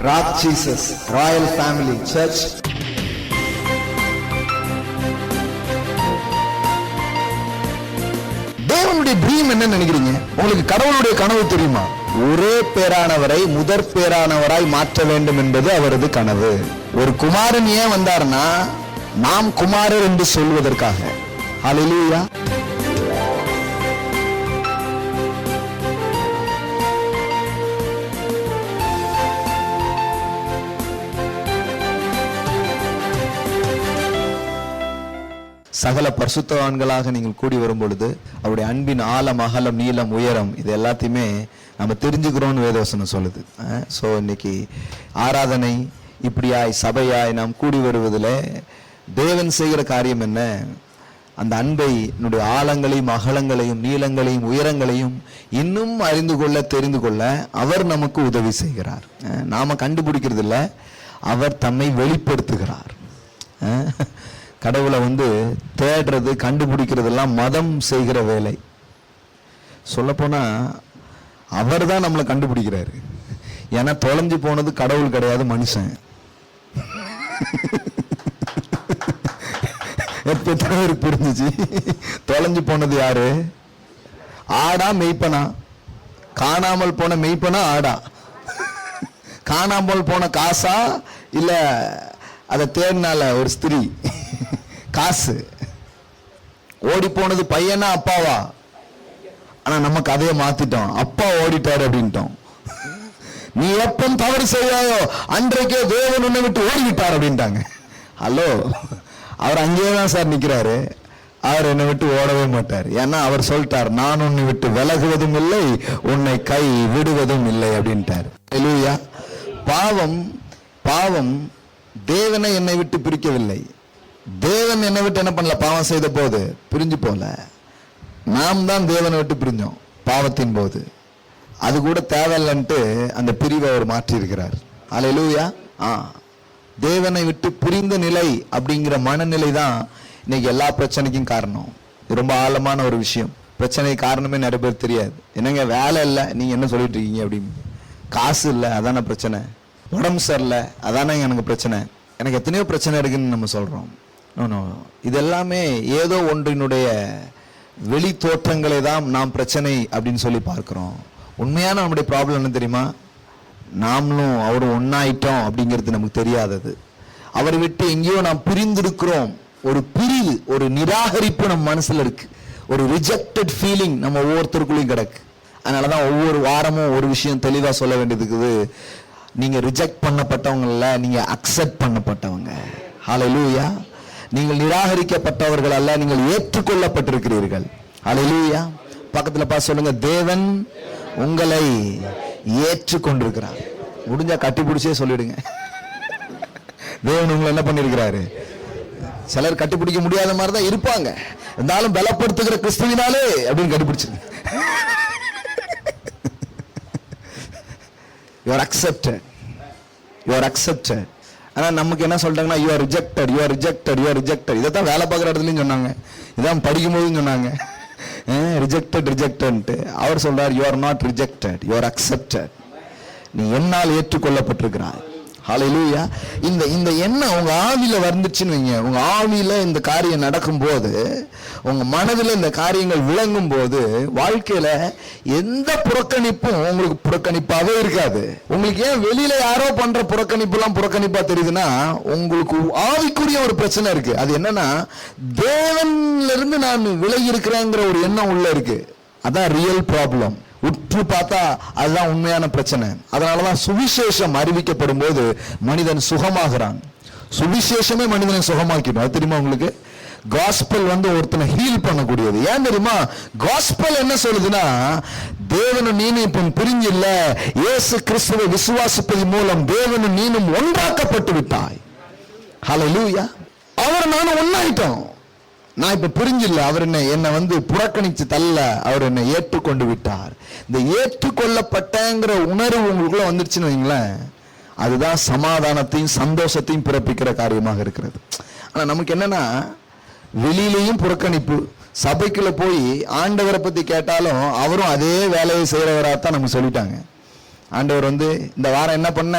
Rock Jesus royal family search. தேவனுடைய dream என்ன நினைக்கிறீங்க? உங்களுக்கு கடவுளுடைய கனவு தெரியுமா? ஒரே பேரானவரை முதற் பேரானவராய் மாற்ற வேண்டும் என்பது அவரது கனவு. ஒரு குமாரன் ஏன் வந்தார்னா, நாம் குமாரர் என்று சொல்வதற்காக. ஹல்லேலூயா. சகல பரிசுத்தவான்களாக நீங்கள் கூடி வரும் பொழுது அவருடைய அன்பின் ஆழம், அகலம், நீளம், உயரம் இது எல்லாத்தையுமே நம்ம தெரிஞ்சுக்கிறோம்னு வேதவசனம் சொல்லுது. ஸோ இன்னைக்கு ஆராதனை இப்படியாய் சபையாய் நாம் கூடி வருவதில் தேவன் செய்கிற காரியம் என்ன? அந்த அன்பை என்னுடைய ஆழங்களையும் அகலங்களையும் நீளங்களையும் உயரங்களையும் இன்னும் அறிந்து கொள்ள தெரிந்து கொள்ள அவர் நமக்கு உதவி செய்கிறார். நாம கண்டுபிடிக்கிறது இல்லை, அவர் தம்மை வெளிப்படுத்துகிறார். கடவுளை தேடுறது கண்டுபிடிக்கிறதெல்லாம் மதம் செய்கிற வேலை. சொல்லப்போனா அவர் தான் நம்மளை கண்டுபிடிக்கிறாரு. ஏன்னா தொலைஞ்சு போனது கடவுள் கிடையாது, மனுஷன். எப்ப புரிஞ்சுச்சு? தொலைஞ்சு போனது யாரு? ஆடா மெய்ப்பனா? காணாமல் போன மெய்ப்பனா ஆடா? காணாமல் போன காசா இல்ல அதை தேடினால ஒரு ஸ்திரீ? காசு. ஓடி போனது பையனா அப்பாவா? ஆனா நம்ம கதையை மாத்திட்டோம், அப்பா ஓடிட்டாரு அப்படின்ட்டோம். நீ எப்ப தவறு செய்யாயோ அன்றைக்கே தேவன் உன்னை விட்டு ஓடிவிட்டார் அப்படின்ட்டாங்க. ஹலோ, அவர் அங்கேயேதான் சார் நிக்கிறாரு. அவர் என்னை விட்டு ஓடவே மாட்டார். ஏன்னா அவர் சொல்லிட்டார், நான் உன்னை விட்டு விலகுவதும் இல்லை, உன்னை கை விடுவதும் இல்லை அப்படின்ட்டார். ஹல்லேலூயா. பாவம் பாவம் தேவனை என்னை விட்டு பிரிக்கவில்லை. தேவன் என்னை விட்டு என்ன பண்ணல? பாவம் செய்த போது பிரிஞ்சு போல. நாம் தான் தேவனை விட்டு பிரிஞ்சோம் பாவத்தின் போது. அது கூட தேவையில்லைன்ட்டு அந்த பிரிவை அவர் மாற்றி இருக்கிறார். ஹல்லேலூயா. தேவனை விட்டு பிரிந்த நிலை அப்படிங்கிற மனநிலை தான் இன்னைக்கு எல்லா பிரச்சனைக்கும் காரணம். இது ரொம்ப ஆழமான ஒரு விஷயம். பிரச்சனை காரணமே நிறைய பேர் தெரியாது. என்னங்க வேலை இல்லை, நீங்க என்ன சொல்லிட்டு இருக்கீங்க அப்படின்னு. காசு இல்லை, அதான பிரச்சனை. உடம்பு சரியில்லை, அதானே எனக்கு பிரச்சனை. எனக்கு எத்தனையோ பிரச்சனை இருக்குன்னு நம்ம சொல்றோம். இது எல்லாமே ஏதோ ஒன்றினுடைய வெளி தோற்றங்களை தான் நாம் பிரச்சனை அப்படின்னு சொல்லி பார்க்கிறோம். உண்மையான நம்முடைய ப்ராப்ளம் என்ன தெரியுமா? நாமளும் அவரும் ஒன்னாயிட்டோம் அப்படிங்கிறது நமக்கு தெரியாதது. அவரை விட்டு எங்கேயோ நாம் பிரிந்திருக்கிறோம். ஒரு பிரிவு, ஒரு நிராகரிப்பு நம்ம மனசுல இருக்கு. ஒரு ரிஜெக்டட் ஃபீலிங் நம்ம ஒவ்வொருத்தருக்குள்ளேயும் கிடக்கு. அதனாலதான் ஒவ்வொரு வாரமும் ஒரு விஷயம் தெளிவா சொல்ல வேண்டியது இருக்குது. நீங்க ரிஜெக்ட் பண்ணப்பட்டவங்க இல்ல, நீங்க அக்செப்ட் பண்ணப்பட்டவங்க. ஹல்லேலூயா. நீங்கள் நிராகரிக்கப்பட்டவர்கள் அல்ல, நீங்கள் ஏற்றுக்கொள்ளப்பட்டிருக்கிறீர்கள். ஹல்லேலூயா. பக்கத்துல பார்த்து சொல்லுங்க, தேவன் உங்களை ஏற்றுக்கொண்டிருக்கிறார். முடிஞ்சா கட்டிப்பிடிச்சே சொல்லிடுங்க, தேவன் உங்களை என்ன பண்ணிருக்கிறாரு. சிலர் கட்டிப்பிடிக்க முடியாத மாதிரி தான் இருப்பாங்க, இருந்தாலும் பலப்படுத்துகிற கிறிஸ்துவினாலே அப்படின்னு கட்டிப்பிடிச்சிருங்க. You are accepted. You are accepted. ஆனா நமக்கு என்ன சொல்றாங்கன்னா, you are rejected, you are rejected, you are rejected. இதைத்தான் வேலை பார்க்குற இடத்துலயும் சொன்னாங்க, இதான் படிக்கும் போதும் சொன்னாங்க. Rejected rejected. அவர் சொல்றார், you are not rejected, you are accepted. நீ என்னால் ஏற்றுக்கொள்ளப்பட்டிருக்கிறாய். ஹல்லேலூயா. இந்த எண்ணம் உங்க ஆவியில வந்துச்சுன்னு வைங்க, உங்க ஆவியில இந்த காரியம் நடக்கும் போது, உங்க மனதில் இந்த காரியங்கள் விளங்கும் போது, வாழ்க்கையில எந்த புறக்கணிப்பும் உங்களுக்கு புறக்கணிப்பாவே இருக்காது. உங்களுக்கு ஏன் வெளியில யாரோ பண்ற புறக்கணிப்பு எல்லாம் புறக்கணிப்பா தெரியுதுன்னா, உங்களுக்கு ஆவிக்குரிய ஒரு பிரச்சனை இருக்கு. அது என்னன்னா, தேவன்ல இருந்து நான் விலகி இருக்கிறேங்கிற ஒரு எண்ணம் உள்ள இருக்கு. அதான் ரியல் ப்ராப்ளம். உற்று பார்த்தா அதுதான் உண்மையான பிரச்சனை. அதனாலதான் சுவிசேஷம் அறிவிக்கப்படும் போது மனிதன் சுகமாகிறான். சுவிசேஷமே மனிதனை சுகமாக்கிடும். அது தெரியுமா உங்களுக்கு? காஸ்பல் ஒருத்தனை ஹீல் பண்ணக்கூடியது. ஏன் தெரியுமா? காஸ்பல் என்ன சொல்லுதுன்னா, தேவனும் நீனும் இப்ப பிரிஞ்சு இல்ல, இயேசு கிறிஸ்துவை விசுவாசிப்பது மூலம் தேவனும் நீனும் ஒன்றாக்கப்பட்டு விட்டாய். ஹல்லேலூயா. அவர் நானும் ஒன்னாயிட்டோம். நான் இப்ப புரிஞ்சில்ல, அவர் என்னை புறக்கணிச்சு தள்ள, அவர் என்னை ஏற்றுக்கொண்டு விட்டார். இந்த ஏற்றுக்கொள்ளப்பட்டங்கிற உணர்வு உங்களுக்குள்ள வந்துருச்சுன்னு வைங்களேன், அதுதான் சமாதானத்தையும் சந்தோஷத்தையும் பிறப்பிக்கிற காரியமாக இருக்கிறது. ஆனா நமக்கு என்னன்னா, வெளியிலையும் புறக்கணிப்பு. சபைக்குள்ள போய் ஆண்டவரை பத்தி கேட்டாலும் அவரும் அதே வேலையை செய்யறவராத்தான் நமக்கு சொல்லிட்டாங்க. ஆண்டவர் இந்த வாரம் என்ன பண்ண,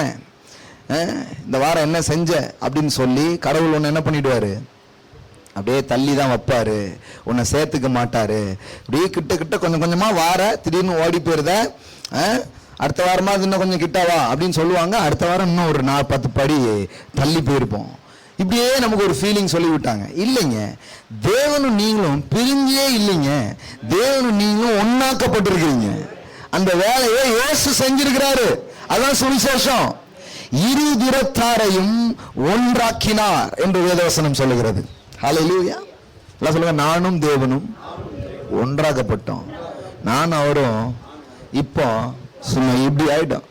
இந்த வாரம் என்ன செஞ்ச அப்படின்னு சொல்லி கடவுள் ஒன்று என்ன பண்ணிடுவாரு, அப்படியே தள்ளி தான் வைப்பாரு, உன்னை சேர்த்துக்க மாட்டாரு. அப்படியே கிட்ட கிட்ட கொஞ்சம் கொஞ்சமா வார, திடீர்னு ஓடி போயிருத, அடுத்த வாரமா இன்னும் கொஞ்சம் கிட்டவா அப்படின்னு சொல்லுவாங்க. அடுத்த வாரம் இன்னும் ஒரு 10 படி தள்ளி போயிருப்போம். இப்படியே நமக்கு ஒரு ஃபீலிங் சொல்லி விட்டாங்க. இல்லைங்க, தேவனும் நீங்களும் பிரிஞ்சே இல்லைங்க, தேவனும் நீங்களும் ஒன்னாக்கப்பட்டிருக்கிறீங்க. அந்த வேலையை இயேசு செஞ்சிருக்கிறாரு. அதான் சுவிசேஷம். இருதிறத்தாரையும் ஒன்றாக்கினார் என்று வேதவசனம் சொல்லுகிறது. ஹல்லேலூயா. எல்லாம் சொல்லுங்க, நானும் தேவனும் ஒன்றாக்கப்பட்டோம். நானும் அவரும் இப்போ சும்மா இப்படி ஆயிட்டோம்.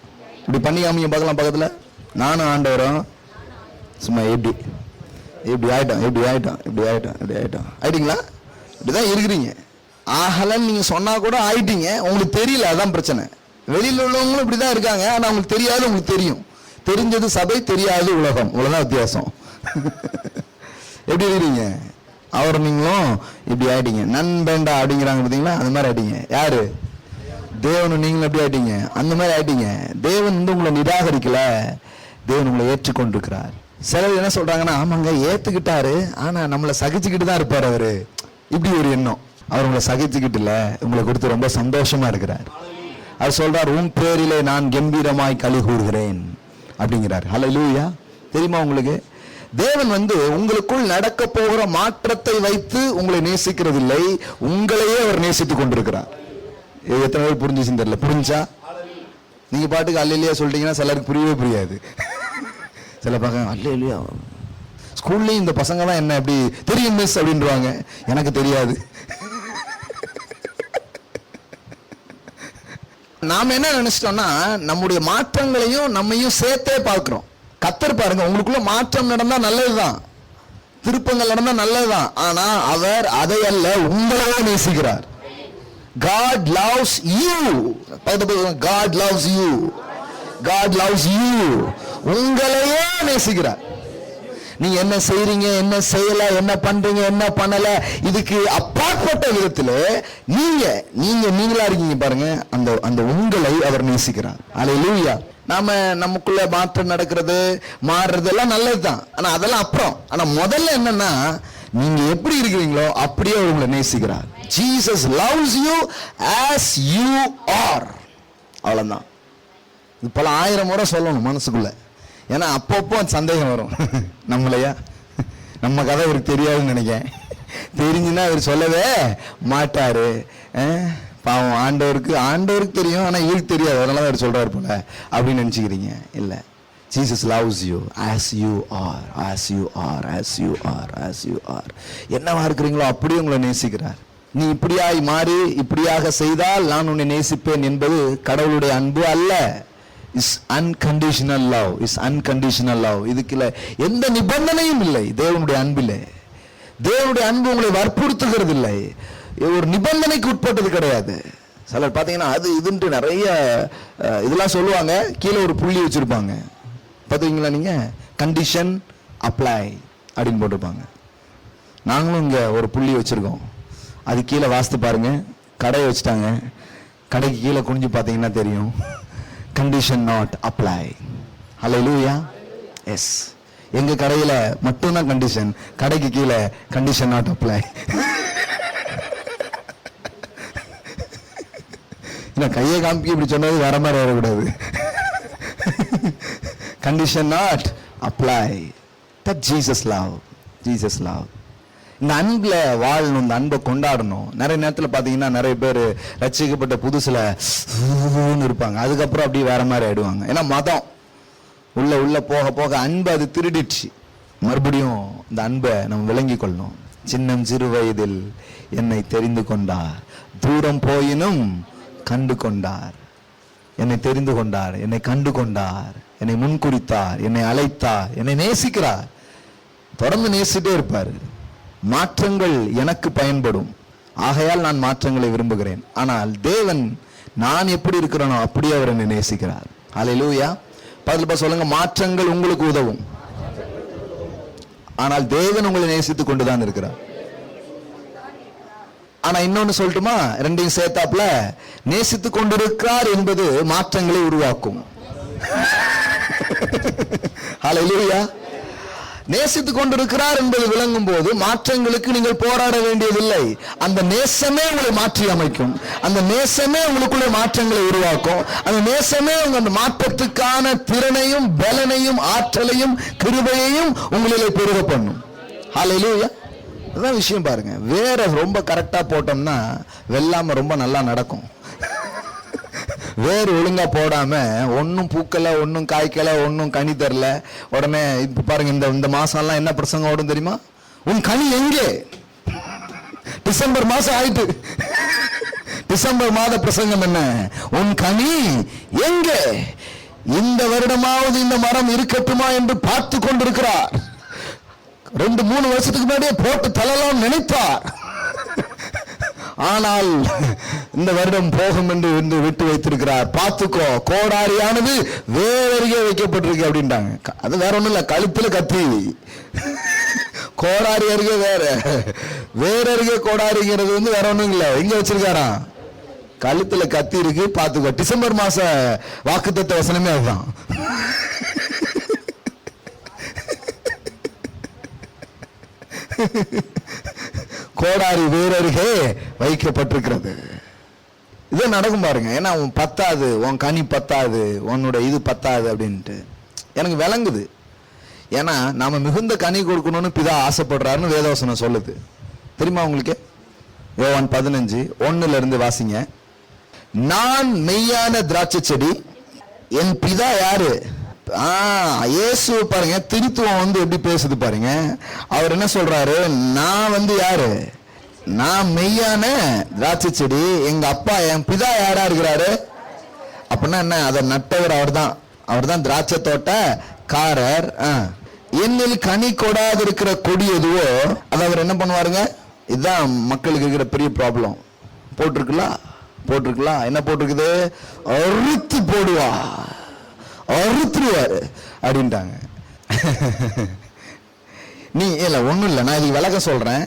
இப்படி பண்ணி காமிங்க பார்க்கலாம் பக்கத்துல. நானும் ஆண்டவரும் சும்மா இப்படி ஆயிட்டோம், இப்படி ஆயிட்டோம். ஆயிட்டீங்களா? இப்படிதான் இருக்கிறீங்க. ஆகலன்னு நீங்க சொன்னா கூட ஆயிட்டீங்க, உங்களுக்கு தெரியல. அதான் பிரச்சனை. வெளியில உள்ளவங்களும் இப்படிதான் இருக்காங்க, ஆனா உங்களுக்கு தெரியாது, உங்களுக்கு தெரியும். தெரிஞ்சது சபை, தெரியாது உலகம். இவ்வளவுதான் வித்தியாசம். எப்படி இருக்கிறீங்க? அவர் நீங்களும் இப்படி ஆயிட்டீங்க. நண்பேண்டா அப்படிங்கிறாங்க பார்த்தீங்களா, அந்த மாதிரி ஆயிட்டீங்க. யாரு? தேவனும் நீங்களும் எப்படி ஆயிட்டீங்க? அந்த மாதிரி ஆயிட்டீங்க. தேவன் உங்களை நிராகரிக்கல, தேவன் உங்களை ஏற்றுக்கொண்டிருக்கிறார். சிலர் என்ன சொல்றாங்கன்னா, ஆமாங்க ஏத்துக்கிட்டாரு, ஆனா நம்மளை சகிச்சுக்கிட்டு தான் இருப்பார் அவரு. இப்படி ஒரு எண்ணம். அவர் உங்களை சகிச்சுக்கிட்டு இல்ல, உங்களை கொடுத்து ரொம்ப சந்தோஷமா இருக்கிறார். அவர் சொல்றார், உன் பேரிலே நான் கம்பீரமாய் களி கூறுகிறேன் அப்படிங்கிறார். ஹல்லேலூயா. தெரியுமா உங்களுக்கு? தேவன் உங்களுக்குள் நடக்க போகிற மாற்றத்தை வைத்து உங்களை நேசிக்கிறது இல்லை, உங்களையே அவர் நேசித்துக் கொண்டிருக்கிறார். எத்தனை பேர் புரிஞ்சுச்சுன்னு தெரியல. புரிஞ்சா நீங்க பாட்டுக்கு அல்லேலூயா சொல்லிட்டீங்கன்னா சிலருக்கு புரியவே புரியாது. சில பக்கம் அல்லேலூயா, ஸ்கூல்லையும் இந்த பசங்க தான் என்ன எப்படி தெரியும் மிஸ் அப்படின்றாங்க, எனக்கு தெரியாது. நாம என்ன நினைச்சிட்டோம்னா, நம்முடைய மாற்றங்களையும் நம்மையும் சேர்த்தே பார்க்கிறோம். கர்த்தர் பாருங்க, உங்களுக்குள்ள மாற்றம் நடந்தா நல்லதுதான், திருப்பங்கள் நடந்தா நல்லதுதான். ஆனா அவர் அதை அல்ல, உங்களையே நேசிக்கிறார். God loves you. God loves you. God loves you. உங்களையே நேசிக்கிறார். நீங்க என்ன செய்றீங்க, என்ன செய்யல, என்ன பண்றீங்க, என்ன பண்ணல, இதுக்கு அப்பாற்பட்ட விதத்துல நீங்களா இருக்கீங்க பாருங்க. அந்த உங்களை அவர் நேசிக்கிறார். ஹல்லேலூயா. நாம நமக்குள்ள மாற்றம் நடக்கிறது, மாறுறது எல்லாம் நல்லதுதான். ஆனா அதெல்லாம் அப்புறம். ஆனா முதல்ல என்னன்னா, நீங்க எப்படி இருக்கிறீங்களோ அப்படியே அவர் உங்களை நேசிக்கிறார். Jesus loves you as you are. அவ்வளவுதான். இது பல 1000 முறை சொல்லணும் மனசுக்குள்ள. ஏன்னா அப்பப்போ சந்தேகம் வரும், நம்மளையா, நம்ம கதை அவருக்கு தெரியாதுன்னு நினைக்கிறேன். தெரிஞ்சுன்னா அவர் சொல்லவே மாட்டாரு. பாவம், ஆண்டவருக்கு தெரியும், ஆனா இவருக்கு தெரியாது, அதனால அவர் சொல்றாரு போல அப்படின்னு நினைச்சுக்கிறீங்க. இல்ல, Jesus loves you as you are, as you are, as you are, as you are. என்னவா இருக்கிறீங்களோ அப்படியே உங்களை நேசிக்கிறார். நீ இப்படியாய் மாறி இப்படியாக செய்தால் நான் உன்னை நேசிப்பேன் என்பது கடவுளுடைய அன்பு அல்ல. Is unconditional love. Is unconditional love. இதுக்குள்ள எந்த நிபந்தனையும் இல்லை. தேவனுடைய அன்பில்லை. தேவனுடைய அன்பு உங்களை வற்புறுத்துகிறது இல்லை, ஒரு நிபந்தனைக்கு உட்பட்டது கிடையாது. சிலர் பார்த்தீங்கன்னா அது இதுன்ட்டு நிறைய இதெல்லாம் சொல்லுவாங்க, கீழே ஒரு புள்ளி வச்சிருப்பாங்க. பார்த்துவீங்களா நீங்க? கண்டிஷன் அப்ளை அப்படின்னு போட்டிருப்பாங்க. நாங்களும் இங்க ஒரு புள்ளி வச்சிருக்கோம், அது கீழே வாசித்து பாருங்க. கடையை வச்சுட்டாங்க, கடைக்கு கீழே குனிஞ்சு பார்த்தீங்கன்னா தெரியும், condition not apply. Hallelujah. Yes, எங்க கடையில மட்டும்தான் கண்டிஷன், கடைக்கு கீழே கண்டிஷன் நாட் அப்ளை. கையை காமிக்க இப்படி சொன்னது வேற மாதிரி வரக்கூடாது. Condition not apply. That Jesus love. Jesus love. இந்த அன்புல வாழணும், இந்த அன்பை கொண்டாடணும். நிறைய நேரத்தில் பார்த்தீங்கன்னா நிறைய பேர் ரட்சிக்கப்பட்ட புதுசுல இருப்பாங்க, அதுக்கப்புறம் அப்படியே வேற மாதிரி ஆயிடுவாங்க. ஏன்னா மதம் உள்ள போக போக அன்பு அது திருடிடுச்சு. மறுபடியும் இந்த அன்பை நம்ம விளங்கி கொள்ளணும். சின்னம் சிறு வயதில் என்னை தெரிந்து கொண்டார், தூரம் போயினும் கண்டு கொண்டார். என்னை தெரிந்து கொண்டார், என்னை கண்டு கொண்டார், என்னை முன்குறித்தார், என்னை அழைத்தார், என்னை நேசிக்கிறார். தொடர்ந்து நேசிட்டே இருப்பார். மாற்றங்கள் எனக்கு பயன்படும், ஆகையால் நான் மாற்றங்களை விரும்புகிறேன். ஆனால் தேவன் நான் எப்படி இருக்கிறேனோ அப்படியே அவர் என்னை நேசிக்கிறார். ஹல்லேலூயா. பதில் சொல்லுங்க, மாற்றங்கள் உங்களுக்கு உதவும், ஆனால் தேவன் உங்களை நேசித்துக் கொண்டுதான் இருக்கிறார். ஆனா இன்னொன்னு சொல்லட்டுமா, ரெண்டையும் சேர்த்தாப்புல, நேசித்துக் கொண்டிருக்கிறார் என்பது மாற்றங்களை உருவாக்கும். ஹல்லேலூயா. நேசித்துக் கொண்டிருக்கிறார் என்பது விளங்கும் போது மாற்றங்களுக்கு நீங்கள் போராட வேண்டியதில்லை. அந்த நேசமே உங்களை மாற்றி அமைக்கும். அந்த நேசமே உங்களுக்குள்ள மாற்றங்களை உருவாக்கும். அந்த நேசமே உங்க மாற்றத்துக்கான திறனையும் பலனையும் ஆற்றலையும் கிருபையையும் உங்களிலே பெருக பண்ணும். ஹல்லேலூயா. அதான் விஷயம் பாருங்க. வேற ரொம்ப கரெக்டா போட்டோம்னா வெள்ளாம ரொம்ப நல்லா நடக்கும். வேறு ஒழுங்கா போடாம ஒன்னும் பூக்கல, ஒன்னும் காய்க்கல, ஒன்னும் கனி தரல. உடனே இப்ப பாருங்க, இந்த மாசம் எல்லாம் என்ன பிரசங்கம் ஓடும் தெரியுமா? உன் கனி எங்கே? டிசம்பர் மாசம் ஆயிட்டு. டிசம்பர் மாத பிரசங்கம் என்ன? உன் கனி எங்கே? இந்த வருடமாவது இந்த மரம் இருக்கட்டுமா என்று பார்த்து கொண்டிருக்கிறார். 2-3 வருஷத்துக்கு முன்னாடியே போட்டு தள்ளலாம் நினைத்தார். ஆனால் இந்த வருடம் போகும் என்று விட்டு வைத்திருக்கிறார். பார்த்துக்கோ, கோடாரியானது வேறருகே வைக்கப்பட்டிருக்கு அப்படின்ட்டாங்க. அது வேற ஒண்ணும் இல்ல, கழுத்துல கத்தி. கோடாரி அருகே வேற அருகே கோடாரிங்கிறது வேற ஒண்ணும் இல்ல. எங்க வச்சிருக்காரா? கழுத்துல கத்தி இருக்கு, பார்த்துக்கோ. டிசம்பர் மாச வாக்குத்தத்த வசனமே அதுதான். கோடாரி வேறருகே வைக்கப்பட்டிருக்கிறது. இது நடக்கும் பாருங்க. ஏன்னா உன் பத்தாது, உன் கனி பத்தாது, உன்னோட இது பத்தாது அப்படின்ட்டு எனக்கு விளங்குது. ஏன்னா நாம மிகுந்த கனி கொடுக்கணும்னு பிதா ஆசைப்படுறாருன்னு வேதவசனம் சொல்லுது. தெரியுமா உங்களுக்கு? யோவான் 15:1 வாசிங்க. நான் மெய்யான திராட்சை செடி, என் பிதா யாரு? இயேசு பாருங்க, திருத்துவம் எப்படி பேசுது பாருங்க. அவர் என்ன சொல்றாரு? நான் யாரு? நான் மெய்யான திராட்சை செடி, எங்க அப்பா என் பிதா யாரா இருக்கிறாரு? அப்படின்னா என்ன? அதை நட்டவர் அவர்தான் திராட்சை தோட்டக்காரர். என்னில் கனி கொடாது இருக்கிற கொடி எதுவோ அதை அவர் என்ன பண்ணுவாருங்க? இதுதான் மக்களுக்கு இருக்கிற பெரிய ப்ராப்ளம். போட்டிருக்கலாம் என்ன போட்டிருக்குது? அறுத்து போடுவா, அறுத்துருவாரு அப்படின்ட்டாங்க. நீ இல்ல ஒண்ணும் இல்லை, நான் இதுக்கு விளக்கம் சொல்றேன்.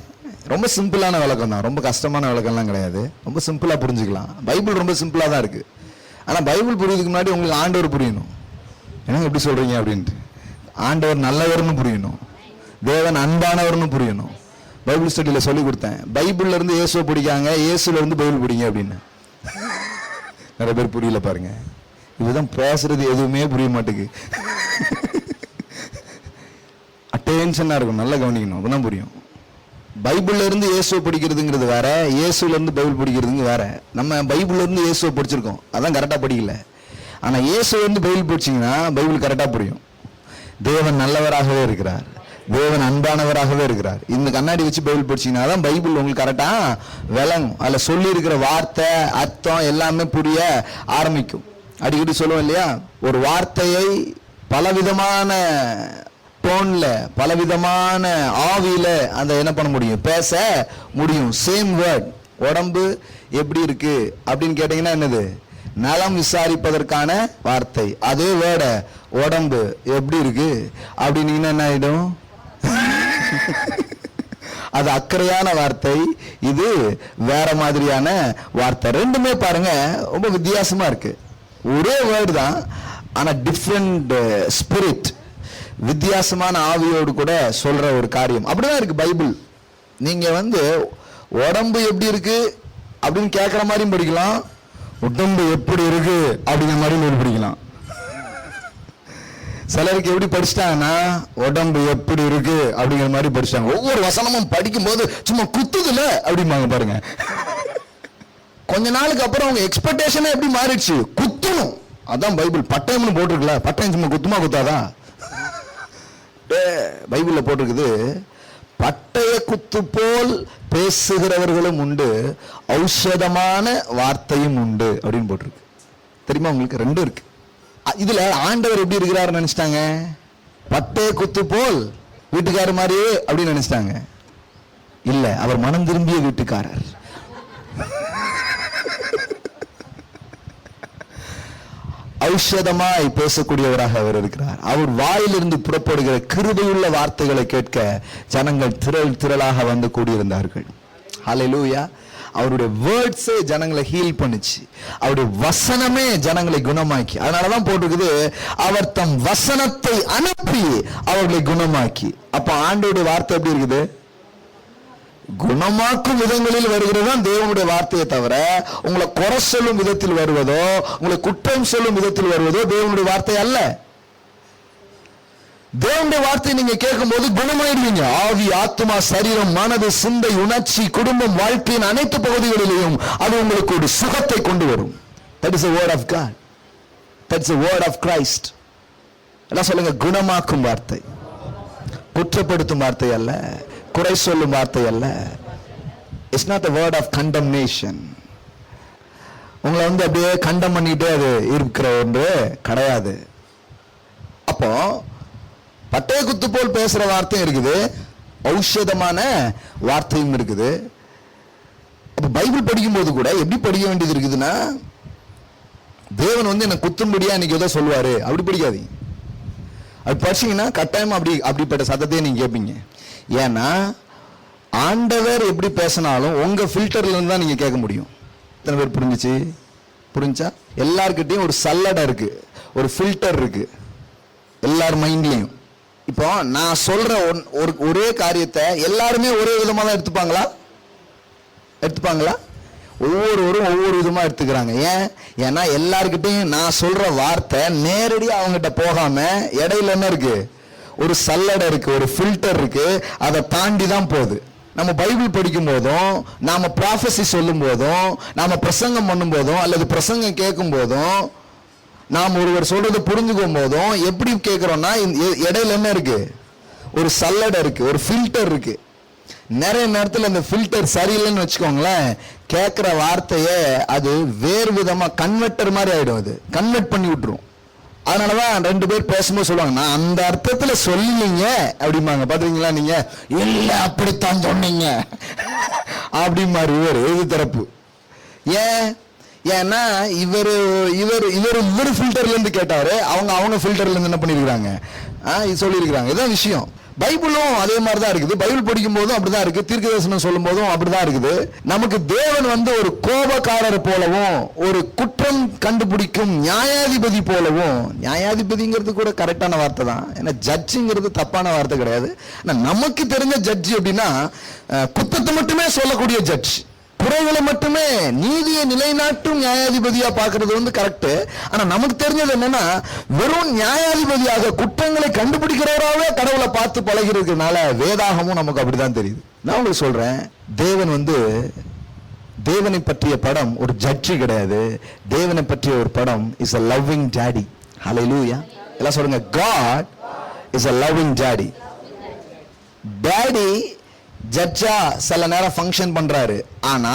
ரொம்ப சிம்பிளான விளக்கம் தான், ரொம்ப கஷ்டமான விளக்கம்லாம் கிடையாது. ரொம்ப சிம்பிளா புரிஞ்சுக்கலாம். பைபிள் ரொம்ப சிம்பிளா தான் இருக்கு. ஆனா பைபிள் புரியுதுக்கு முன்னாடி உங்களுக்கு ஆண்டவர் புரியணும். என்னங்க எப்படி சொல்றீங்க அப்படின்ட்டு. ஆண்டவர் நல்லவர்னு புரியணும், தேவன் அன்பானவர்னு புரியணும். பைபிள் ஸ்டடியில சொல்லி கொடுத்தேன். பைபிள்ல இருந்து இயேசுவை பிடிக்காங்க, இயேசுல இருந்து பைபிள் பிடிங்க அப்படின்னு. நிறைய பேர் புரியல பாருங்க. இதுதான் பேசுறது எதுவுமே புரிய மாட்டேங்குது. அட்டென்ஷனா இருக்கும், நல்லா கவனிக்கணும், அப்பதான் புரியும். பைபிள்ல இருந்து இயேசுவை படிக்கிறதுங்கிறது வேற, இயேசுல இருந்து பைபிள் படிக்கிறதுங்க வேற. நம்ம பைபிள்ல இருந்து இயேசுவை படிச்சிருக்கோம், அதான் கரெக்டா படிக்கல. ஆனா இயேசுல இருந்து பைபிள் படிச்சீங்கன்னா பைபிள் கரெக்டா புரியும். தேவன் நல்லவராகவே இருக்கிறார், தேவன் அன்பானவராகவே இருக்கிறார். இந்த கண்ணாடி வச்சு பைபிள் படிச்சீங்கன்னா தான் பைபிள் உங்களுக்கு கரெக்டா விளங்கும். அதுல சொல்லி இருக்கிற வார்த்தை அர்த்தம் எல்லாமே புரிய ஆரம்பிக்கும். அடிக்கடி சொல்லுவோம் இல்லையா, ஒரு வார்த்தையை பலவிதமான டோன்ல, பலவிதமான ஆவியில அந்த என்ன பண்ண முடியும்? பேச முடியும். Same word. உடம்பு எப்படி இருக்கு அப்படின்னு கேட்டீங்கன்னா என்னது? நலம் விசாரிப்பதற்கான வார்த்தை. அதே வேர்ட உடம்பு எப்படி இருக்கு அப்படின்னீங்கன்னா என்ன ஆயிடும்? அது அக்கறையான வார்த்தை, இது வேற மாதிரியான வார்த்தை. ரெண்டுமே பாருங்க ரொம்ப வித்தியாசமா இருக்கு. ஒரே வேர்டு தான், ஆனா டிஃப்ரெண்ட் ஸ்பிரிட், வித்தியாசமான ஆவியோடு கூட சொல்ற ஒரு காரியம். அப்படிதான் இருக்கு பைபிள். நீங்க உடம்பு எப்படி இருக்கு அப்படின்னு கேட்கிற மாதிரியும் படிக்கலாம், உடம்பு எப்படி இருக்கு அப்படிங்கிற மாதிரியும் படிக்கலாம். சிலருக்கு எப்படி படிச்சிட்டாங்கன்னா உடம்பு எப்படி இருக்கு அப்படிங்கிற மாதிரி படிச்சாங்க. ஒவ்வொரு வசனமும் படிக்கும் போது சும்மா குத்துதுல அப்படிம்பாங்க பாருங்க. கொஞ்ச நாளுக்கு அப்புறம் அவங்க எக்ஸ்பெக்டேஷனே எப்படி மாறிடுச்சு? குத்தணும். அதான் பைபிள் பட்டயம்னு போட்டிருக்கல, பட்டயம் சும்மா குத்துமா குத்தாதான்? பைபிள்ல போட்டிருக்குது, பட்டய குத்து போல் பேசுகிறவர்களும் உண்டு, ஔஷதமான வார்த்தையும் உண்டு அப்படின்னு போட்டிருக்கு. தெரியுமா உங்களுக்கு? ரெண்டும் இருக்கு. இதுல ஆண்டவர் எப்படி இருக்கிறாரு நினைச்சிட்டாங்க? பட்டய குத்து போல் வீட்டுக்காரர் மாதிரியே அப்படின்னு நினைச்சிட்டாங்க. இல்ல, அவர் மனம் திரும்பிய வீட்டுக்காரர். ஔஷதமாய் பேசக்கூடியவராக அவர் இருக்கிறார். அவர் வாயிலிருந்து புறப்படுகிற கிருபையுள்ள வார்த்தைகளை கேட்க ஜனங்கள் திரளாக வந்து கூடியிருந்தார்கள். ஹல்லேலூயா. அவருடைய வேர்ட்ஸே ஜனங்களை ஹீல் பண்ணுச்சு. அவருடைய வசனமே ஜனங்களை குணமாக்கி. அதனாலதான் போட்டிருக்குது, அவர் தம் வசனத்தை அனுப்பி அவர்களை குணமாக்கி. அப்ப ஆண்டவருடைய வார்த்தை எப்படி இருக்குது? குணமாக்கும் விதங்களில் வருகிறதுதான் தேவனுடைய வார்த்தையை தவிர, உங்களை குறை சொல்லும் விதத்தில் வருவதோ, உங்களை குற்றம் சொல்லும் விதத்தில் வருவதோ தேவனுடைய வார்த்தை அல்ல. தேவனுடைய வார்த்தை நீங்க கேட்கும் போது குணமாயிடுவீங்க. ஆவி, ஆத்மா, சரீரம், மனது, சிந்தை, உணர்ச்சி, குடும்பம், வாழ்க்கையின் அனைத்து பகுதிகளிலேயும் அது உங்களுக்கு ஒரு சுகத்தை கொண்டு வரும். That is the word of God. That's the word of Christ. எல்லாம் சொல்லுங்க, குணமாக்கும் வார்த்தை, குற்றப்படுத்தும் வார்த்தை அல்ல, குறை சொல்லும் வார்த்தை அல்ல. It's not the word of condemnation. உங்களை அப்படியே கண்டம் பண்ணிட்டே அது இருக்கிற ஒன்று கிடையாது. அப்போ பட்டய குத்து போல் பேசுற வார்த்தையும் இருக்குது, ஔஷதமான வார்த்தையும் இருக்குது. அப்ப பைபிள் படிக்கும் போது கூட எப்படி படிக்க வேண்டியது இருக்குதுன்னா, தேவன் என்ன குத்தும்படியா இன்னைக்கு ஏதோ சொல்லுவாரு அப்படி படிக்காதீங்க. அப்படி படிச்சீங்கன்னா கட்டாயமா அப்படிப்பட்ட சத்தத்தையே நீங்க கேட்பீங்க. ஏன்னா ஆண்டவர் எப்படி பேசினாலும் உங்க ஃபில்டர்ல இருந்து தான் நீங்க கேட்க முடியும். எத்தனை பேர் புரிஞ்சா? எல்லார்கிட்டையும் ஒரு சல்லடை இருக்கு, ஒரு ஃபில்டர் இருக்கு எல்லார் மைண்ட்லயும். இப்போ நான் சொல்ற ஒரே காரியத்தை எல்லாருமே ஒரே விதமா தான் எடுத்துப்பாங்களா? ஒவ்வொருவரும் ஒவ்வொரு விதமா எடுத்துக்கிறாங்க. ஏன்னா எல்லார்கிட்டையும் நான் சொல்ற வார்த்தை நேரடியா அவங்ககிட்ட போகாம இடையில என்ன இருக்கு? ஒரு சல்லடை இருக்கு, ஒரு ஃபில்டர் இருக்கு, அதை தாண்டி தான் போகுது. நம்ம பைபிள் படிக்கும் போதும், நாம ப்ராஃபஸி சொல்லும் போதும், நாம பிரசங்கம் பண்ணும் போதும், அல்லது பிரசங்கம் கேட்கும் போதும், நாம் ஒருவர் சொல்றதை புரிஞ்சுக்கும் போதும் எப்படி கேட்கிறோம்னா, இடையில என்ன இருக்கு? ஒரு சல்லடை இருக்கு, ஒரு ஃபில்டர் இருக்கு. நிறைய நேரத்தில் இந்த ஃபில்டர் சரியில்லைன்னு வச்சுக்கோங்களேன், கேட்கிற வார்த்தையே அது வேறு விதமா கன்வெர்ட்டர் மாதிரி ஆயிடும், அது கன்வெர்ட் பண்ணி விட்டுரும். அதனாலதான் ரெண்டு பேர் பேசும்போது சொல்லுவாங்க, நான் அந்த அர்த்தத்துல சொல்லீங்க அப்படிம்பாங்க. பாத்தீங்களா நீங்க? இல்ல அப்படித்தான் சொன்னீங்க அப்படிமாரு இவர் தரப்பு. ஏன்னா இவர் ஃபில்டர்ல இருந்து கேட்டாரு, அவங்க ஃபில்டர்ல இருந்து என்ன பண்ணிருக்காங்க, சொல்லியிருக்கிறாங்க. இதான் விஷயம். பைபிளும் அதே மாதிரி தான் இருக்குது. பைபிள் படிக்கும் போதும் அப்படிதான் இருக்கு, தீர்க்கதரிசனம் சொல்லும் போதும் அப்படிதான் இருக்குது. நமக்கு தேவன் ஒரு கோபக்காரர் போலவும், ஒரு குற்றம் கண்டுபிடிக்கும் நியாயாதிபதி போலவும், நியாயாதிபதிங்கிறது கூட கரெக்டான வார்த்தை தான், ஏன்னா ஜட்ஜுங்கிறது தப்பான வார்த்தை கிடையாது. நமக்கு தெரிஞ்ச ஜட்ஜ் அப்படின்னா குற்றத்தை மட்டுமே சொல்லக்கூடிய ஜட்ஜ், குறைகளை மட்டுமே, நீதியை நிலைநாட்டும் நியாயாதிபதியா பார்க்கறது கரெக்ட். ஆனா நமக்கு தெரிஞ்சது என்னன்னா, வெறும் நியாயாதிபதியாக குற்றங்களை கண்டுபிடிக்கிறவராவே கடவுளை பார்த்து பழகிறதுனால வேதாகமும் நமக்கு அப்படிதான் தெரியுது. நான் உங்களுக்கு சொல்றேன், தேவனை பற்றிய படம் ஒரு ஜட்ஜி கிடையாது. தேவனை பற்றிய ஒரு படம் is a loving daddy. Hallelujah. எல்லாம் சொல்லுங்க, God is a loving daddy. Daddy ஜட்ஜா சில நேரம் ஃபங்க்ஷன் பண்றாரு, ஆனா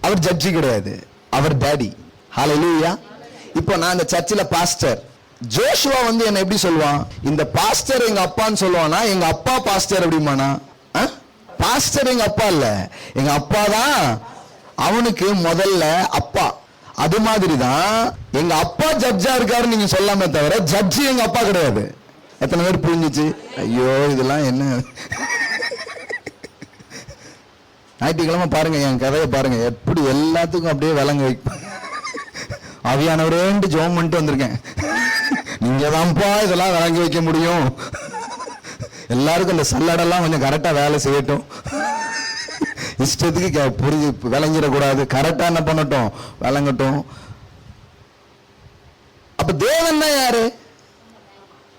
அவர் ஜட்ஜி கிடையாது, அவர் டாடி. ஹல்லேலூயா. இப்போ நான் இந்த சர்ச்சில் பாஸ்டர், ஜோஷுவா என்ன எப்படி சொல்லுவான்? இந்த பாஸ்டர் எங்க அப்பான்னு சொல்லுவானா, எங்க அப்பா பாஸ்டர் அப்படிமானா? பாஸ்டர் எங்க அப்பா இல்ல, எங்க அப்பா தான் அவனுக்கு முதல்ல அப்பா. அது மாதிரிதான் எங்க அப்பா ஜட்ஜா இருக்காரு நீங்க சொல்லாமே தவிர, ஜட்ஜி எங்க அப்பா கிடையாது. எத்தனை பேர் புரிஞ்சிச்சு? ஐயோ இதெல்லாம் என்ன. ஞாயிற்றுக்கிழமை பாருங்க, என் கதையை பாருங்க, எப்படி எல்லாத்துக்கும் அப்படியே விலங்கு வைப்பேன். அவியானவரேண்டு ஜோம் பண்ணிட்டு வந்திருக்கேன். நீங்க தான்ப்பா இதெல்லாம் விளங்கி வைக்க முடியும். எல்லாருக்கும் இந்த சல்லடெல்லாம் கொஞ்சம் கரெக்டா வேலை செய்யட்டும். இஷ்டத்துக்கு புரிஞ்சு விளங்கிடக்கூடாது, கரெக்டா என்ன பண்ணட்டும், விளங்கட்டும். அப்ப தேவன் தான் யாரு?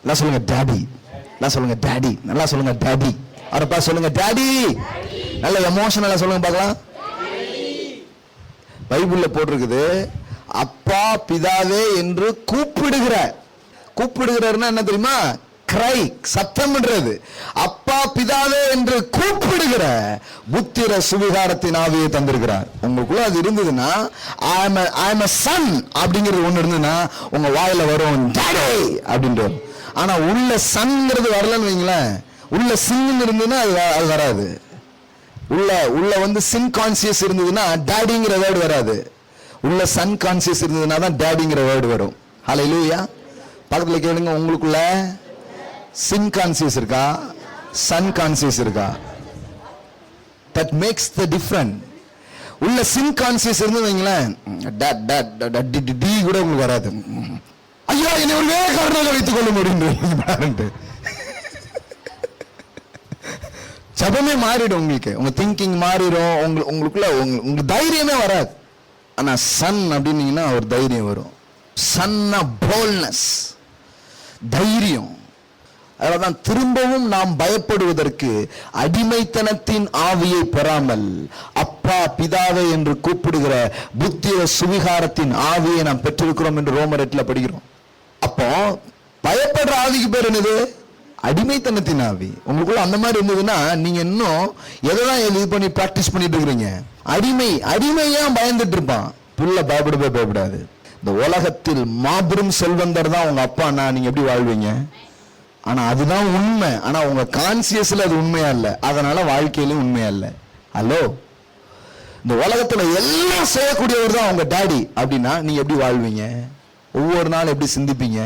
நல்லா சொல்லுங்க டாடி. நல்லா சொல்லுங்க டாடி. நல்லா சொல்லுங்க டாடி. அவரப்பா சொல்லுங்க டாடி. நல்ல எமோஷனலா சொல்லுங்க பார்க்கலாம். பைபிள்ல போட்டிருக்குது, அப்பா பிதாவே என்று கூப்பிடுகிறார்னா என்ன தெரியுமா? கிரை, சத்தம்ன்றது. அப்பா பிதாவே என்று கூப்பிடுகிற புத்திர சுவிகாரத்தின் ஆவியை தந்திருக்கிறார். உங்களுக்குள்ள அது இருந்ததுன்னா, I am a son அப்படிங்கிறது ஒண்ணு இருந்ததுன்னா உங்க வாயில வரும் டாடி அப்படின்றது. ஆனா உள்ள சன்ங்கிறது வரலன்னு வைங்களேன், உள்ள சின்னு இருந்ததுன்னா அது வராது. உள்ள சின் கான்சியஸ் இருந்ததுன்னா டாடிங்கிற வேர்டு வராது. உள்ள சன் கான்சியஸ் இருந்ததுன்னா தான் டாடிங்கிற வேர்டு வரும். ஹல்லேலூயா. பக்கத்துல கேளுங்க, உங்களுக்குள்ள சின் கான்சியஸ் இருக்கா, சன் கான்சியஸ் இருக்கா? That makes the difference. உள்ள சின் கான்சியஸ் இருந்து வைங்களேன், டி கூட உங்களுக்கு வராது. ஐயா என்னை ஒரு வேலைக்காரனாக வைத்துக் கொள்ள முடியும். ஜபமே மாறிடும், உங்களுக்கு உங்க திங்கிங் மாறிடும், உங்களுக்குள்ள உங்களுக்கு தைரியமே வராது. ஆனா சன் அப்படின்னீங்கன்னா ஒரு தைரியம் வரும். சன் ஆஃப் போல்ட்னஸ், தைரியம். அதனால்தான் திரும்பவும் நாம் பயப்படுவதற்கு அடிமைத்தனத்தின் ஆவியை பெறாமல் அப்பா பிதாவே என்று கூப்பிடுகிற புத்திர சுவிகாரத்தின் ஆவியை நாம் பெற்றிருக்கிறோம் என்று ரோமர் 8 படிக்கிறோம். அப்போ பயப்படுற ஆவிக்கு பேர் என்னது? அடிமைத்தனத்தின் ஆவி. உங்களுக்குள்ள அந்த மாதிரி இருந்ததுன்னா நீங்க இன்னும் எதைதான் இது பண்ணி பிராக்டிஸ் பண்ணிட்டு இருக்கிறீங்க? அடிமையா பயந்துட்டு இருப்பான். புள்ள பயப்படாது. இந்த உலகத்தில் மாபெரும் செல்வந்தர் தான் உங்க அப்பா. நீங்க எப்படி வாழ்வீங்க? ஆனா அதுதான் உண்மை. ஆனா உங்க கான்சியஸ்ல அது உண்மையா இல்ல, அதனால வாழ்க்கையிலும் உண்மையா இல்ல. ஹலோ, இந்த உலகத்துல எல்லாம் செய்யக்கூடியவர் தான் உங்க டாடி அப்படின்னா நீங்க எப்படி வாழ்வீங்க? ஒவ்வொரு நாள் எப்படி சிந்திப்பீங்க?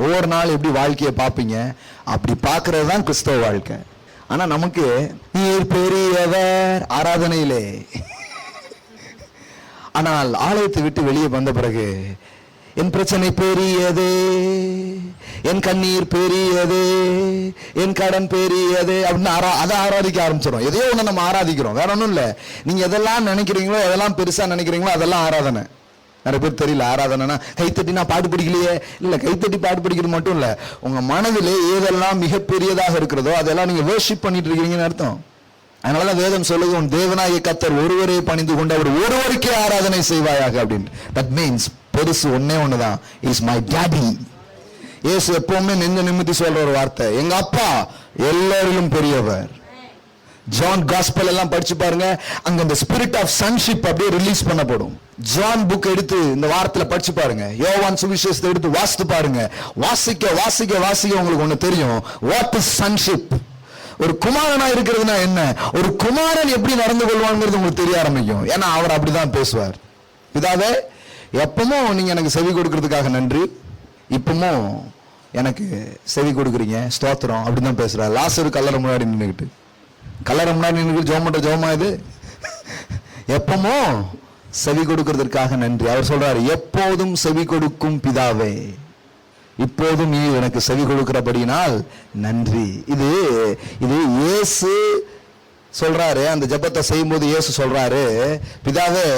ஒவ்வொரு நாள் எப்படி வாழ்க்கையை பார்ப்பீங்க? அப்படி பார்க்கறது தான் கிறிஸ்தவ வாழ்க்கை. ஆனா நமக்கு நீர் பெரியவர் ஆராதனையிலே, ஆனால் ஆலயத்தை விட்டு வெளியே வந்த பிறகு என் பிரச்சனை பெரியது, என் கண்ணீர் பெரியது, என் கடன் பெரியது அப்படின்னு அதை ஆராதிக்க ஆரம்பிச்சிடும். எதையோ ஒண்ணு நம்ம ஆராதிக்கிறோம், வேற ஒன்றும் இல்லை. நீங்க எதெல்லாம் நினைக்கிறீங்களோ, எதெல்லாம் பெருசா நினைக்கிறீங்களோ அதெல்லாம் ஆராதனை. நிறைய பேர் தெரியல ஆராதனைனா கைத்தட்டி நான் பாட்டு படிக்கலையே. இல்ல, கைத்தட்டி பாட்டு படிக்கிறது மட்டும் இல்ல, உங்க மனதிலே ஏதெல்லாம் மிகப்பெரியதாக இருக்கிறதோ அதெல்லாம் நீங்க வர்ஷிப் பண்ணிட்டு இருக்கீங்கன்னு அர்த்தம். அதனாலதான் வேதம் சொல்லுது, உன் தேவனாகிய கர்த்தர் ஒருவரே பணிந்து கொண்டு அவர் ஒருவருக்கே ஆராதனை செய்வாயாக அப்படின்னு. தட் மீன்ஸ் பெருசு ஒன்னே ஒண்ணுதான், இஸ் மை டாடி. இயேசு எப்பவுமே நெஞ்ச நிமித்தி சொல்ற ஒரு வார்த்தை, எங்க அப்பா எல்லாரிலும் பெரியவர். ஜான் காஸ்பல் எல்லாம் படிச்சு பாருங்க, அங்க இந்த ஸ்பிரிட் ஆஃப் சன்ஷிப் அப்படியே ரிலீஸ் பண்ணப்படும். ஜான் புக் எடுத்து இந்த வாரத்துல படிச்சு பாருங்க, யோவான் சுவிசேஷத்தை எடுத்து வாசித்து பாருங்க. வாசிக்க வாசிக்க வாசிக்க உங்களுக்கு ஒண்ணு தெரியும், வாட் இஸ் சன்ஷிப். ஒரு குமாரனா இருக்கிறதுனா என்ன, ஒரு குமாரன் எப்படி நடந்து கொள்வாங்கிறது உங்களுக்கு தெரிய ஆரம்பிக்கும். ஏன்னா அவர் அப்படிதான் பேசுவார். இதாவே எப்பவும் நீங்க எனக்கு செவி கொடுக்கறதுக்காக நன்றி, இப்பவும் எனக்கு செவி கொடுக்குறீங்க, ஸ்தோத்திரம் அப்படிதான் பேசுறாரு. லாசரு கல்லறை முன்னாடி நின்றுக்கிட்டு, கல்லறை முன்னாடி நின்று ஜெபம் பண்ற ஜெபமா இது? எப்பவும் செவி கொடுக்கிறதுக்காக நன்றி. அவர் சொல்றாரு, எப்போதும் செவி கொடுக்கும் பிதாவே, இப்போதும் நீ எனக்கு செவி கொடுக்கிறபடினால் நன்றி. இது இயேசு சொல்றாரு. அந்த ஜெபத்தை செய்யும் போது இயேசு சொல்றாரு, பிதாவே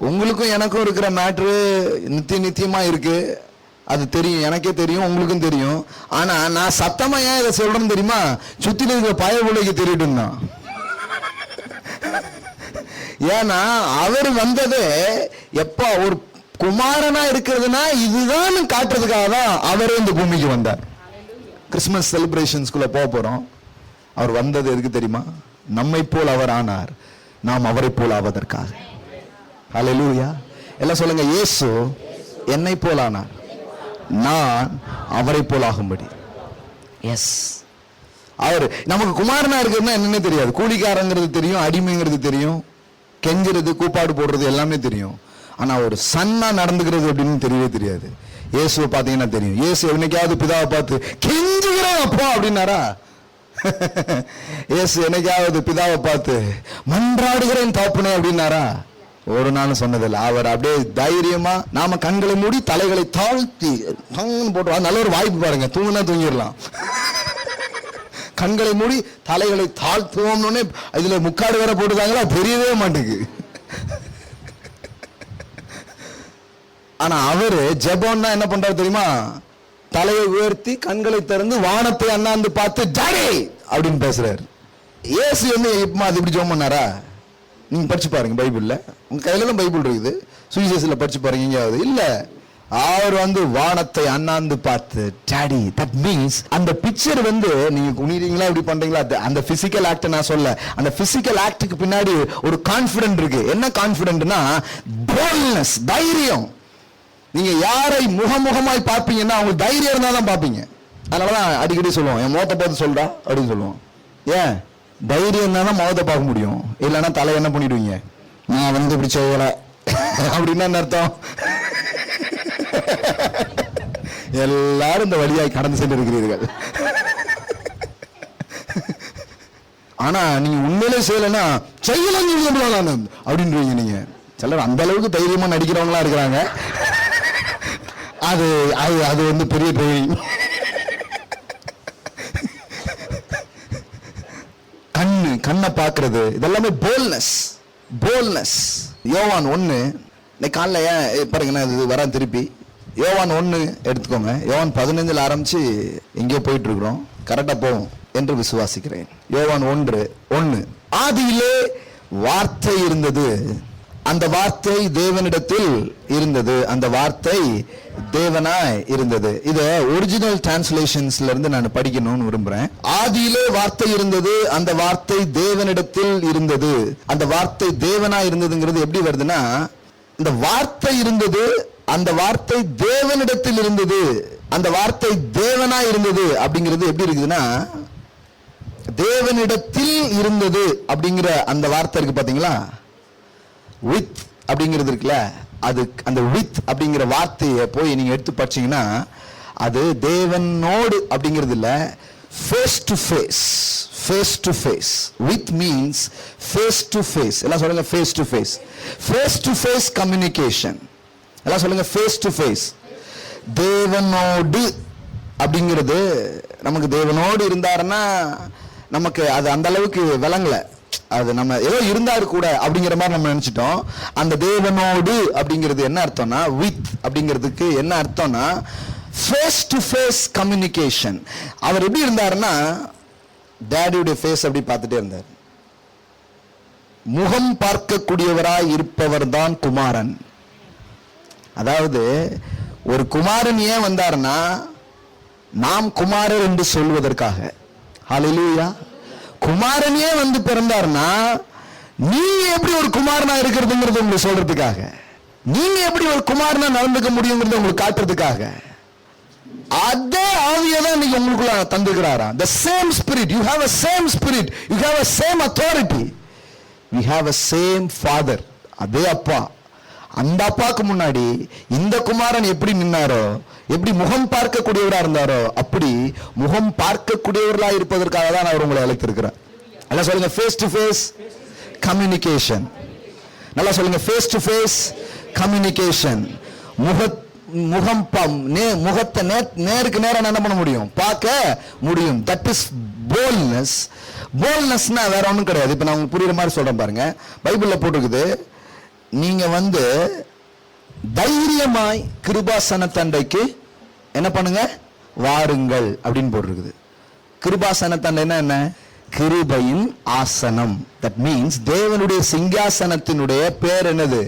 உங்களுக்கும் எனக்கும் இருக்கிற மேட்ரு நித்தியமா இருக்கு, அது தெரியும், எனக்கே தெரியும், உங்களுக்கும் தெரியும். ஆனா நான் சத்தமா ஏன் இதை சொல்றேன்னு தெரியுமா? சுத்தில இருக்கிற பய பிள்ளைக்கு தெரியட்டும் தான். ஏன்னா அவர் வந்தது எப்ப ஒரு குமாரனா இருக்கிறதுனா இதுதான் காட்டுறதுக்காக தான் அவரே இந்த பூமிக்கு வந்தார். கிறிஸ்துமஸ் செலிப்ரேஷன்ஸ்குள்ள போறோம். அவர் வந்தது எதுக்கு தெரியுமா? நம்மை போல் அவர் ஆனார், நாம் அவரை போல் ஆவதற்காக. ஹல்லேலூயா. எல்லாம் சொல்லுங்க, இயேசு என்னை போல் ஆனார், நான் அவரை போல் ஆகும்படி. எஸ், அவர் நமக்கு குமாரனா இருக்கிறதுனா என்னன்னே தெரியாது. கூலிக்காரங்கிறது தெரியும், அடிமைங்கிறது தெரியும், கெஞ்சுறது கூப்பாடு போடுறது எல்லாமே தெரியும். ஆனா ஒரு சன்னா நடந்துக்கிறது அப்படின்னு தெரியவே தெரியாது. இயேசுவை பார்த்தீங்கன்னா தெரியும். இயேசு என்னைக்காவது பிதாவை பார்த்து கெஞ்சுகிறேன் அப்பா அப்படின்னாரா? இயேசு என்னைக்காவது பிதாவை பார்த்து மன்றாடுகிறேன் தகப்பனே அப்படின்னாரா? ஒரு நாளும் சொன்னதில்லை. அவர் அப்படியே தைரியமா, நாம கண்களை மூடி தலைகளை தாழ்த்தி போட்டு, நல்ல ஒரு வாய்ப்பு பாருங்க, தூங்கினா தூங்கிடலாம். கண்களை மூடி தலைகளை தாழ்த்துவோம்னு இதுல முக்காடு வேற போட்டுதாங்களா, தெரியவே மாட்டேங்குது. ஆனா அவரு ஜெபம்னா என்ன பண்றாரு தெரியுமா? தலையை உயர்த்தி கண்களை திறந்து வானத்தை அண்ணாந்து பார்த்து டாடி அப்படின்னு பேசுறாரு. இயேசு வந்து அது இப்படி ஜெபம் பண்ணாரா? நீங்க படிச்சு பாருங்க, பைபிள்ல உங்க கையில தான் பைபிள் இருக்குது, சுவிசேஷத்துல படிச்சு பாருங்க எங்கேயாவது. இல்ல, அவர் வந்து வானத்தை அண்ணாந்து பார்த்து டாடி. தட் மீன்ஸ் அந்த பிக்சர் வந்து நீங்க குனிறீங்களா இப்படி பண்றீங்களா, அந்த பிசிக்கல் ஆக்ட் நான் சொல்ல, அந்த பிசிக்கல் ஆக்டுக்கு பின்னாடி ஒரு கான்பிடன்ட் இருக்கு. என்ன கான்பிடன்ட்னா போல்ட்னஸ், தைரியம். நீங்க யாரை முகமுகமாய் பார்ப்பீங்கன்னா அவங்க தைரியம் இருந்தா தான் பார்ப்பீங்க. அதனாலதான் அடிக்கடி சொல்லுவோம், என் முகத்தை பார்த்து சொல்றா அப்படின்னு சொல்லுவோம். ஏன்? தைரியம் தான் முகத்தை பார்க்க முடியும், இல்லைன்னா தலை என்ன பண்ணிடுவீங்க, நான் வந்து இப்படி செய்யல அப்படின்னா என்ன அர்த்தம்? எல்லாரும் இந்த வழியாய் கடந்து சென்று இருக்கிறீர்கள். ஆனா நீங்க உண்மையிலே செய்யலைன்னா செய்யலாம் அப்படின்றீங்க. நீங்க சிலர் அந்த அளவுக்கு தைரியமா நடிக்கிறவங்களா இருக்கிறாங்க. அது அது அது வந்து பெரிய தைரியம். கண்ணை பார்க்கிறது இதெல்லாமே போல்னஸ். யோவான் 1 இன்னைக்கு காலைல ஏன் பாருங்க, நான் இது வரேன் திருப்பி. யோவான் 1 எடுத்துக்கோங்க. யோவான் 15 ஆரம்பிச்சு எங்கேயோ போயிட்டு இருக்கிறோம், கரெக்டா போவோம் என்று விசுவாசிக்கிறேன். யோவான் 1:1 ஆதியிலே வார்த்தை இருந்தது, அந்த வார்த்தை தேவனிடத்தில் இருந்தது, அந்த வார்த்தை தேவனாய் இருந்தது. இத ஒரிஜினல் டிரான்ஸ்லேஷன்ஸ்ல இருந்து நான் படிக்கணும்னு விரும்புறேன். ஆதியிலே வார்த்தை இருந்தது, அந்த வார்த்தை தேவனிடத்தில் இருந்தது, அந்த வார்த்தை தேவனாய் இருந்ததுங்கிறது எப்படி வருதுன்னா, இந்த வார்த்தை இருந்தது, அந்த வார்த்தை தேவனிடத்தில் இருந்தது, அந்த வார்த்தை தேவனாய் இருந்தது அப்படிங்கிறது எப்படி இருக்குதுன்னா, தேவனிடத்தில் இருந்தது அப்படிங்கிற அந்த வார்த்தை இருக்கு பாத்தீங்களா, வித் அப்படிங்கிறது இருக்குல்ல, அது அந்த வித் அப்படிங்கிற வார்த்தையை போய் நீங்க எடுத்து படிச்சீங்கன்னா அது தேவனோடு அப்படிங்கிறது இல்ல, face to face. With means face to face. எல்லாம் சொல்லுங்க ஃபேஸ் டு ஃபேஸ் கம்யூனிகேஷன். எல்லாம் சொல்லுங்க ஃபேஸ் டு ஃபேஸ். தேவனோடு அப்படிங்கிறது, நமக்கு தேவனோடு இருந்தாருன்னா நமக்கு அது அந்த அளவுக்கு விளங்கல, அது நம்ம ஏதோ இருந்தாரு கூட அப்படிங்கிற மாதிரி நம்ம நினைச்சிட்டோம். அந்த தேவனோடு அப்படிங்கிறது என்ன அர்த்தம்னா, வித் அப்படிங்கிறதுக்கு என்ன அர்த்தம்னா ஃபேஸ் டு ஃபேஸ் கம்யூனிகேஷன். அவர் எப்படி இருந்தாருன்னா, டேடியுடைய ஃபேஸ் அப்படி பார்த்துட்டே இருந்தார். முகம் பார்க்கக்கூடியவராய் இருப்பவர் தான் குமாரன். அதாவது ஒரு குமாரன் ஏன் வந்தாருன்னா, நாம் குமாரர் என்று சொல்வதற்காக. ஹல்லேலூயா. குமாரனே வந்து பிறந்தாருன்னா நீங்க எப்படி ஒரு குமாரனா இருக்கிறதுங்கிறது உங்களுக்கு சொல்றதுக்காக, நீங்க எப்படி ஒரு குமாரனா நடந்துக்க முடியுங்கிறது உங்களுக்கு காட்டுறதுக்காக. அதே ஆவியை தான் நீங்க உங்களுக்குள்ள தந்துக்கிறாரா. The same spirit, you have a same spirit, you have a same authority, we have a same father. அதே அப்பா. அந்த அப்பாவுக்கு முன்னாடி இந்த குமாரன் எப்படி நின்னாரோ, எப்படி முகம் பார்க்கக்கூடியவரா இருந்தாரோ, அப்படி முகம் பார்க்கக்கூடியவர்களா இருப்பதற்காக தான் அவர் உங்களை அழைத்திருக்கிறார். நல்லா சொல்லுங்க ஃபேஸ் டு ஃபேஸ் கம்யூனிகேஷன். நல்லா சொல்லுங்க ஃபேஸ் டு ஃபேஸ் கம்யூனிகேஷன். முகத்தை நேருக்கு நேரம் என்ன பண்ண முடியும், பார்க்க முடியும். That is boldness. போல்ட்னஸ்னா வேற ஒன்றும் கிடையாது. இப்போ நான் உங்களுக்கு புரியுற மாதிரி சொல்றேன் பாருங்க. பைபிள்ல போட்டிருக்குது, நீங்க வந்து தைரியமாய் கிருபாசன தண்டைக்கு என்ன பண்ணுங்க, வாருங்கள் அப்படின்னு போட்டிருக்குது. கிருபாசன தண்டைன்னா என்ன, கிருபையின் ஆசனம். தட் மீன்ஸ் தேவனுடைய சிங்காசனத்தினுடைய பேர் என்னது,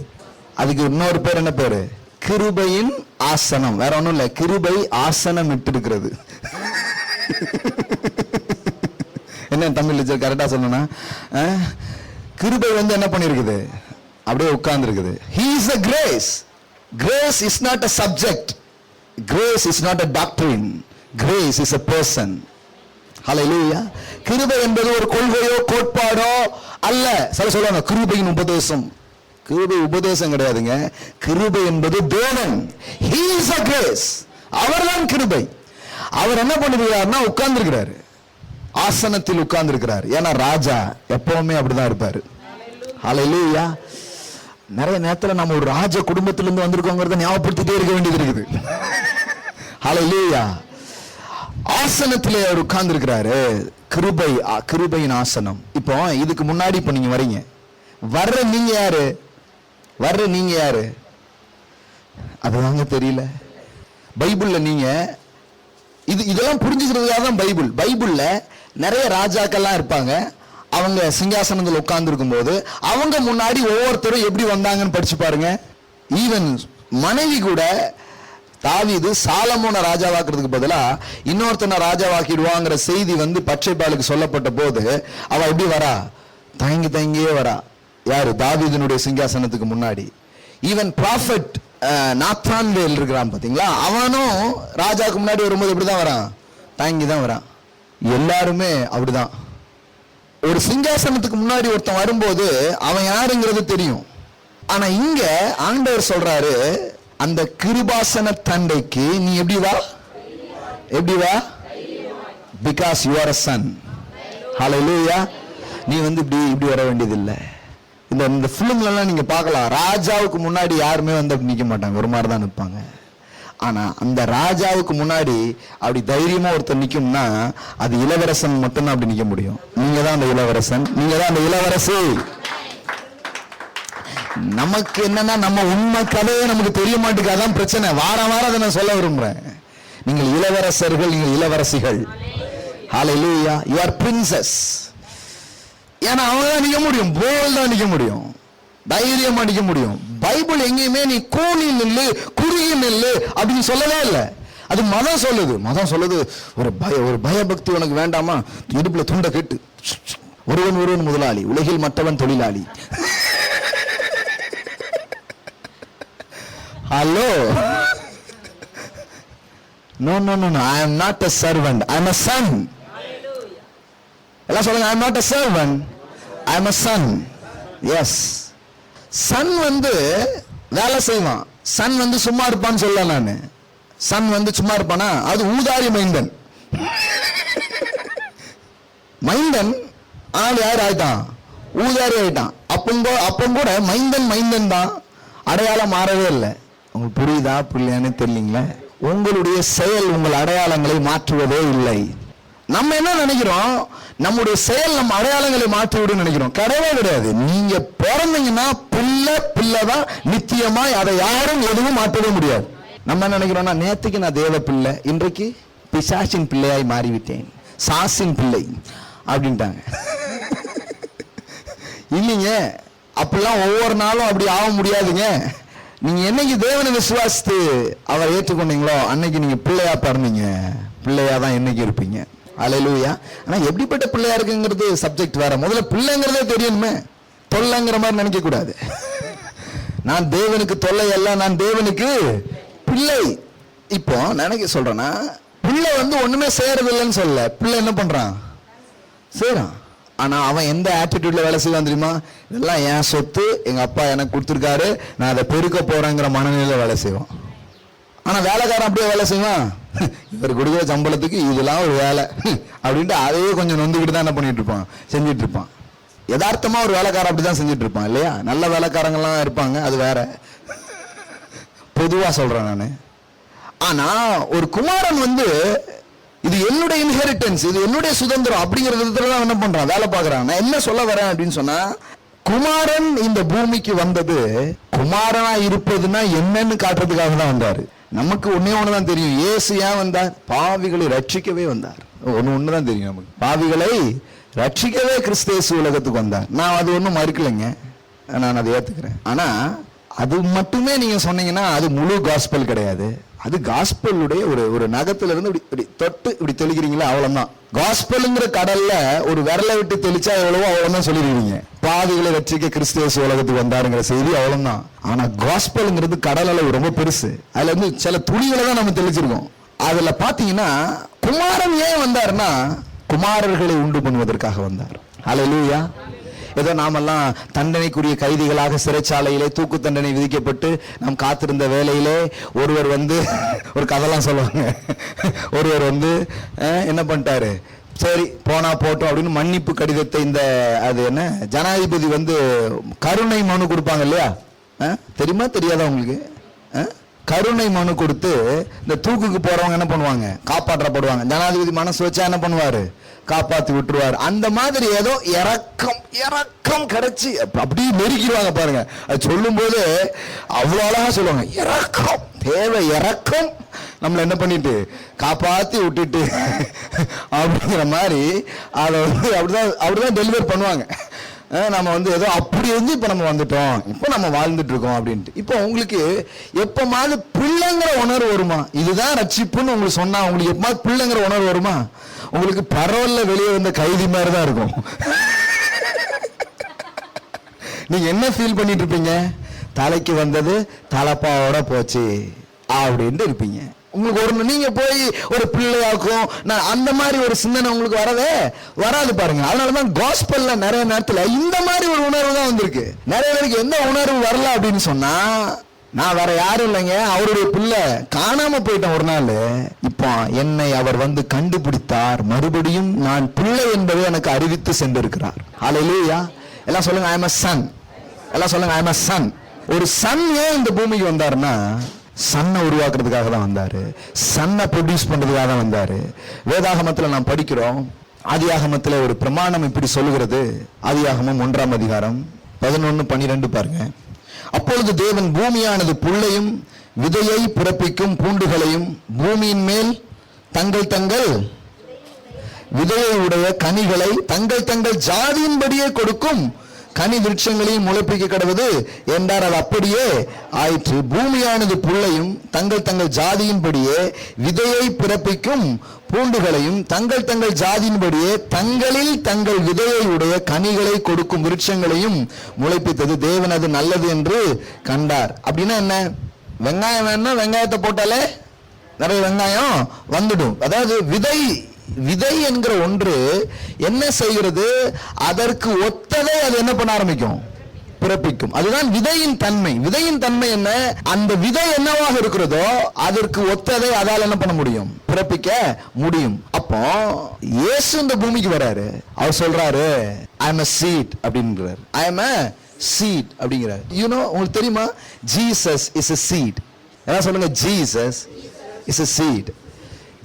அதுக்கு இன்னொரு பேர் என்ன பேரு, கிருபையின் ஆசனம். வேற ஒண்ணும் இல்ல, கிருபை ஆசனம் இட்டு இருக்கிறது. என்ன தமிழ் கரெக்டா சொல்லணும்னா, கிருபை வந்து என்ன பண்ணிருக்குது, அப்படியே உட்கார்ந்து இருக்குது. He is a grace. Grace is not a subject. Grace is not a doctrine. Grace is a person. Hallelujah. கிருபை என்பது ஒரு கொள்கையோ கோட்பாடோ அல்ல. சில சொல்லுவாங்க கிருபையின் உபதேசம். கிருபை உபதேசம் கிடையாதுங்க. கிருபை என்பது தேவன். He is a grace. அவர்தான் கிருபை. அவர் என்ன பண்ணுகிறார்னா உட்கார்ந்து இருக்கிறாரு, ஆசனத்தில் உட்கார்ந்து இருக்கிறார். ஏன்னா ராஜா எப்பவுமே அப்படிதான் இருப்பாரு. ஹல்லேலூயா. நிறைய நேரத்துல நம்ம ஒரு ராஜ குடும்பத்திலிருந்து வந்திருக்கோங்கிறத ஞாபகப்படுத்திட்டே இருக்க வேண்டியது இருக்குது. ஹல்லேலூயா. ஆசனத்திலே அவர் உட்கார்ந்து இருக்கிறாரு. கிருபையின் ஆசனம். இப்போ இதுக்கு முன்னாடி இப்ப நீங்க வரீங்க, வர்ற நீங்க யாரு, அதுதாங்க தெரியல. பைபிள்ல நீங்க இதெல்லாம் புரிஞ்சுக்கிறதுக்காக தான் பைபிள்ல நிறைய ராஜாக்கள்லாம் இருப்பாங்க. அவங்க சிங்காசனத்தில் உட்கார்ந்து இருக்கும் போது அவங்க முன்னாடி ஒவ்வொருத்தரும் எப்படி வந்தாங்கன்னு படிச்சு பாருங்க. ஈவன் மனைவி கூட, தாவீது சாலமோனை ராஜாவாக்குறதுக்கு பதிலா இன்னொருத்தனை ராஜாவாக்கிடுவாங்கிற செய்தி வந்து பச்சைப்பாலுக்கு சொல்லப்பட்ட போது அவ எப்படி வரா, தயங்கியே வரா. யாரு, தாவீதினுடைய சிங்காசனத்துக்கு முன்னாடி. ஈவன் ப்ராஃபட் நாத்தான்வேல் இருக்கிறான் பாத்தீங்களா, அவனும் ராஜாவுக்கு முன்னாடி வரும்போது எப்படிதான் வரான், தயங்கி தான் வரான். எல்லாருமே அப்படிதான். ஒரு சிங்காசனத்துக்கு முன்னாடி ஒருத்தன் வரும்போது அவன் யாருங்கிறது தெரியும். ஆனா இங்க ஆண்டவர் சொல்றாரு, அந்த கிருபாசன தண்டைக்கு நீ எப்படி வா, because you are a son. ஹல்லேலூயா. நீ வந்து இப்படி இப்படி வர வேண்டியது இல்லை. இந்த பிலிம்லாம் நீங்க பார்க்கலாம், ராஜாவுக்கு முன்னாடி யாருமே வந்து அப்படி நிக்க மாட்டாங்க, ஒரு மாதிரி தான் நிற்பாங்க. ஆனா அந்த ராஜாவுக்கு முன்னாடி அப்படி தைரியமா ஒருத்தர் நிக்கும்னா அது இளவரசன் மட்டும்தான் அப்படி நிக்க முடியும். நீங்க தான் அந்த இளவரசன், நீங்க தான் அந்த இளவரசி. நமக்கு என்னன்னா நம்ம உண்மை கதையே நமக்கு தெரிய மாட்டேங்குது, அதான் பிரச்சனை. வாரம் வாரம் அதை நான் சொல்ல விரும்புறேன். நீங்கள் இளவரசர்கள், நீங்கள் இளவரசிகள். ஹல்லேலூயா, யூ ஆர் பிரின்சஸ். ஏன்னா அவங்க தான் நிக்க முடியும், போல் தான் நிக்க முடியும், தைரியமா நிக்க முடியும். பைபிள் எங்கேயுமே நீ கூலி நில்லு, குறுகி நில்லு அப்படின்னு சொல்லவே இல்லை. அது மதம் சொல்லுது. மதம் சொல்லுது ஒரு பயபக்தி உனக்கு வேண்டாமா, இடுப்புல துண்டை கெட்டு, ஒருவன் முதலாளி, உலகில் மற்றவன் தொழிலாளி. Hello, no no no no, I am not a servant, I am a son. எல்லாம் சொல்லுங்க, I am not a servant, I am a son. Yes, son வந்து வேலை செய்வான், சன் வந்து சும்மா இருப்பான்னு சொல்ல. நான் சன் வந்து சும்மா இருப்பானா, அது ஊதாரி மைந்தன். மைந்தன் ஆள் யார் ஆயிட்டான், ஊதாரி ஆயிட்டான். அப்பம் கூட மைந்தன் மைந்தன் தான், அடையாளம் மாறவே இல்லை. உங்களுக்கு புரியுதா புரியலையான்னு தெரியலீங்களா? உங்களுடைய செயல் உங்கள் அடையாளங்களை மாற்றுவதே இல்லை. நம்ம என்ன நினைக்கிறோம், நம்முடைய செயல் நம்ம அடையாளங்களை மாற்றி விடும் நினைக்கிறோம். கிடையவே கிடையாது. நீங்க பிறந்தீங்கன்னா பிள்ளைதான் நித்தியமாய், அதை யாரும் எதுவும் மாற்றவே முடியாது. நம்ம என்ன நினைக்கிறோம்னா, நேற்றுக்கு நான் தேவ பிள்ளை, இன்றைக்கு பிசாசின் பிள்ளையாய் மாறிவிட்டேன், சாசின் பிள்ளை அப்படின்ட்டாங்க. இல்லைங்க, அப்படிலாம் ஒவ்வொரு நாளும் அப்படி ஆக முடியாதுங்க. நீங்க என்னைக்கு தேவனை விசுவாசித்து அவரை ஏற்றுக்கொண்டீங்களோ அன்னைக்கு நீங்க பிள்ளையா பிறந்தீங்க, பிள்ளையா தான் என்னைக்கு இருப்பீங்க. அல்லேலூயா. ஆனா எப்படிப்பட்ட பிள்ளையா இருக்குங்கிறது சப்ஜெக்ட் வேற. முதல்ல பிள்ளைங்கிறதே தெரியணுமே. தொல்லைங்கிற மாதிரி நினைக்க கூடாது. நான் தேவனுக்கு தொல்லை அல்ல, நான் தேவனுக்கு பிள்ளை. இப்போ நினைக்க சொல்றேன்னா, பிள்ளை வந்து ஒண்ணுமே செய்யறது இல்லைன்னு சொல்ல, பிள்ளை என்ன பண்றான், செய்யறான். ஆனா அவன் எந்த ஆட்டிடியூட்ல வேலை செய்வான் தெரியுமா? இதெல்லாம் என் சொத்து, எங்க அப்பா எனக்கு கொடுத்துருக்காரு, நான் அதை பெருக்க போறேங்கிற மனநிலையில வேலை செய்வான். ஆனா வேலைக்காரன் அப்படியே வேலை செய்வான், இவர் கொடுக்குற சம்பளத்துக்கு இதெல்லாம் ஒரு வேலை அப்படின்ட்டு அதையே கொஞ்சம் நொந்துக்கிட்டு தான் என்ன பண்ணிட்டு இருப்பான், செஞ்சுட்டு இருப்பான். யதார்த்தமா ஒரு வேலைக்காரன் அப்படிதான் செஞ்சுட்டு இருப்பான் இல்லையா? நல்ல வேலைக்காரங்கெல்லாம் இருப்பாங்க, அது வேற, பொதுவா சொல்றேன் நானு. ஆனா ஒரு குமாரன் வந்து இது என்னுடைய இன்ஹெரிட்டன்ஸ், இது என்னுடைய சுதந்திரம் அப்படிங்கிற விதத்துல தான் என்ன பண்றான், வேலை பார்க்கறான். நான் என்ன சொல்ல வரேன் அப்படின்னு சொன்னா, குமாரன் இந்த பூமிக்கு வந்தது குமாரனா இருப்பதுன்னா என்னன்னு காட்டுறதுக்காக தான் வந்தாரு. நமக்கு ஒண்ணுதான் தெரியும், இயேசு ஏன் வந்தார், பாவிகளை ரட்சிக்கவே வந்தார். ஒண்ணுதான் தெரியும் நமக்கு, பாவிகளை ரட்சிக்கவே கிறிஸ்து உலகத்துக்கு வந்தார். நான் அது ஒண்ணும் மறுக்கலைங்க, நான் அதை ஏத்துக்கிறேன். ஆனா அது மட்டுமே நீங்க சொன்னீங்கன்னா அது முழு காஸ்பல் கிடையாது. அது காஸ்பலுடைய ஒரு நகத்துல இருந்து இப்படி தொட்டு இப்படி தெளிக்கிறீங்களா, அவ்வளவுதான். காஸ்பலுங்கிற கடல்ல ஒரு விரலை விட்டு தெளிச்சா எவ்வளவோ அவ்வளவுதான் சொல்லிடுவீங்க. பாவிகளை ரட்சிக்க கிறிஸ்து உலகத்துக்கு வந்தாருங்கிற செய்தி அவ்வளவுதான். ஆனா காஸ்பலுங்கிறது கடல் அளவு ரொம்ப பெருசு. அதுல இருந்து சில துளிகளை தான் நம்ம தெளிச்சிருக்கோம். அதுல பாத்தீங்கன்னா குமாரன் ஏன் வந்தாருன்னா, குமாரர்களை உண்டு பண்ணுவதற்காக வந்தார். ஹல்லேலூயா. ஏதோ நாமெல்லாம் தண்டனைக்குரிய கைதிகளாக சிறைச்சாலையிலே தூக்கு தண்டனை விதிக்கப்பட்டு நாம் காத்திருந்த வேலையிலே ஒருவர் வந்து ஒரு கதைலாம் சொல்லுவாங்க. ஒருவர் வந்து என்ன பண்ணிட்டாரு, சரி போனா போட்டோம் அப்படின்னு மன்னிப்பு கடிதத்தை, இந்த அது என்ன ஜனாதிபதி வந்து கருணை மனு கொடுப்பாங்க இல்லையா, தெரியுமா தெரியாதா உங்களுக்கு? கருணை மனு கொடுத்து இந்த தூக்குக்கு போறவங்க என்ன பண்ணுவாங்க, காப்பாற்றப்படுவாங்க. ஜனாதிபதி மனசு வச்சா என்ன பண்ணுவாரு, காப்பாத்தி விட்டுருவாரு. அந்த மாதிரி ஏதோ இறக்கம் கிடைச்சி அப்படியே நெருக்கிடுவாங்க பாருங்க. அது சொல்லும் போது அவ்வளவு அழகா சொல்லுவாங்க, இறக்கம் தேவை, இறக்கம் நம்மள என்ன பண்ணிட்டு காப்பாத்தி விட்டுட்டு அப்படிங்கிற மாதிரி அதை வந்து அப்படிதான் டெலிவர் பண்ணுவாங்க. நம்ம வந்து ஏதோ அப்படி இருந்து இப்ப நம்ம வந்துட்டோம், இப்ப நம்ம வாழ்ந்துட்டு இருக்கோம் அப்படின்ட்டு. இப்போ உங்களுக்கு எப்பமாவது பிள்ளைங்கிற உணர்வு வருமா? இதுதான் ரட்சிப்புன்னு உங்களுக்கு சொன்னா உங்களுக்கு எப்பமாவது பிள்ளைங்கிற உணர்வு வருமா? உங்களுக்கு பரவல்ல வெளியே வந்த கைதி மாதிரி தான் இருக்கும். நீங்க என்ன ஃபீல் பண்ணிட்டு இருப்பீங்க, தலைக்கு வந்தது தலப்பாவோட போச்சு அப்படின்ட்டு இருப்பீங்க. உங்களுக்கு நீங்க போய் ஒரு பிள்ளையாக்கும் அந்த மாதிரி ஒரு சிந்தனை உங்களுக்கு வரவே வராது பாருங்க. அதனாலதான் காஸ்பல்ல நிறைய நேரத்துல இந்த மாதிரி ஒரு உணர்வு தான் வந்திருக்கு. நிறைய பேருக்கு எந்த உணர்வு வரல அப்படின்னு சொன்னா, நான் வேற யாரும் இல்லைங்க, அவருடைய பிள்ளை. காணாம போயிட்டேன் ஒரு நாள். இப்போ என்னை அவர் வந்து கண்டுபிடித்தார், மறுபடியும் நான் பிள்ளை என்பதை எனக்கு அறிவித்து சென்றிருக்கிறார். ஹல்லேலூயா. எல்லாம் சொல்லுங்க, ஐ அம் a son. எல்லாம் சொல்லுங்க, ஐ அம் a son. ஒரு சன் ஏன் இந்த பூமிக்கு வந்தாருன்னா, சன்னை உருவாக்குறதுக்காக தான் வந்தாரு, சன்னை ப்ரொடியூஸ் பண்றதுக்காக தான் வந்தாரு. வேதாகமத்துல நாம் படிக்கிறோம், ஆதியாகமத்துல ஒரு பிரமாணம் இப்படி சொல்லுகிறது. ஆதியாகமம் 1ஆம் அதிகாரம் 11-12 பாருங்க. அப்பொழுது தேவன் பூமியானது புல்லையும் விதையை பிறப்பிக்கும் பூண்டுகளையும் பூமியின் மேல் தங்கள் தங்கள் விதையை உடைய கனிகளை தங்கள் தங்கள் ஜாதியின்படியே கொடுக்கும் கனி விருட்சங்களையும் முளைப்பிக்க கடவுது என்றார். அது அப்படியே ஆயிற்று. பூமியானது புல்லையும் தங்கள் தங்கள் ஜாதியின்படியே விதையை பிறப்பிக்கும் பூண்டுகளையும் தங்கள் தங்கள் ஜாதியின்படியே தங்களில் தங்கள் விதையை உடைய கனிகளை கொடுக்கும் விருட்சங்களையும் முளைப்பித்தது. தேவன் அது நல்லது என்று கண்டார். அப்படின்னா என்ன? வெங்காயம் வேணும்னா வெங்காயத்தை போட்டாலே நிறைய வெங்காயம் வந்துடும். அதாவது விதை என்கிற ஒன்று என்ன செய்கிறது? அதற்கு ஒத்ததை அது என்ன பண்ண ஆரம்பிக்கும்? பிறப்பிக்கும். அதுதான் விதையின் தன்மை. விதையின் தன்மை என்ன? அந்த விதை என்னவாக இருக்கிறதோ அதற்கு ஒத்ததை அதால் என்ன பண்ண முடியும்? பிறப்பிக்க முடியும். அப்போ இயேசு இந்த பூமிக்கு வராரு, அவர் சொல்றாரு ஐ அம் a seed அப்படிங்கிறார். ஐ அம் a seed அப்படிங்கிறார். உங்களுக்கு தெரியுமா, ஜீசஸ் இஸ் a seed. என்ன சொல்லுங்க, Jesus is a seed.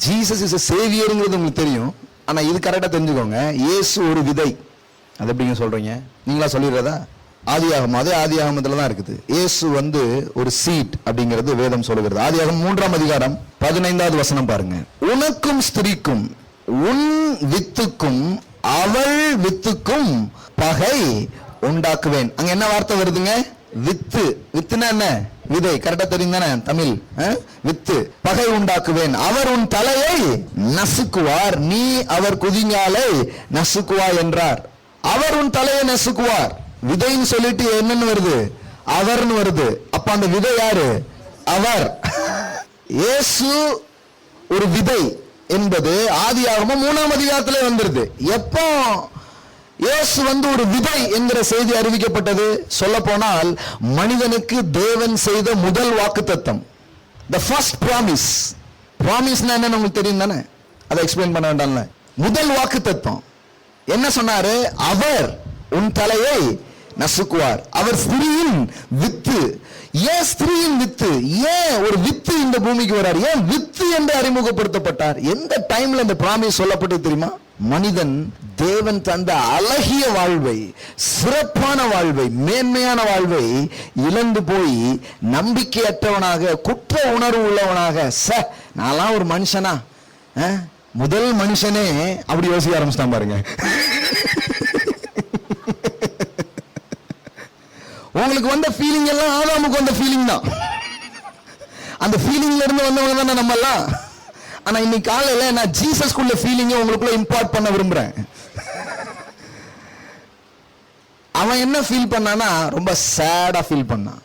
Jesus is a saviorங்கிறது உங்களுக்கு தெரியும். ஆனா இது கரெக்டா தெரிஞ்சுக்கோங்க, இயேசு ஒரு விதை. அது எப்படிங்க சொல்றீங்க? நீங்களா சொல்லிடுறதா? ஆதியாகமம், அதே ஆதியாகமத்துல தான் இருக்குது. இயேசு வந்து ஒரு சீட் அப்படிங்கிறது வேதம் சொல்லுகிறது. ஆதியாகமம் 3ஆம் அதிகாரம் 15வது வசனம் பாருங்க. உனக்கும் ஸ்திரீக்கும் உன் வித்துக்கும் அவள் வித்துக்கும் பகை உண்டாக்குவேன். அங்க என்ன வார்த்தை வருதுங்க? வித்து. வித்துனா என்ன? விதை. கரெக்டா தெரியும் தானே தமிழ்? வித்து. பகை உண்டாக்குவேன். அவர் உன் தலையை நசுக்குவார், நீ அவர் குதிங்காலை நசுக்குவார் என்றார். அவர் உன் தலையை நசுக்குவார். விதைன்னு சொல்லிட்டு என்னன்னு வருது? அவர்னு வருது. அப்ப அந்த விதை யாரு? அவர். இயேசு ஒரு விதை என்பது ஆதியாகமம் 3ஆம் அதிகாரத்திலே வந்துருது. எப்போ இயேசு வந்து ஒரு விதை என்கிற செய்தி அறிவிக்கப்பட்டது? சொல்ல போனால் மனிதனுக்கு தேவன் செய்த முதல் வாக்குத்தத்தம், the first promise. ப்ராமிஸ்னா என்னன்னு உங்களுக்கு தெரியும் தானே? அதை எக்ஸ்பிளைன் பண்ண வேண்டாம்ல. முதல் வாக்குத்தத்தம் என்ன சொன்னாரு? அவர் உன் தலையை நசுக்குவார். அவர் ஸ்திரீயின் வித்து. ஏன் ஸ்திரீயின் வித்து? ஏன் ஒரு வித்து இந்த பூமிக்கு வரார்? ஏன் வித்து என்று அறிமுகப்படுத்தப்பட்டார்? எந்த டைம்ல இந்த ப்ராமிஸ் சொல்லப்பட்டது தெரியுமா? மனிதன் தேவன் தந்த அழகிய வாழ்வை, சிறப்பான வாழ்வை, மேன்மையான வாழ்வை இழந்து போய் நம்பிக்கையற்றவனாக, குற்ற உணர்வு உள்ளவனாக, நான்லாம் ஒரு மனுஷனா, முதல் மனுஷனே அப்படி யோசிக்க ஆரம்பிச்சிட்டான் பாருங்க. உங்களுக்கு வந்த ஃபீலிங் எல்லாம் ஆதாமுக்கு வந்த ஃபீலிங் தான். அந்த ஃபீலிங்ல இருந்து வந்தவங்க தானே நம்ம எல்லாம். ஆனா இன்னைக்கு காலையில நான் ஜீசஸ்குள்ள ஃபீலிங்கை உங்களுக்குள்ள இம்பார்ட் பண்ண விரும்புறேன். அவன் என்ன ஃபீல் பண்ணானா, ரொம்ப சேடா ஃபீல் பண்ணான்.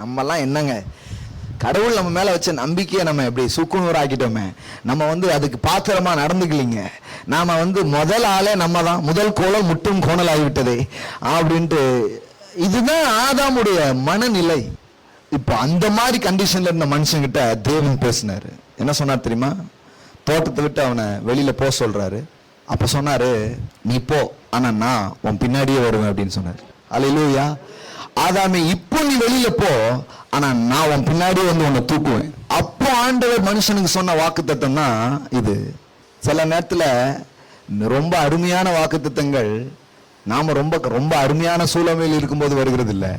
நம்ம எல்லாம் என்னங்க, கடவுள் நம்ம மேல வச்ச நம்பிக்கையை நம்ம எப்படி சுக்குநூறு ஆக்கிட்டோமே, நம்ம வந்து அதுக்கு பாத்திரமா நடந்துக்கலீங்க, நாம வந்து முதல் ஆளே நம்ம தான், முதல் கோலம் முட்டும் கோணல் ஆகிவிட்டதே அப்படின்ட்டு. இதுதான் ஆதாமுடைய மனநிலை. இப்போ அந்த மாதிரி கண்டிஷன்ல இருந்த மனுஷங்கிட்ட தேவன் பேசினாரு. என்ன சொன்னார் தெரியுமா? தோட்டத்தை விட்டு அவனை வெளியில போக சொல்றாரு. அப்ப சொன்னாரு, நீ போ, ஆனா நான் உன் பின்னாடியே வருவேன் அப்படின்னு சொன்னார். அல்லேலூயா. ஆதாமே, இப்போ நீ வெளியில போ, ஆனா நான் உன் பின்னாடியே வந்து உன்னை தூக்குவேன். அப்போ ஆண்டவர் மனுஷனுக்கு சொன்ன வாக்குத்தத்தம் தான் இது. சில நேரத்துல ரொம்ப அருமையான வாக்குத்தத்தங்கள் நாம ரொம்ப ரொம்ப அருமையான சூழ்நிலையில் இருக்கும்போது வருகிறது இல்லை.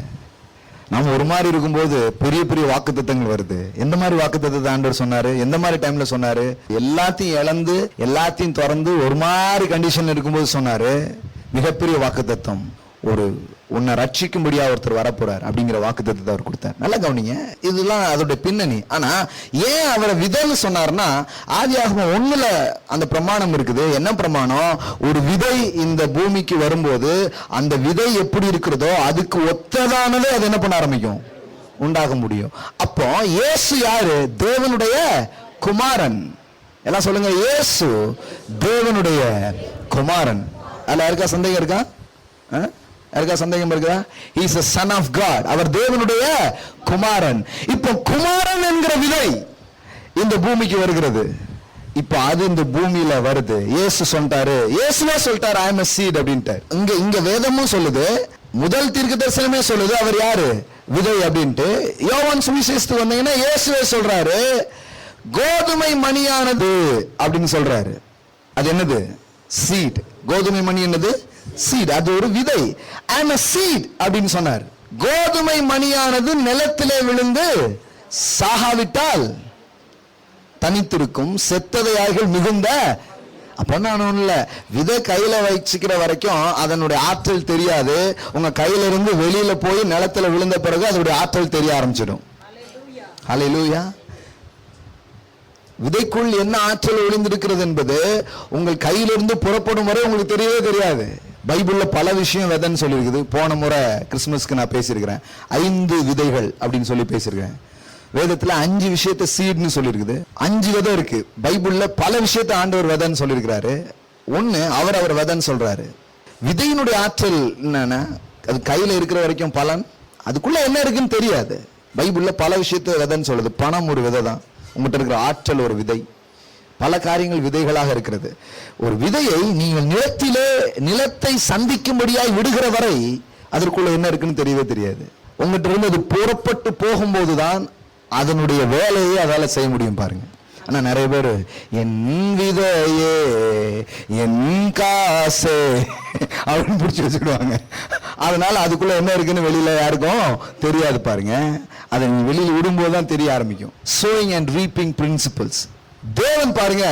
நாம ஒரு மாதிரி இருக்கும்போது பெரிய பெரிய வாக்குத்தத்தங்கள் வருது. எந்த மாதிரி வாக்குத்தத்தத்தை ஆண்டவர் சொன்னாரு? எந்த மாதிரி டைம்ல சொன்னாரு? எல்லாத்தையும் இழந்து எல்லாத்தையும் திறந்து ஒரு மாதிரி கண்டிஷன் இருக்கும்போது சொன்னாரு. மிகப்பெரிய வாக்குத்தத்தம், ஒரு உன்னை ரட்சிக்கும்படியா ஒருத்தர் வரப்போறார் அப்படிங்கிற வாக்குத்தத்தத்தை அவர் கொடுத்தார். நல்லா கவனிங்க, இதெல்லாம் அதோட பின்னணி. ஆனா ஏன் அவரை விதைன்னு சொன்னார்னா, ஆதியாகமம் 1ல அந்த பிரமாணம் இருக்குது. என்ன பிரமாணம்? ஒரு விதை இந்த பூமிக்கு வரும்போது அந்த விதை எப்படி இருக்கிறதோ அதுக்கு ஒத்ததானதை அது என்ன பண்ண ஆரம்பிக்கும்? உண்டாக முடியும். அப்போ இயேசு யாரு? தேவனுடைய குமாரன். எல்லாம் சொல்லுங்க, இயேசு தேவனுடைய குமாரன். அதுல யாருக்கா சந்தேகம் இருக்கா? யாருக்கா சந்தேகம் இருக்குதா? he is a son of God. அவர் தேவனுடைய குமாரன். இப்போ குமாரன் என்கிற விதை இந்த பூமிக்கு வருகிறது. இப்ப அது இந்த பூமியில வருது. இயேசு சொல்லிட்டாரு, இயேசுவே சொல்லிட்டாரு I am a seed அப்படின்ட்டார். இங்க வேதமும் சொல்லுது, முதல் தீர்க்கதரிசனமே சொல்லுது அவர் யாரு? விதை அப்படின்ட்டு. யோவான் சுவிசேஷத்துக்கு வந்தீங்கன்னா இயேசுவே சொல்றாரு கோதுமை மணியானது அப்படின்னு சொல்றாரு. அது என்னது? சீட். கோதுமை மணி என்னது? சீட். அது ஒரு விதை. I am a seed அப்படின்னு சொன்னார். கோதுமை மணியானது நிலத்திலே விழுந்து சாகாவிட்டால் தனித்திருக்கும், செத்ததையார்கள் மிகுந்த. அப்ப நான் ஒண்ணுல விதை கையில வச்சுக்கிற வரைக்கும் அதனுடைய ஆற்றல் தெரியாது. உங்க கையில இருந்து வெளியில போய் நிலத்துல விழுந்த பிறகு அதனுடைய ஆற்றல் தெரிய ஆரம்பிச்சிடும். ஹல்லேலூயா. விதைக்குள் என்ன ஆற்றல் ஒளிந்திருக்கிறது என்பது உங்கள் கையிலிருந்து புறப்படும் வரை உங்களுக்கு தெரியவே தெரியாது. பைபிள்ல பல விஷயம் விதைன்னு சொல்லியிருக்குது. போன முறை கிறிஸ்துமஸ்க்கு நான் பேசியிருக்கிறேன் 5 விதைகள் அப்படின்னு சொல்லி பேசியிருக்கேன். வேதத்துல 5 விஷயத்தை சீட்னு சொல்லியிருக்குது. 5 விதை இருக்கு. பைபிள்ல பல விஷயத்தை ஆண்டவர் விதைன்னு சொல்லியிருக்கிறாரு. ஒண்ணு அவர் விதைன்னு சொல்றாரு. விதையினுடைய ஆற்றல் என்னன்னா அது கையில இருக்கிற வரைக்கும் பலன், அதுக்குள்ள என்ன இருக்குன்னு தெரியாது. பைபிள்ல பல விஷயத்தை விதைன்னு சொல்லுது. பணம் ஒரு விதை தான். உங்கள்கிட்ட இருக்கிற ஆற்றல் ஒரு விதை. பல காரியங்கள் விதைகளாக இருக்கிறது. ஒரு விதையை நீங்கள் நிலத்தை சந்திக்கும்படியாய் விடுகிற வரை அதற்குள்ள என்ன இருக்குன்னு தெரியவே தெரியாது. உங்கள்கிட்ட இருந்து அது புறப்பட்டு போகும்போதுதான் அதனுடைய வேலையை அதால செய்ய முடியும். பாருங்க. ஆனா நிறைய பேர் என் விதையே என் காசே அப்படின்னு பிடிச்சி வச்சுடுவாங்க. அதனால அதுக்குள்ள என்ன இருக்குன்னு வெளியில யாருக்கும் தெரியாது. பாருங்க, அதை வெளியில் விடும்போது தான் தெரிய ஆரம்பிக்கும். Sowing and reaping principles. தேவன் பாருங்க,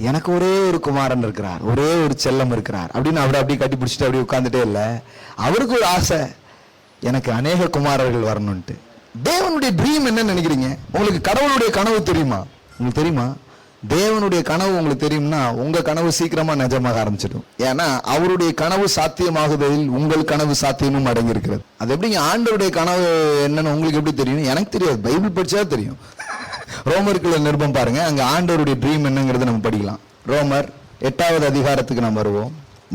எனக்கு ஒரே ஒரு குமாரன் இருக்கிறார், ஒரே ஒரு செல்லம் இருக்கிறார் அப்படின்னு அவரை அப்படியே கட்டி பிடிச்சிட்டு அப்படியே உட்கார்ந்துட்டே இல்ல. அவருக்கு ஒரு ஆசை, எனக்கு அநேக குமாரர்கள் வரணும்ட்டு. தேவனுடைய ட்ரீம் என்ன நினைக்கிறீங்க? உங்களுக்கு கடவுளுடைய கனவு தெரியுமா? உங்களுக்கு தெரியுமா? தேவனுடைய கனவு உங்களுக்கு தெரியும்னா உங்க கனவு சீக்கிரமா நிஜமாக ஆரம்பிச்சிடும். ஏன்னா அவருடைய கனவு சாத்தியமாகுதலில் உங்கள் கனவு சாத்தியமும் அடங்கி இருக்கிறது. அது எப்படிங்க? ஆண்டவருடைய கனவு என்னன்னு உங்களுக்கு எப்படி தெரியும்? எனக்கு தெரியாது, பைபிள் படிச்சா தெரியும். ரோமருக்குள்ள நிருபம் பாருங்க, அங்க ஆண்டவருடைய ட்ரீம் என்னங்கிறத நம்ம படிக்கலாம். ரோமர் 8வது அதிகாரத்துக்கு நம்ம வருவோம்.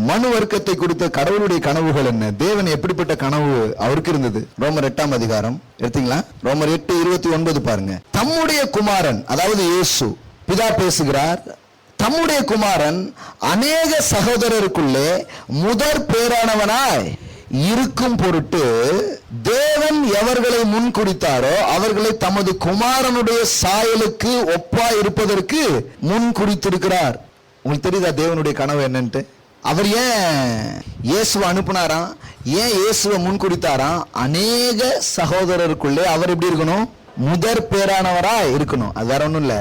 மனு வர்க்கத்தை குறித்த கடவுளுடைய கனவுகள் என்ன? தேவன் எப்படிப்பட்ட கனவு அவருக்கு இருந்தது? ரோமர் 8ஆம் அதிகாரம் எடுத்தீங்களா? ரோமர் 8:29 பாருங்க. தம்முடைய குமாரன், அதாவது இயேசு பிதா பேசுகிறார், தம்முடைய குமாரன் அநேக சகோதரருக்குள்ளே முதற் பேரானவனாய் இருக்கும் பொருட்டு தேவன் எவர்களை முன் குறித்தாரோ அவர்களை தமது குமாரனுடைய சாயலுக்கு ஒப்பாய் இருப்பதற்கு முன் குறித்திருக்கிறார். உங்களுக்கு தெரியுதா தேவனுடைய கனவு என்னன்ட்டு? அவர் ஏன் இயேசுவை அனுப்புனாராம்? ஏன் இயேசுவை முன்குறித்தாராம்? அநேக சகோதரருக்குள்ளே அவர் எப்படி இருக்கணும்? முதற் பேரானவராய் இருக்கணும். அது வேற ஒண்ணும் இல்ல,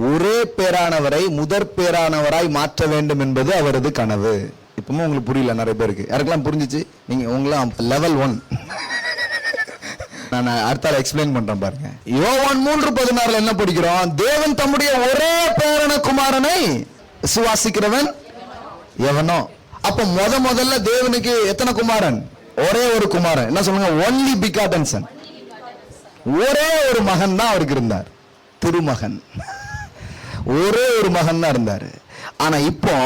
ஒரே பேரானவரை முதற் பேரானவராய் மாற்ற வேண்டும் என்பது அவரது கனவு. இப்பவும் உங்களுக்கு புரியல நிறைய பேருக்கு. யாருக்கெல்லாம் புரிஞ்சிச்சு? நீங்க உங்களாம் லெவல் 1. நான் அடுத்தால எக்ஸ்பிளைன் பண்றேன் பாருங்க. யோவான் 3:16 என்ன படிக்கிறோம்? தேவன் தம்முடைய ஒரே பேரான குமாரனை விசுவாசிக்கிறவன் எவனோ. அப்ப முதல்ல தேவனுக்கு எத்தனை குமாரன்? ஒரே ஒரு குமாரன். என்ன சொல்லுங்க? Only begotten Sun. ஒரே ஒரு மகன் தான் அவருக்கு இருந்தார், திருமகன். ஒரே ஒரு மகன் தான் இருந்தாரு. ஆனா இப்போ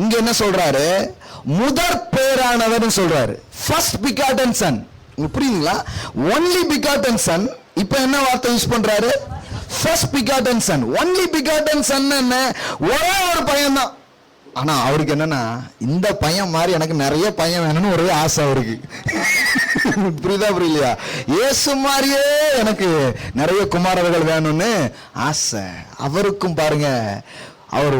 இங்க என்ன சொல்றாரு? முதற் பேரானவர் சொல்றாரு. First begotten son. புரியுதுங்களா? Only begotten son. இப்ப என்ன வார்த்தை யூஸ் பண்றாரு? First begotten son. Only begotten son என்ன? ஒரே ஒரு பையன் தான். ஆனா அவருக்கு என்னன்னா, இந்த பையன் மாதிரி எனக்கு நிறைய பையன் வேணும்னு ஒரே ஆசை அவருக்கு. புரியுதா புரியலையா? இயேசு மாதிரியே எனக்கு நிறைய குமாரர்கள் வேணும்னு ஆசை அவருக்கும். பாருங்க, அவர்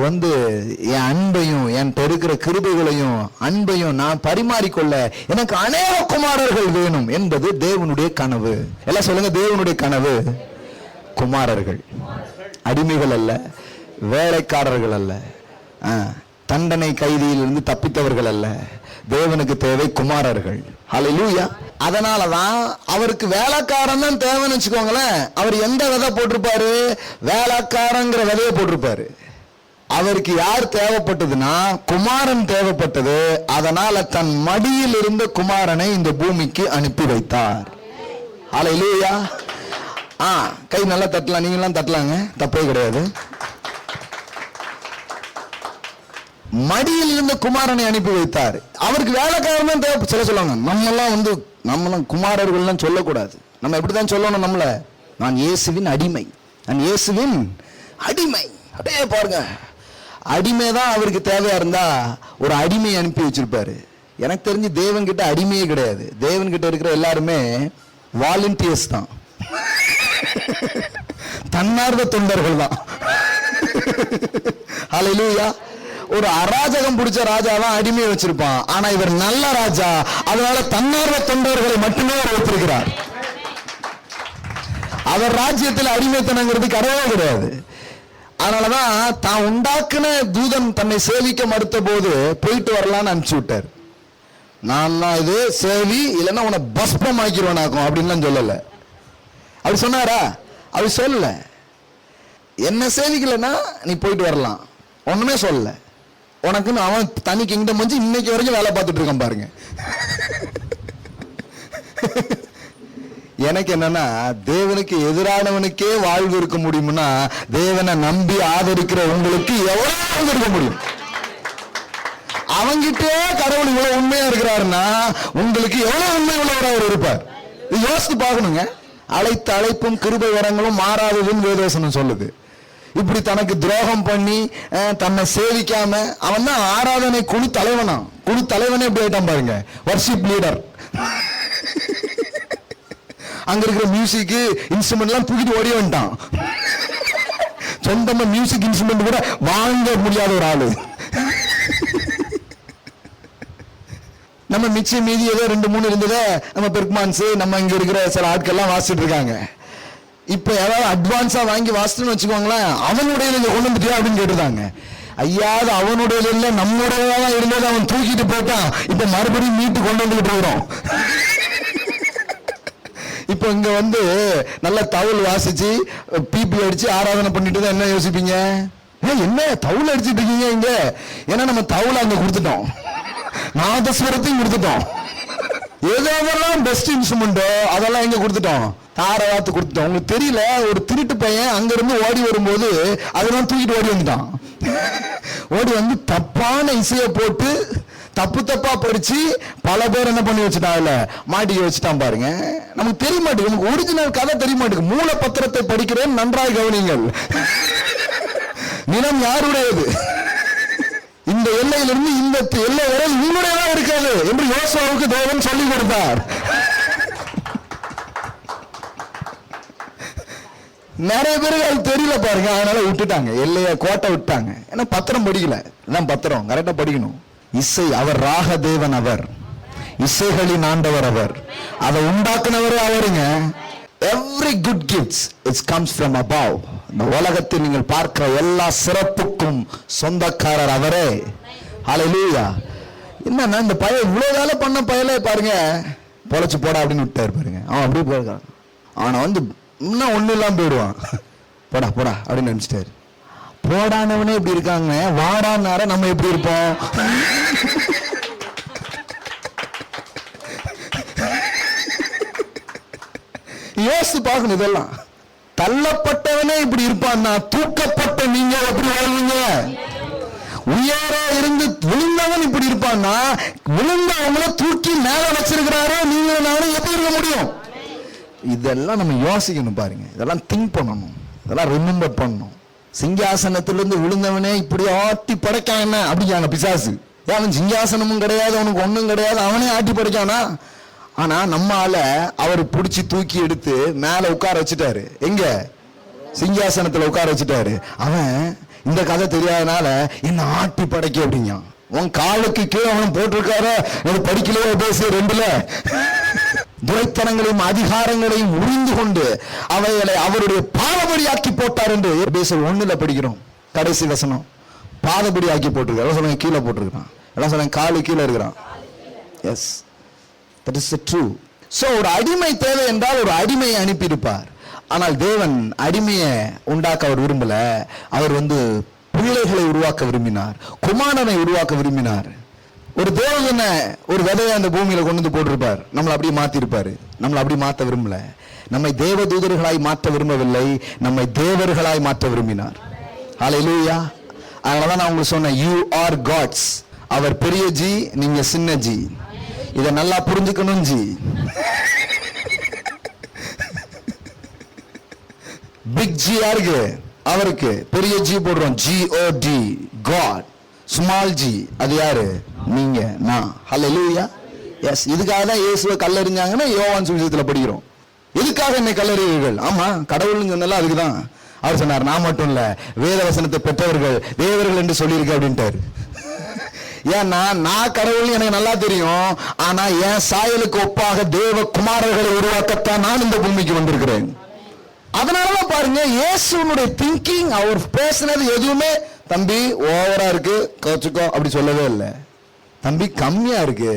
என் அன்பையும் என் இருக்கிற கிருபைகளையும் அன்பையும் நான் பரிமாறிக்கொள்ள எனக்கு அநேக குமாரர்கள் வேணும் என்பது தேவனுடைய கனவு. எல்லாம் சொல்லுங்க, தேவனுடைய கனவு. குமாரர்கள், அடிமைகள் அல்ல, வேலைக்காரர்கள் அல்ல, தண்டனை கைதியிலிருந்து தப்பித்தவர்கள் அல்ல. தேவனுக்கு தேவை குமாரர்கள். ஹல்லேலூயா. அதனாலதான் அவருக்கு வேலைக்காரன் தான் தேவைன்னு வச்சுக்கோங்களேன். அவர் எந்த விதை போட்டிருப்பாரு? வேலைக்காரங்கிற விதையை போட்டிருப்பாரு. அவருக்கு யார் தேவைப்பட்டதுன்னா குமாரன் தேவைப்பட்டது. அதனால தன் மடியில் இருந்த குமாரனை இந்த பூமிக்கு அனுப்பி வைத்தார். ஹல்லேலூயா. கை நல்லா தட்டலாம், நீங்களாம் தட்டலாங்க, தப்பே கிடையாது. மடியில் இருந்த குமாரனை அனுப்பி வைத்தார். அவருக்கு வேலைக்காரன் தான் தேவை. சில சொல்லுவாங்க, நம்மளாம் குமாரர்கள்லாம் சொல்லக்கூடாது. நம்ம எப்படிதான் சொல்லணும்? நம்மள நான் இயேசுவின் அடிமை, நான் இயேசுவின் அடிமை. அப்படியே பாருங்க, அடிமை தான் அவருக்கு தேவையா இருந்தா ஒரு அடிமையை அனுப்பி வச்சிருப்பாரு. எனக்கு தெரிஞ்சு தேவன் கிட்ட அடிமையே கிடையாது. தேவன் கிட்ட இருக்கிற எல்லாருமே வாலண்டியர்ஸ் தான், தன்னார்வ தொண்டர்கள் தான். ஹல்லேலூயா. ஒரு அராஜகம் பிடிச்ச ராஜாதான் அடிமையை வச்சிருப்பான். ஆனா இவர் நல்ல ராஜா, அதனால தன்னார்வ தொண்டர்களை மட்டுமே அவர் வைத்திருக்கிறார். அவர் ராஜ்யத்தில் அடிமைத்தனங்கிறது கிடையவே கிடையாது. அதனாலதான் தான் உண்டாக்குன தூதன் தன்னை சேவிக்க மறுத்த போது போயிட்டு வரலான்னு அனுப்பிச்சு விட்டார். நான் இது சேவி, இல்லைன்னா உன்னை பஸ்பம் ஆக்கிடுவேனாக்கும் அப்படின்லாம் சொல்லல. அவர் சொன்னாரா? அவர் சொல்லல. என்ன சேவிக்கலன்னா நீ போயிட்டு வரலாம், ஒண்ணுமே சொல்லல. உனக்குன்னு அவன் தனி கிங்டம் வந்து இன்னைக்கு வரைக்கும் வேலை பார்த்துட்டு இருக்கான் பாருங்க. எனக்கு என்னன்னா, தேவனுக்கு எதிரானவனுக்கே வாழ்வு இருக்க முடியும்னா தேவனை நம்பி ஆதரிக்கிற உங்களுக்கு எவ்வளவு வாழ்வு இருக்க முடியும்? அவங்கிட்டே கடவுள் இவ்வளவு உண்மையா இருக்கிறாருன்னா உங்களுக்கு எவ்வளவு உண்மை உள்ளவராக இருப்பார்? யோசித்து பார்க்கணுங்க. அழைத்த அழைப்பும் கிருபை வரங்களும் மாறாததுன்னு வேதவசனம் சொல்லுது. இப்படி தனக்கு துரோகம் பண்ணி தன்னை சேவிக்காம அவன் தான் ஆராதனை குழு தலைவனா. குழு தலைவனே எப்படி ஆயிட்டான் பாருங்க, வர்ஷிப் லீடர். அங்க இருக்கிற மியூசிக் இன்ஸ்ட்ருமெண்ட் எல்லாம் தூக்கிட்டு ஓடி வந்துட்டான். சொந்தமா மியூசிக் இன்ஸ்ட்ருமெண்ட் கூட வாங்க முடியாத ஒரு ஆளு. நம்ம மிச்சம் மீதி ஏதோ 2-3 இருந்ததை நம்ம பெர்க்மான்ஸ், நம்ம இங்க இருக்கிற சில ஆட்கள் எல்லாம் வாசிட்டு இருக்காங்க. இப்ப ஏதாவது அட்வான்ஸா வாங்கி வாசிட்டுன்னு வச்சுக்கோங்களேன், அவனுடைய கொண்டு வந்துட்டியா அப்படின்னு கேட்டுருந்தாங்க. ஐயாவது அவனுடைய இல்ல, நம்முடையதான் இருந்தது. அவன் தூக்கிட்டு போட்டான், இப்ப மறுபடியும் மீட்டு கொண்டு வந்துகிட்டு இருக்கிறோம். இப்ப இங்க நல்ல தவுள் வாசிச்சு பிபி அடிச்சு ஆராதனை பண்ணிட்டு தான் என்ன யோசிப்பீங்க? என்ன தவுள் அடிச்சுட்டு இருக்கீங்க இங்க? ஏன்னா நம்ம தவுள் அங்க கொடுத்துட்டோம், நாதஸ்வரத்தையும் கொடுத்துட்டோம். ஏதோதெல்லாம் பெஸ்ட் இன்ஸ்ட்ருமெண்டோ அதெல்லாம் எங்க கொடுத்துட்டோம், தாரவாத்து கொடுத்துட்டோம். உங்களுக்கு தெரியல, ஒரு திருட்டு பையன் அங்க இருந்து ஓடி வரும்போது அதெல்லாம் தூக்கிட்டு ஓடி வந்துட்டான். ஓடி வந்து தப்பான இசையை போட்டு தப்பு தப்பா படிச்சு பல பேர் என்ன பண்ணி வச்சுட்டாங்கல்ல, மாட்டிக்க வச்சுட்டான் பாருங்க. நமக்கு தெரிய மாட்டேங்குது, நமக்கு ஒரிஜினல் கதை தெரிய மாட்டேங்குது. மூல பத்திரத்தை படிக்கிறேன், நன்றாய் கவனிங்கள். நிலம் யாருடையது? இந்த எல்லையிலிருந்து இந்த எல்லை வரை உங்களுடையதான் இருக்காது என்று யோசுவாவுக்கு தேவன் சொல்லிக் கொடுத்தார். நிறைய பேருக்கு அது தெரியல பாருங்க, அதனால விட்டுட்டாங்க, எல்லைய கோட்டை விட்டாங்க. ஏன்னா பத்திரம் படிக்கல. அதான் பத்திரம் கரெக்டா படிக்கணும். இசை அவர் ராக தேவன், அவர் இசைகளின் ஆண்டவர், அவர் அதை உண்டாக்குனவரே அவருங்க. Every good gifts it comes from above. இந்த உலகத்தில் நீங்கள் பார்க்கிற எல்லா சிறப்புக்கும் சொந்தக்காரர் அவரே. ஹல்லேலூயா. என்னன்னா இந்த பையன் இவ்வளவு வேலை பண்ண பயலே பாருங்க, பொழைச்சு போடா அப்படின்னு விட்டாரு பாருங்க. அவன் அப்படியே போயிருக்கான். அவனை இன்னும் ஒண்ணு இல்லாம போயிடுவான். போடா போடா அப்படின்னு நினைச்சிட்டாரு. போடானவனே இப்படி இருக்காங்க, வாடானார நம்ம எப்படி இருப்போம்? யோசித்து பார்க்கணும். இதெல்லாம் தள்ளப்பட்டவனே இப்படி இருப்பான்னா தூக்கப்பட்ட நீங்க எப்படி வாழ்வீங்க? உயர இருந்து விழுந்தவன் இப்படி இருப்பான்னா விழுந்தவங்கள தூக்கி மேல வச்சிருக்கிறாரோ நீங்க நானும் எப்படி இருக்க முடியும்? இதெல்லாம் நம்ம யோசிக்கணும் பாருங்க, இதெல்லாம் திங்க் பண்ணணும், இதெல்லாம் ரிமெம்பர் பண்ணணும். சிங்காசனத்திலிருந்து விழுந்தவனே இப்படி ஆட்டி படைக்கான் என்ன அப்படிங்காங்க பிசாசு. அவன் சிங்காசனமும் கிடையாது, அவனுக்கு ஒண்ணும் கிடையாது, அவனே ஆட்டி படைக்கானா? ஆனா நம்மால அவர் பிடிச்சி தூக்கி எடுத்து மேல உட்கார வச்சுட்டாரு. எங்க? சிங்காசனத்துல உட்கார வச்சுட்டாரு. அவன் இந்த கதை தெரியாதனால என்ன ஆட்டி படைக்க அப்படிங்க. உன் காலுக்கு கீழே அவன் போட்டிருக்காரு, படிக்கலையோ பேச 2ல துரைத்தனங்களையும் அதிகாரங்களையும் உறிந்து கொண்டு அவைகளை அவருடைய பாதபடி ஆக்கி போட்டார் என்று பேச 1ல படிக்கிறோம். கடைசி வசனம் பாதபடி ஆக்கி போட்டிருக்காரு. எல்லாம் சொல்லுங்க கீழே போட்டிருக்கான், எல்லாம் சொல்லுங்க காலு கீழே இருக்கிறான். Yes, that is the true. So ஒரு அடிமை தேவை என்றால் ஒரு அடிமையை அனுப்பியிருப்பார். ஆனால் தேவன் அடிமையை உண்டாக்க அவர் விரும்பல. அவர் பிள்ளைகளை உருவாக்க விரும்பினார், குமாரனை உருவாக்க விரும்பினார். ஒரு தேவனை ஒரு விதையை அந்த பூமியில கொண்டு வந்து போட்டிருப்பார், நம்மளை அப்படியே மாத்திருப்பாரு. நம்மளை அப்படி மாற்ற விரும்பல. நம்மை தேவ தூதர்களாய் மாற்ற விரும்பவில்லை, நம்மை தேவர்களாய் மாற்ற விரும்பினார். ஹல்லேலூயா. அதனாலதான் நான் உங்களுக்கு சொன்னேன், யூ ஆர் காட்ஸ். அவர் பெரிய ஜி, நீங்க சின்ன ஜி. இதை நல்லா புரிஞ்சுக்கணும் ஜி. பிக் ஜி யாருக்கு? அவருக்கு. பெரிய ஜி போடுறோம், GOD, காட். ஸ்மால் ஜி அது யாரு? நீங்க, நான். ஹல்லேலூயா. எஸ். இதுக்காக தான் இயேசுவை கல்லெறிஞ்சாங்கன்னா யோவான் சுவிசேஷத்துல படிக்கிறோம். எதுக்காக என்னை கல்லெறிவீர்கள்? ஆமா, கடவுள்னு சொன்னால அதுக்குதான். அவர் சொன்னார், நான் மட்டும் இல்ல, வேத வசனத்தை பெற்றவர்கள் தேவர்கள் என்று சொல்லியிருக்க அப்படின்ட்டாரு. ஏன்னா நான் கடவுள் எனக்கு நல்லா தெரியும். ஆனா என் சாயலுக்கு ஒப்பாக தேவ குமாரர்களை உருவாக்கத்தான் நான் இந்த பூமிக்கு வந்திருக்கிறேன். அதனாலதான் பாருங்க, இயேசுனுடைய திங்கிங், அவர் பேசினது எதுவுமே தம்பி ஓவரா இருக்கு கோச்சுக்கோ அப்படி சொல்லவே இல்லை. தம்பி கம்மியா இருக்கு,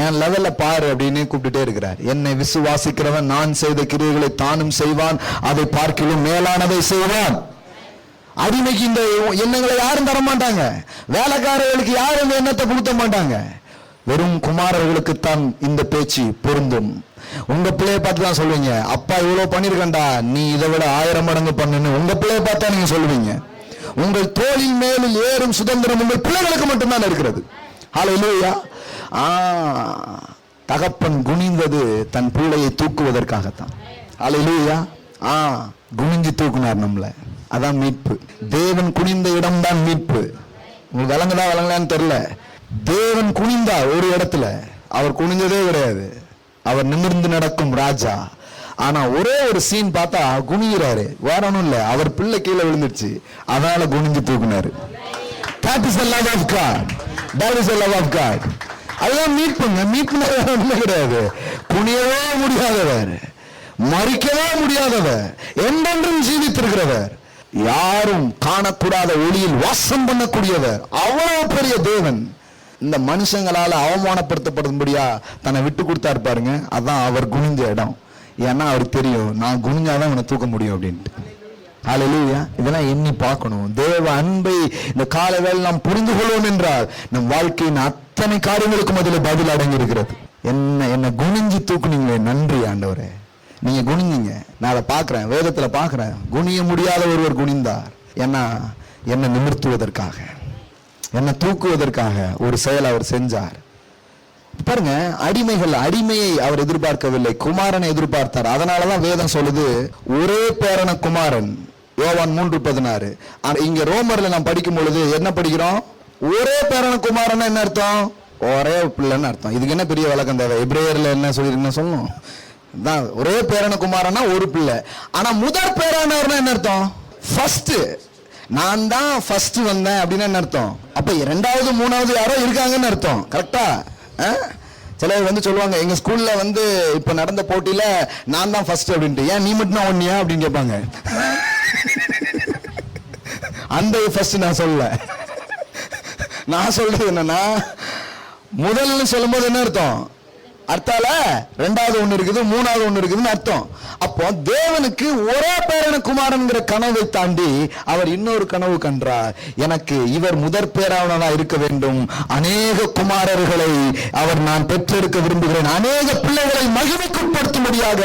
என் லெவல்ல பாரு அப்படின்னு கூப்பிட்டுட்டே இருக்கிறார். என்னை விசுவாசிக்கிறவன் நான் செய்த கிரியைகளை தானும் செய்வான், அதை பார்க்கிலும் மேலானதை செய்வான். அடிமைக்கு இந்த எண்ணங்களை யாரும் தர மாட்டாங்க. வேலைக்காரர்களுக்கு யாரும் இந்த எண்ணத்தை புகுத்த மாட்டாங்க. வெறும் குமாரர்களுக்கு தான் இந்த பேச்சு பொருந்தும். உங்க பிள்ளைய பார்த்து தான் சொல்லுவீங்க, அப்பா இவ்வளவு பண்ணிருக்கண்டா, நீ இதை விட 1000 மடங்கு பண்ணுன்னு உங்க பிள்ளைய பார்த்தா நீங்க சொல்லுவீங்க. உங்கள் தோளின் மேலில் ஏறும் சுதந்திரம் உங்கள் பிள்ளைகளுக்கு மட்டும்தான் இருக்கிறது. ஹல்லேலூயா. தகப்பன் குனிந்தது தன் பிள்ளையை தூக்குவதற்காகத்தான். ஹல்லேலூயா. குனிஞ்சு தூக்குனார் நம்மள. அதான் மீட்பு. தேவன் குனிந்த இடம் தான் மீட்பு. உங்களுக்கு விளங்கலான்னு தெரியல. தேவன் குனிந்தார் ஒரு இடத்துல. அவர் குனிஞ்சதே கிடையாது. அவர் நிமிர்ந்து நடக்கும் ராஜா. ஆனா ஒரே ஒரு சீன் பார்த்தா குனிகிறாரு. வேற ஒண்ணும் இல்ல, அவர் பிள்ளை கீழே விழுந்துருச்சு, அதனால குனிஞ்சு தூக்குனாரு. That is the love of God. That is the love of God. அதுதான் மீட்புங்க. மீட்பு கிடையாது. குனியவே முடியாதவர், மறிக்கவே முடியாதவர், என்றென்றும் ஜீவித்திருக்கிறவர், யாரும் காணக்கூடாத ஒளியில் வாசம் பண்ணக்கூடியவர், அவ்வளவு பெரிய தேவன் இந்த மனுஷங்களால அவமானப்படுத்தப்படும்படியா தன்னை விட்டு கொடுத்தாரு பாருங்க. அதான் அவர் குனிஞ்ச இடம். ஏன்னா அவருக்கு தெரியும், நான் குனிஞ்சாதான் அவனை தூக்க முடியும் அப்படின்ட்டு. ஹல்லேலூயா. இதெல்லாம் எண்ணி பார்க்கணும். தேவ அன்பை இந்த கால வேளை நாம் புரிந்து கொள்வோம் என்றால் நம் வாழ்க்கையின் அத்தனை காரியங்களுக்கும் அதில் பதில் அடங்கி இருக்கிறது. என்ன குனிஞ்சு தூக்குனீங்களே, நன்றி ஆண்டவரே. நீங்க குனிஞ்சீங்க, நான் அதை பார்க்கிறேன், வேதத்துல பார்க்கிறேன். குனிய முடியாத ஒருவர் குனிந்தார். ஏன்னா என்னை நிமிர்த்துவதற்காக, என்னை தூக்குவதற்காக ஒரு செயல் அவர் செஞ்சார். பாருங்க, அடிமையை அவர் எதிர்பார்க்கவில்லை, குமாரனை எதிர்பார்த்தார். அதனாலதான் வேதம் சொல்லுது, ஒரே பேரன குமாரன். யோவான் 3:16. இங்க ரோமர்ல நாம் படிக்கும் பொழுது என்ன படிக்கிறோம்? ஒரே பேரன குமாரன் என்ன அர்த்தம்? ஒரே பிள்ளைன்னு அர்த்தம். இதுக்கு என்ன பெரிய விளக்கம் தேவை? எபிரேயர்ல என்ன சொல்லி சொல்லணும்? ஒரே பேரன குமாரனா ஒரு பிள்ளை. ஆனா முதற் பேரானவர்னா என்ன அர்த்தம்? ஃபர்ஸ்ட். நான் தான் ஃபர்ஸ்ட் வந்தேன் அப்படின்னு என்ன அர்த்தம்? அப்ப 2வது 3வது யாரோ இருக்காங்கன்னு அர்த்தம். கரெக்டா? சிலர் வந்து சொல்லுவாங்க, எங்க ஸ்கூல்ல வந்து இப்ப நடந்த போட்டியில நான் தான் ஃபர்ஸ்ட் அப்படின்ட்டு. ஏன் நீ மட்டும் தான் ஒன்னியா அப்படின்னு கேட்பாங்க. அந்த ஃபர்ஸ்ட் நான் சொல்ல. நான் சொல்றது என்னன்னா, முதல்ல சொல்லும்போது என்ன அர்த்தம்? அர்த்தால 2வது ஒண்ணு இருக்குது, 3வது ஒண்ணு இருக்குதுன்னு அர்த்தம். அப்போ தேவனுக்கு ஒரே பேரன குமாரன்கிற கனவை தாண்டி அவர் இன்னொரு கனவு கண்டார். எனக்கு இவர் முதற் பேரானவனா இருக்க வேண்டும், அநேக குமாரர்களை அவர் நான் பெற்றெடுக்க விரும்புகிறேன், அநேக பிள்ளைகளை மகிமைக்குட்படுத்தும்படியாக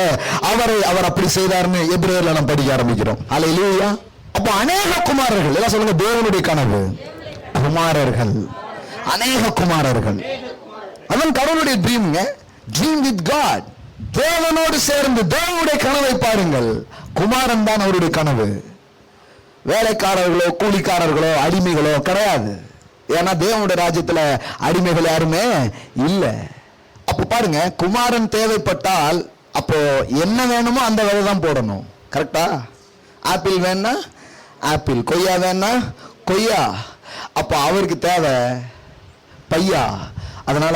அவர் அப்படி செய்தார்னு எபிரேயர்ல நாம் படிக்க ஆரம்பிக்கிறோம். ஹல்லேலூயா. அப்போ அநேக குமாரர்கள், எல்லாம் சொல்லுங்க, தேவனுடைய கனவு. குமாரர்கள், அநேக குமாரர்கள். அதான் கடவுளுடைய ட்ரீம்ங்க. Dream with God. தேவனோடு சேர்ந்து தேவனுடைய கனவை பாருங்கள். குமாரன் தான் அவருடைய கனவு. வேலைக்காரர்களோ கூலிக்காரர்களோ அடிமைகளோ கிடையாது. ஏன்னா தேவனுடைய ராஜ்யத்துல அடிமைகள் யாருமே இல்ல. அப்ப பாருங்க, குமாரன் தேவைப்பட்டால் அப்போ என்ன வேணுமோ அந்த விதை தான் போடணும். கரெக்டா? ஆப்பிள் வேணா ஆப்பிள், கொய்யா வேணா கொய்யா. அப்ப அவருக்கு தேவை பையா. அதனால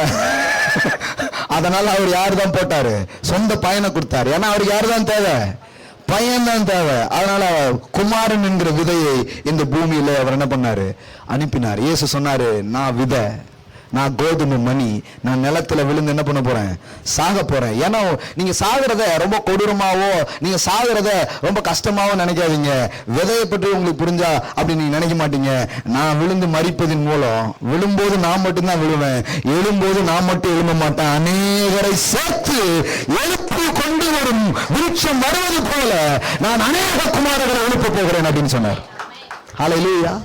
அவர் யாரு தான் போட்டாரு? சொந்த பையனை கொடுத்தாரு. ஏன்னா அவருக்கு யாரு தான் தேவை? பையன் தான் தேவை. அதனால குமாரன் என்கிற விதையை இந்த பூமியில அவர் என்ன பண்ணாரு? அனுப்பினார். இயேசு சொன்னாரு, நான் விதை, நான் கோதுமை மணி, நான் நிலத்துல விழுந்து என்ன பண்ண போறேன்? சாக போறேன். ஏன்னா நீங்க சாகிறத ரொம்ப கொடூரமாவோ, நீங்க சாகிறத ரொம்ப கஷ்டமாவோ நினைக்காதீங்க. விதையை பற்றி உங்களுக்கு புரிஞ்சா அப்படி நீங்க நினைக்க மாட்டீங்க. நான் விழுந்து மரிப்பதன் மூலம், விழும்போது நான் மட்டும்தான் விழுவேன், எழும்போது நான் மட்டும் எழும்ப மாட்டேன், அநேகரை சேர்த்து எழுப்பி கொண்டு வரும் விருட்சம் வருவது போல நான் அநேக குமாரர்களை எழுப்ப போகிறேன் அப்படின்னு சொன்னார். ஹல்லேலூயா.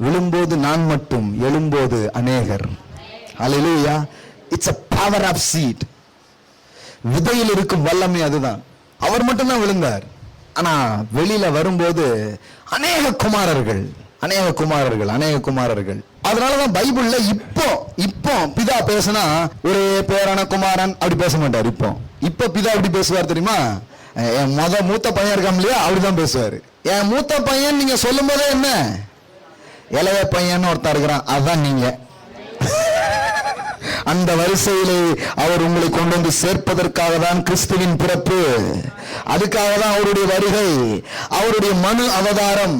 விழும்போது நான் மட்டும், எழும்போது அநேகர். Hallelujah. It's a power of seed. விதையில் இருக்கும் வல்லமை அதுதான். அவர் மட்டும்தான் விழுந்தார். ஆனா வெளியில வரும்போது அநேக குமாரர்கள், அநேக குமாரர்கள், அநேக குமாரர்கள். அதனாலதான் பைபிள்ல இப்போ பிதா பேசினா ஒரே பேரான குமாரன் அப்படி பேச மாட்டார். இப்போ பிதா எப்படி பேசுவார் தெரியுமா? என் மூத்த பையன் இருக்கான் இல்லையா, அப்படிதான் பேசுவாரு. என் மூத்த பையன் நீங்க சொல்லும் போதே என்ன, இளைய பையன் ஒருத்தர் இருக்கிறான், அதுதான் நீங்க. அந்த வரிசையிலே அவர் உங்களை கொண்டு வந்து சேர்ப்பதற்காக தான் கிறிஸ்துவின் பிறப்பு. அதுக்காக தான் அவருடைய வருகை, அவருடைய மனு அவதாரம்.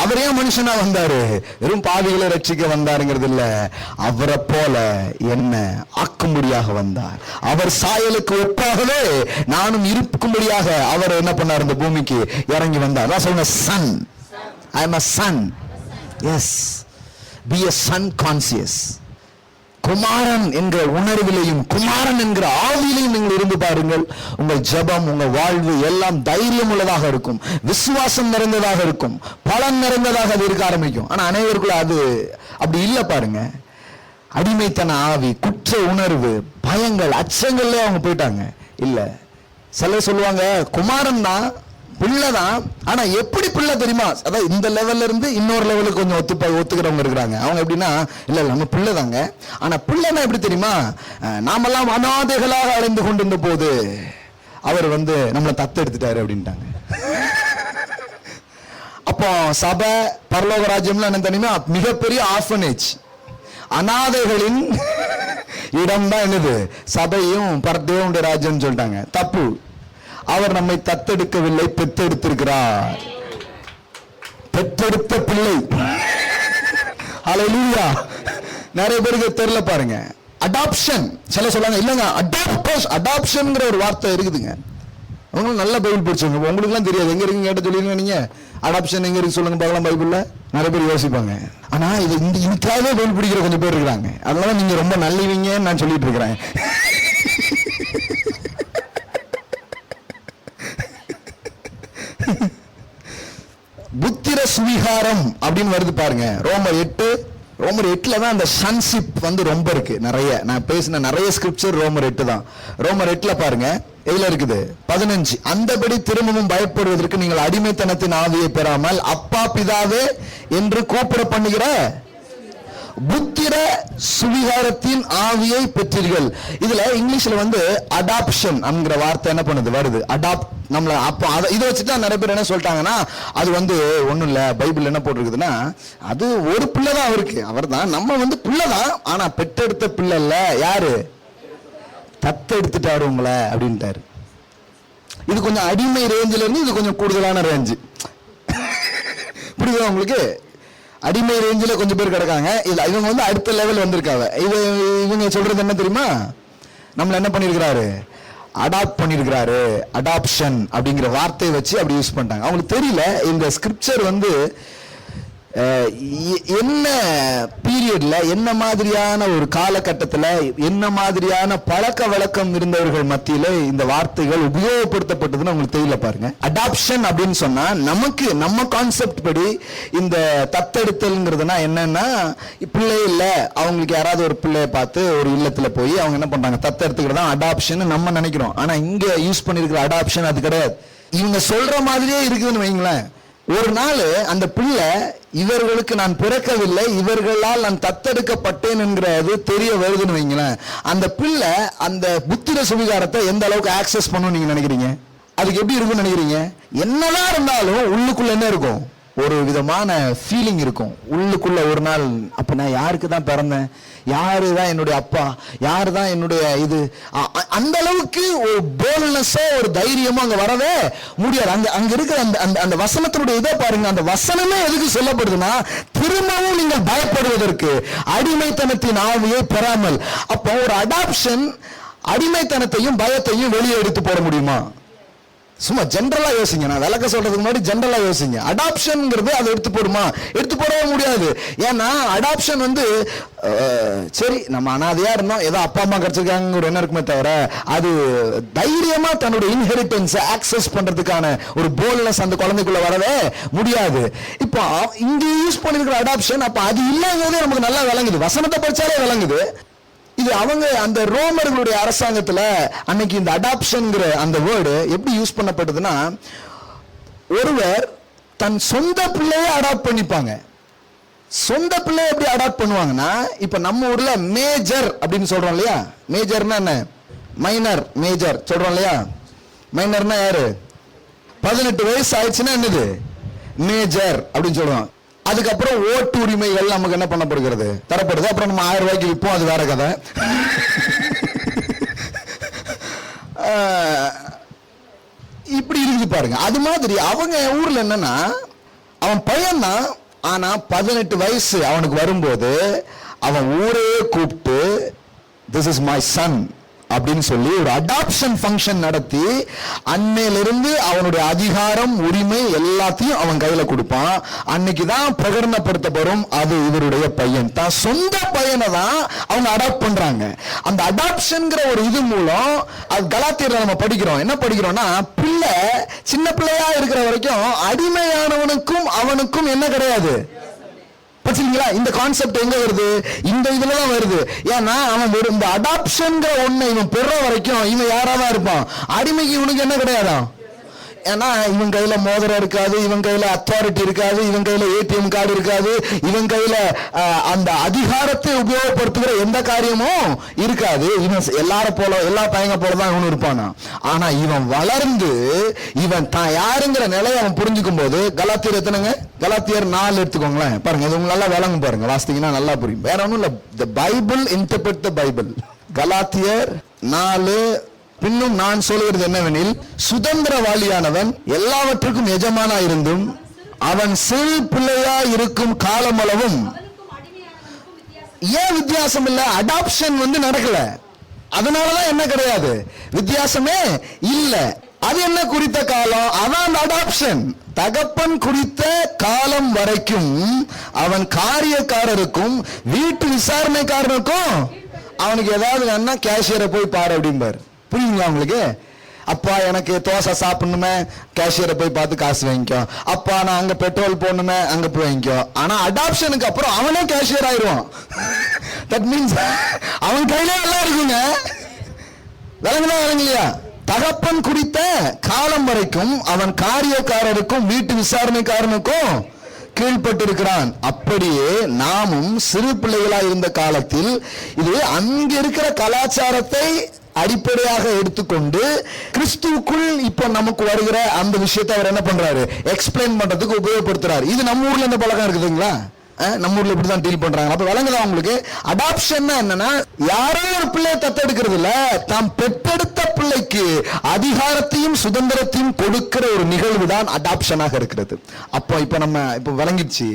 அவர் ஏன் மனுஷனா வந்தாரு? வெறும் பாவிகளை ரட்சிக்க வந்தாருங்கிறது இல்ல, அவரை போல என்ன ஆக்கும்படியாக வந்தார். அவர் சாயலுக்கு ஒப்பாகவே நானும் இருக்கும்படியாக அவர் என்ன பண்ணார், இந்த பூமிக்கு இறங்கி வந்தார். நான் சொன்ன son, I am a son. Yes, be a son conscious. குமாரன் என்கிற உணர்விலையும் குமாரன் என்கிற ஆவியிலையும் நீங்கள் இருந்து பாருங்கள். உங்கள் ஜெபம், உங்கள் வாழ்வு எல்லாம் தைரியம் உள்ளதாக இருக்கும், விசுவாசம் நிறைந்ததாக இருக்கும், பலன் நிறைந்ததாக அது இருக்க ஆரம்பிக்கும். ஆனா அனைவருக்குள்ள அது அப்படி இல்லை பாருங்க. அடிமைத்தன ஆவி, குற்ற உணர்வு, பயங்கள், அச்சங்கள்ல அவங்க போயிட்டாங்க. இல்ல, சிலர் சொல்லுவாங்க குமாரன் தான், பிள்ளைதான். ஆனா எப்படி பிள்ளை தெரியுமா? அதாவது இந்த லெவல்ல இருந்து இன்னொரு லெவலுக்கு கொஞ்சம் ஒத்துக்கிறவங்க இருக்கிறாங்க. அவங்க எப்படின்னா, இல்ல நம்ம பிள்ளைதாங்க, ஆனா பிள்ளைனா எப்படி தெரியுமா? நாமெல்லாம் அநாதைகளாக அடைந்து கொண்டிருந்த போது அவர் நம்மளை தத்தெடுத்துட்டாரு அப்படின்ட்டாங்க. அப்போ சபை, பரலோக ராஜ்யம்லாம் என்ன தெரியுமா? மிகப்பெரிய ஆர்ஃபனேஜ், அநாதைகளின் இடம் தான் என்னது, சபையும் தேவனுடைய ராஜ்யம் சொல்லிட்டாங்க. தப்பு. அவர் நம்மை தத்தெடுக்கவில்லை, பெற்றெடுத்திருக்கிறார். பெற்றெடுத்த பிள்ளை. ஹல்லேலூயா. நிறைய பேருக்கு தெரியல பாருங்க. அடாப்ஷன், சில சொல்றாங்க இல்லங்க அடாப்ஷன்ங்கிற ஒரு வார்த்தை இருக்குதுங்க. அவங்களும் நல்ல பைபிள் படிச்சவங்க, உங்களுக்கு எல்லாம் தெரியாது. எங்க இருக்குன்னு கேட்ட சொல்லிருங்க நீங்க. அடாப்ஷன் எங்க இருக்கு சொல்லுங்க பார்க்கலாம் பைபிள்ல. நிறைய பேர் யோசிப்பாங்க. ஆனா இது இதுக்காகவே பைபிள் பிடிக்கிற கொஞ்சம் பேர் இருக்கிறாங்க. அதனால நீங்க ரொம்ப நல்லவீங்கன்னு நான் சொல்லிட்டு இருக்கிறேன். புத்திர சுவிகாரம் அப்படின்னு வருது பாருங்க. ரோமர் 8 தான் அந்த சன்ஷிப் ரொம்ப இருக்கு. நிறைய நான் பேசின நிறைய ஸ்கிரிப்சர் ரோமர் 8 தான். ரோமர் 8 பாருங்க, எதுல இருக்குது 15. அந்தபடி திரும்பவும் பயப்படுவதற்கு நீங்கள் அடிமைத்தனத்தின் ஆவியை பெறாமல் அப்பா பிதாவே என்று கூப்பிட பண்ணுகிற புத்திர சுவிகாரத்தின் ஆவியை பெற்றீர்கள். இதுல இங்கிலீஷ்ல அடாப்ஷன் என்கிற வார்த்தை என்ன பண்ணுது, வருது. அடாப்ட் நம்மள. அப்போ இதை வச்சுட்டு நிறைய பேர் என்ன சொல்லிட்டாங்கன்னா, அது ஒண்ணும் இல்ல, பைபிள் என்ன போட்டிருக்குதுன்னா, அது ஒரு பிள்ளைதான் அவருக்கு, அவர் தான் நம்ம பிள்ளைதான், ஆனா பெற்றெடுத்த பிள்ளை இல்ல. யாரு தத்தெடுத்துட்டாரு உங்களை அப்படின்ட்டாரு. இது கொஞ்சம் அடிமை ரேஞ்சில இருந்து இது கொஞ்சம் கூடுதலான ரேஞ்சு. புரியுதா உங்களுக்கு? அடிமை ரேஞ்சில் கொஞ்சம் பேர் கிடக்காங்க. இல்ல இவங்க அடுத்த லெவல் வந்திருக்காங்க. இவங்க சொல்றது என்ன தெரியுமா? நம்மள என்ன பண்ணிருக்கிறாரு, அடாப்ட் பண்ணிருக்கிறாரு. அடாப்ஷன் அப்படிங்கிற வார்த்தையை வச்சு அப்படி யூஸ் பண்ணிட்டாங்க. அவங்களுக்கு தெரியல இந்த ஸ்கிரிப்சர் என்ன பீரியட்ல, என்ன மாதிரியான ஒரு காலகட்டத்தில், என்ன மாதிரியான பழக்க வழக்கம் இருந்தவர்கள் மத்தியில இந்த வார்த்தைகள் உபயோகப்படுத்தப்பட்டதுன்னு உங்களுக்கு தெரியல பாருங்க. அடாப்ஷன் அப்படின்னு சொன்னா நமக்கு நம்ம கான்செப்ட் படி இந்த தத்தெடுத்தல்ங்கிறதுனா என்னன்னா, பிள்ளை இல்ல, அவங்களுக்கு யாராவது ஒரு பிள்ளைய பார்த்து ஒரு இல்லத்துல போய் அவங்க என்ன பண்றாங்க, தத்தெடுத்துக்கிறதா அடாப்ஷன் நம்ம நினைக்கிறோம். ஆனா இங்க யூஸ் பண்ணிருக்கிற அடாப்ஷன் அது கிடையாது. இவங்க சொல்ற மாதிரியே இருக்குதுன்னு வைங்களேன். ஒரு நாள் அந்த பிள்ளை இவர்களுக்கு நான் பிறக்கவில்லை, இவர்களால் நான் தத்தெடுக்கப்பட்டேன் என்கிறது தெரிய வருதுன்னு வைங்களேன். அந்த பிள்ளை அந்த புத்திர சுவிகாரத்தை எந்த அளவுக்கு ஆக்சஸ் பண்ணும் நீங்க நினைக்கிறீங்க? அதுக்கு எப்படி இருக்கும்னு நினைக்கிறீங்க? என்னதான் இருந்தாலும் உள்ளுக்குள்ள என்ன இருக்கும், ஒரு விதமான ஃபீலிங் இருக்கும் உள்ளுக்குள்ள. ஒரு நாள் அப்ப நான் யாருக்கு தான் பிறந்தேன், யாரு தான் என்னுடைய அப்பா, யாரு தான் என்னுடைய இது, அந்த அளவுக்கு ஒரு போல்ட்னஸோ ஒரு தைரியமோ அங்க வரவே முடியாது. அங்க இருக்கிற அந்த வசனத்தினுடைய இதை பாருங்க. அந்த வசனமே எதுக்கு சொல்லப்படுதுன்னா, திரும்பவும் நீங்கள் பயப்படுவதற்கு, அடிமைத்தனத்தின் ஆவியை பெறாமல். அப்போ ஒரு அடாப்ஷன் அடிமைத்தனத்தையும் பயத்தையும் வெளியே எடுத்து போட முடியுமா? சும்மா ஜென்ரலா யோசிங்க. நான் விளக்க சொல்றதுக்கு முன்னாடி ஜென்ரலா யோசிங்க. அடாப்ஷன்ங்கிறது அதை எடுத்து போடுமா? எடுத்து போடவே முடியாது. ஏன்னா அடாப்ஷன் வந்து சரி நம்ம அனாதையா இருந்தோம், ஏதோ அப்பா அம்மா கிடைச்சிருக்காங்க ஒரு என்ன இருக்குமே தவிர அது தைரியமா தன்னோட இன்ஹெரிட்டன்ஸ் ஆக்சஸ் பண்றதுக்கான ஒரு போல்னஸ் அந்த குழந்தைக்குள்ள வரவே முடியாது. இப்போ இங்க யூஸ் பண்ணிருக்கிற அடாப்ஷன் அப்ப அது இல்லைங்கிறதே நமக்கு நல்லா விளங்குது. வசனத்தை படிச்சாலே விளங்குது. இது அவங்க அந்த ரோமர்களுடைய அரசாங்கத்துல அன்னைக்கு இந்த அடாப்ஷன்ங்கிற அந்த வேர்டு எப்படி யூஸ் பண்ணப்பட்டதுன்னா, ஒருவர் தன் சொந்த பிள்ளையை அடாப்ட் பண்ணிப்பாங்க. சொந்த பிள்ளையை எப்படி அடாப்ட் பண்ணுவாங்கன்னா, இப்ப நம்ம ஊர்ல மேஜர் அப்படின்னு சொல்றோம் இல்லையா? மேஜர்னா என்ன? மைனர் மேஜர் சொல்றோம் இல்லையா? மைனர்னா யாரு? 18 வயசு ஆயிடுச்சுன்னா என்னது? மேஜர் அப்படின்னு சொல்றோம். அதுக்கப்புறம் ஓட்டு உரிமைகள் நமக்கு என்ன பண்ணப்படுகிறது? தரப்படுது. அப்புறம் நம்ம 1000 ரூபாய்க்கு விற்போம், அது வேற கதை. இப்படி இருக்கு பாருங்க. அது மாதிரி அவங்க ஊர்ல என்னன்னா, அவன் பையன் தான், ஆனா 18 வயசு அவனுக்கு வரும்போது அவன் ஊரே கூப்பிட்டு திஸ் இஸ் மை சன் அப்படின்னு சொல்லி ஒரு அடாப்ஷன் ஃபங்க்ஷன் நடத்தி அன்னையிலிருந்து அவனுடைய அதிகாரம் உரிமை எல்லாத்தையும் அவன் கையில கொடுப்பான். அன்னைக்கு தான் பிரகடனப்படுத்தப்படும் அது இவருடைய பையன். தான் சொந்த பையனை தான் அவங்க அடாப்ட் பண்றாங்க. அந்த அடாப்ஷன்ங்கிற ஒரு இது மூலம் அது கலாத்தியர்ல நம்ம படிக்கிறோம். என்ன படிக்கிறோம்னா, பிள்ளை சின்ன பிள்ளையா இருக்கிற வரைக்கும் அடிமையானவனுக்கும் அவனுக்கும் என்ன கிடையாது. பச்சீங்களா? இந்த கான்செப்ட் எங்க வருது? இந்த இதுலதான் வருது. ஏன்னா அவன் ஒரு இந்த அடாப்ஷன்ங்கிற ஒண்ணை இவன் பெற வரைக்கும் இவன் யாராதான் இருப்பான். அடிமைக்கு இவனுக்கு என்ன கிடையாதா? ஏன்னா இவன் கையில மோதிரம் இருக்காது, இவன் கையில அத்தாரிட்டி இருக்காது, இவன் கையில ஏடிஎம் கார்டு இருக்காது, இவன் கையில அந்த அதிகாரத்தை உபயோகப்படுத்துகிற எந்த காரியமும் இருக்காது. இவன் எல்லாரும் போல எல்லா பையங்க போலதான் இவனு இருப்பானா. ஆனா இவன் வளர்ந்து இவன் தான் யாருங்கிற நிலையை அவன் புரிஞ்சுக்கும் போது, கலாத்தியர் எத்தனைங்க? கலாத்தியர் 4 எடுத்துக்கோங்களேன். பாருங்க, இது உங்களுக்கு நல்லா விளங்கும் பாருங்க. வாசித்தீங்கன்னா நல்லா புரியும். வேற ஒண்ணும் இல்ல. தி பைபிள் இன்டர்பிரட் தி பைபிள். கலாத்தியர் 4. பின்னும் நான் சொல்கிறது என்னவெனில், சுதந்திரவாளியானவன் எல்லாவற்றுக்கும் எஜமானா இருந்தும் அவன் சிறு பிள்ளையா இருக்கும் காலமளவும் ஏன் வித்தியாசம் இல்ல? அடாப்ஷன் வந்து நடக்கல, அதனாலதான் என்ன கிடையாது, வித்தியாசமே இல்ல. அது என்ன குறித்த காலம்? அதான் அடாப்ஷன். தகப்பன் குறித்த காலம் வரைக்கும் அவன் காரியக்காரருக்கும் வீட்டு விசாரணைக்காரருக்கும் அவனுக்கு ஏதாவது வேணா கேஷியரை போய் பாரு அப்படிம்பாரு. புரியுங்களா உங்களுக்கு? அப்பா எனக்கு தோசை சாப்பிடணுமே, கேஷியரை போய் பார்த்து காசு வாங்கிக்கோ. அப்பா நான் அங்க பெட்ரோல் போடணுமே, அங்க போய் வாங்கிக்கோ. ஆனா அடாப்ஷனுக்கு அப்புறம் அவனே கேஷியர் ஆயிடுவான். தட் மீன்ஸ் அவன் கையில எல்லாம் இருக்குங்க. விளங்குதா விளங்கலையா? தகப்பன் குறித்த காலம் வரைக்கும் அவன் காரியக்காரருக்கும் வீட்டு விசாரணைக்காரனுக்கும் கீழ்பட்டிருக்கிறான். அப்படியே நாமும் சிறு பிள்ளைகளா இருந்த காலத்தில் இது அங்க இருக்கிற கலாச்சாரத்தை அடிப்படையாக எடுத்துக்கொண்டு கிறிஸ்துவுக்குள் இப்ப நமக்கு வருகிற அந்த விஷயத்தை அவர் என்ன பண்றாரு? எக்ஸ்பிளைன் பண்றதுக்கு உபயோகப்படுத்துறாரு. இது நம்ம ஊர்ல இந்த பழக்கம் இருக்குதுங்களா? நம்ம ஊர்ல இப்படிதான் டீல் பண்றாங்க. அப்ப விளங்குதா உங்களுக்கு? அடாப்ஷன் என்னன்னா, யாரோ ஒரு பிள்ளையை தத்தெடுக்கிறது இல்ல, தாம் பெற்றெடுத்த பிள்ளைக்கு அதிகாரத்தையும் சுதந்திரத்தையும் கொடுக்கிற ஒரு நிகழ்வு தான் அடாப்ஷனாக இருக்கிறது. அப்போ இப்ப நம்ம இப்ப விளங்கிடுச்சு,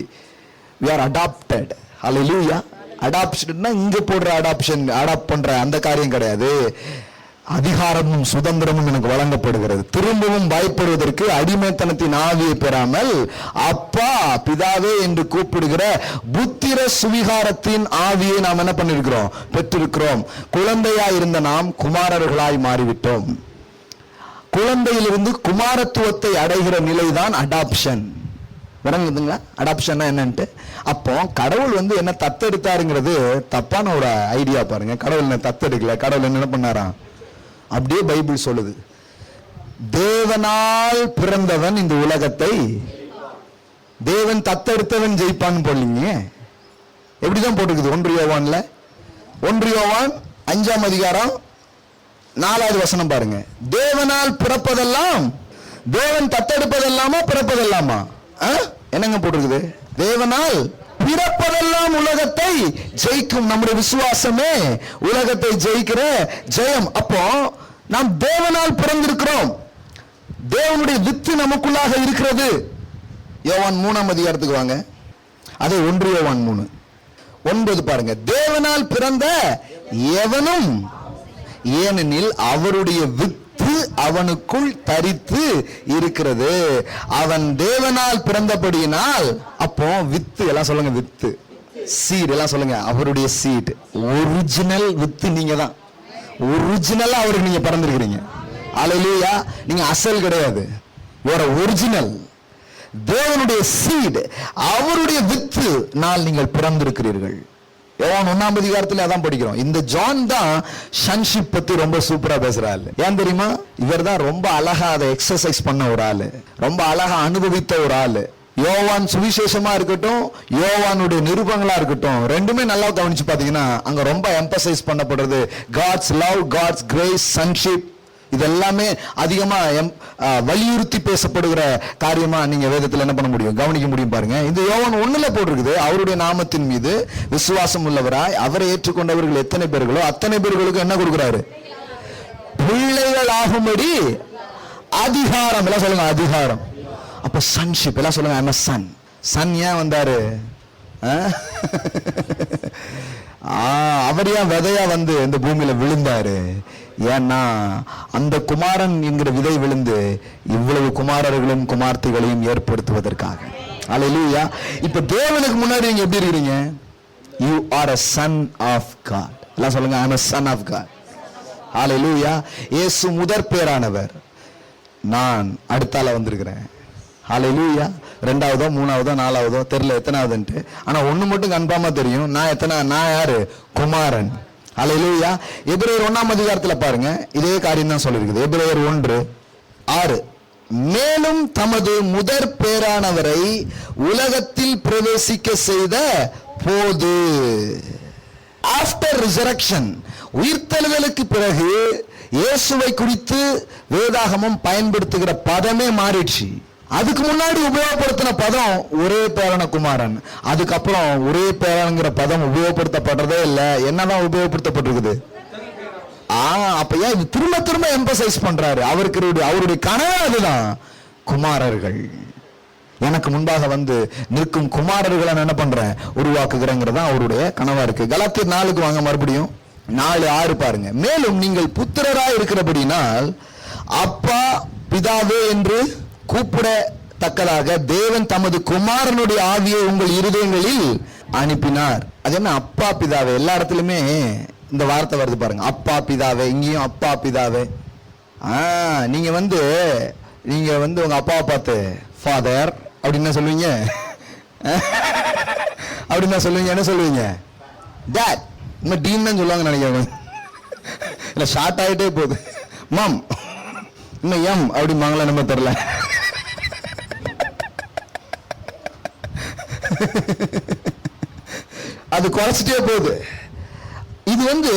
we are adopted. ஹல்லேலூயா. அடாப்ஷன்னா இங்க போடுற அடாப்ஷன், அடாப்ட் பண்ற அந்த காரியம் கிடையாது. அதிகாரமும் சுதந்திரமும் எனக்கு வழங்கப்படுகிறது. திரும்பவும் பயப்படுவதற்கு அடிமைத்தனத்தின் ஆவியை பெறாமல் அப்பா பிதாவே என்று கூப்பிடுகிற புத்திர சுவிகாரத்தின் ஆவியை நாம் என்ன பண்ணிருக்கிறோம்? பெற்றிருக்கிறோம். குழந்தையாய் இருந்த நாம் குமாரர்களாய் மாறிவிட்டோம். குழந்தையிலிருந்து குமாரத்துவத்தை அடைகிற நிலைதான் அடாப்ஷன். விளங்குதுங்களா அடாப்ஷன் என்னன்ட்டு? அப்போ கடவுள் வந்து என்ன தத்தெடுத்தாருங்கிறது தப்பான ஒரு ஐடியா பாருங்க. கடவுள் என்ன தத்தெடுக்கல. கடவுள் என்ன பண்ணாராம்? அப்படியே பைபிள் சொல்லுது, தேவனால் பிறந்தவன் இந்த உலகத்தை தேவன் தத்தெடுத்தவன் ஜெயிப்பான்னு போடலீங்க. எப்படிதான் போட்டுருக்குது? 1 யோவான்ல 1 யோவான் 5ஆம் அதிகாரம் 4வது வசனம் பாருங்க. தேவனால் பிறப்பதெல்லாம், தேவன் தத்தெடுப்பதெல்லாமா பிறப்பதெல்லாமா? என்னங்க போட்டிருக்குது? தேவனால் பிறப்பதெல்லாம் உலகத்தை ஜெயிக்கும். நம்முடைய விசுவாசமே உலகத்தை ஜெயிக்கிற ஜெயம். அப்போ நாம் தேவனால் பிறந்திருக்கிறோம். தேவனுடைய வித்து நமக்குள்ளாக இருக்கிறது. யோவான் 3ஆம் அதிகாரத்துக்கு வாங்க. அதே 1 யோவான் 3:9 பாருங்க. தேவனால் பிறந்த எவனும், ஏனெனில் அவருடைய வித்து வித்து அவனுக்குள் தரித்து இருக்கிறது. அவன் தேவனால் பிறந்தபடியினால், அப்போ வித்து எல்லாம் சொல்லுங்க, வித்து சீட் எல்லாம் சொல்லுங்க, அவருடைய சீட். ஒரிஜினல் வித்து நீங்க தான். ஒரிஜினலா அவருக்கு நீங்க பிறந்திருக்கிறீங்க. அல்லேலூயா. நீங்க அசல் கிடையாது, வேற ஒரிஜினல். தேவனுடைய சீட், அவருடைய வித்து நாள் நீங்கள் பிறந்திருக்கிறீர்கள். யோவான் 1ஆம் அதிகாரத்துல அதான் படிக்கிறோம். இந்த ஜான் தான் சன்ஷிப் பத்தி ரொம்ப சூப்பரா பேசுறாரு. ஏன் தெரியுமா? இவர் தான் ரொம்ப அழகா அதை எக்ஸசைஸ் பண்ண ஒரு ஆளு, ரொம்ப அழகா அனுபவித்த ஒரு ஆளு. யோவான் சுவிசேஷமா இருக்கட்டும், யோவானுடைய நிருபங்களா இருக்கட்டும், ரெண்டுமே நல்லா கவனிச்சு பாத்தீங்கன்னா அங்க ரொம்ப எம்பசைஸ் பண்ணப்படுறது God's love, God's grace, sonship. இதெல்லாமே அதிகமா வலியுறுத்தி பேசப்படுகிற காரியமா நீங்க வேதத்துல என்ன பண்ண முடியும், கவனிக்க முடியும். பாருங்க, இந்த யோவான் 1ல போட்டிருக்குது, அவருடைய நாமத்தின் மீது விசுவாசம் உள்ளவராய் அவரை ஏற்றுக்கொண்டவர்கள் எத்தனை பேர்களோ அத்தனை பேர்களுக்கு என்ன கொடுக்கிறாரு? பிள்ளைகள் ஆகும்படி அதிகாரம். எல்லாம் சொல்லுங்க, அதிகாரம். அப்ப சன்ஷிப் எல்லாம் சொல்லுங்க, ஐ அம் a son. சன் ஏன் வந்தாரு? அவர் ஏன் விதையா வந்து இந்த பூமியில விழுந்தாரு? ஏன்னா அந்த குமாரன் என்கிற விதை விழுந்து இவ்வளவு குமாரர்களும் குமார்த்திகளையும் ஏற்படுத்துவதற்காக. அல்லேலூயா. இப்ப தேவனுக்கு முன்னாடி நீங்க எப்படி இருக்கிறீங்க? You are a son of God. எல்லாம் சொல்லுங்க, I am a son of God. அல்லேலூயா. இயேசு முதற் பேரானவர், நான் அடுத்தால வந்திருக்கிறேன். அல்லேலூயா. 2வதோ 3வதோ 4வதோ தெரியல எத்தனாவதுன்ட்டு, ஆனா ஒண்ணு மட்டும் கன்ஃபார்மா தெரியும், நான் யாரு? குமாரன். அல்லேலூயா. எபிரேயர் 1ஆம் அதிகாரத்துல பாருங்க, இதே காரியம் தான் சொல்லிருக்குது. எபிரேயர் 1:6, மேலும் தமது முதற் பேரானவரை உலகத்தில் பிரவேசிக்க செய்த போது, ஆஃப்டர் ரிசரக்ஷன், உயிர்த்தெழுதலுக்கு பிறகு இயேசுவை குறித்து வேதாகமம் பயன்படுத்துகிற பதமே மாறிடுச்சு. அதுக்கு முன்னாடி உபயோகப்படுத்தின பதம் ஒரே பேரான குமாரன். அதுக்கப்புறம் ஒரே பேரானுங்கிற பதம் உபயோகப்படுத்தப்படுறதே இல்லை. என்னதான் உபயோகப்படுத்தப்பட்டிருக்குது? அப்ப ஏன் திரும்ப திரும்ப எம்பசைஸ் பண்றாரு? அவருடைய கனவு அதுதான், குமாரர்கள். எனக்கு முன்பாக வந்து நிற்கும் குமாரர்களை நான் என்ன பண்றேன்? உருவாக்குகிறேங்கிறதா அவருடைய கனவா இருக்கு. கலாத்தியர் 4க்கு வாங்க, மறுபடியும் 4:6 பாருங்க. மேலும் நீங்கள் புத்திரராய் இருக்கிறபடினால் அப்பா பிதாவே என்று கூப்பிடத்தக்கதாக தேவன் தமது குமாரனுடைய ஆவியை உங்கள் இருதயங்களில் அனுப்பினார். அது என்ன அப்பா பிதாவே? எல்லா இடத்துலயுமே இந்த வார்த்தை வருது பாருங்க, அப்பா பிதாவே. இங்கேயும் அப்பா பிதாவே. நீங்க வந்து உங்க அப்பாவை பார்த்து ஃபாதர் அப்படின்னு சொல்லுவீங்க, அப்படின்னு சொல்லுவீங்க. என்ன சொல்லுவீங்க? டேட். இன்னும் டீன் தான் சொல்லுவாங்க நினைக்கிறேன், இல்ல ஷார்ட் ஆகிட்டே போகுது. மம், இன்னும் எம் அப்படிம்பாங்களா நம்ம தெரியல. அது குறைச்சிட்டே போகுது. இது வந்து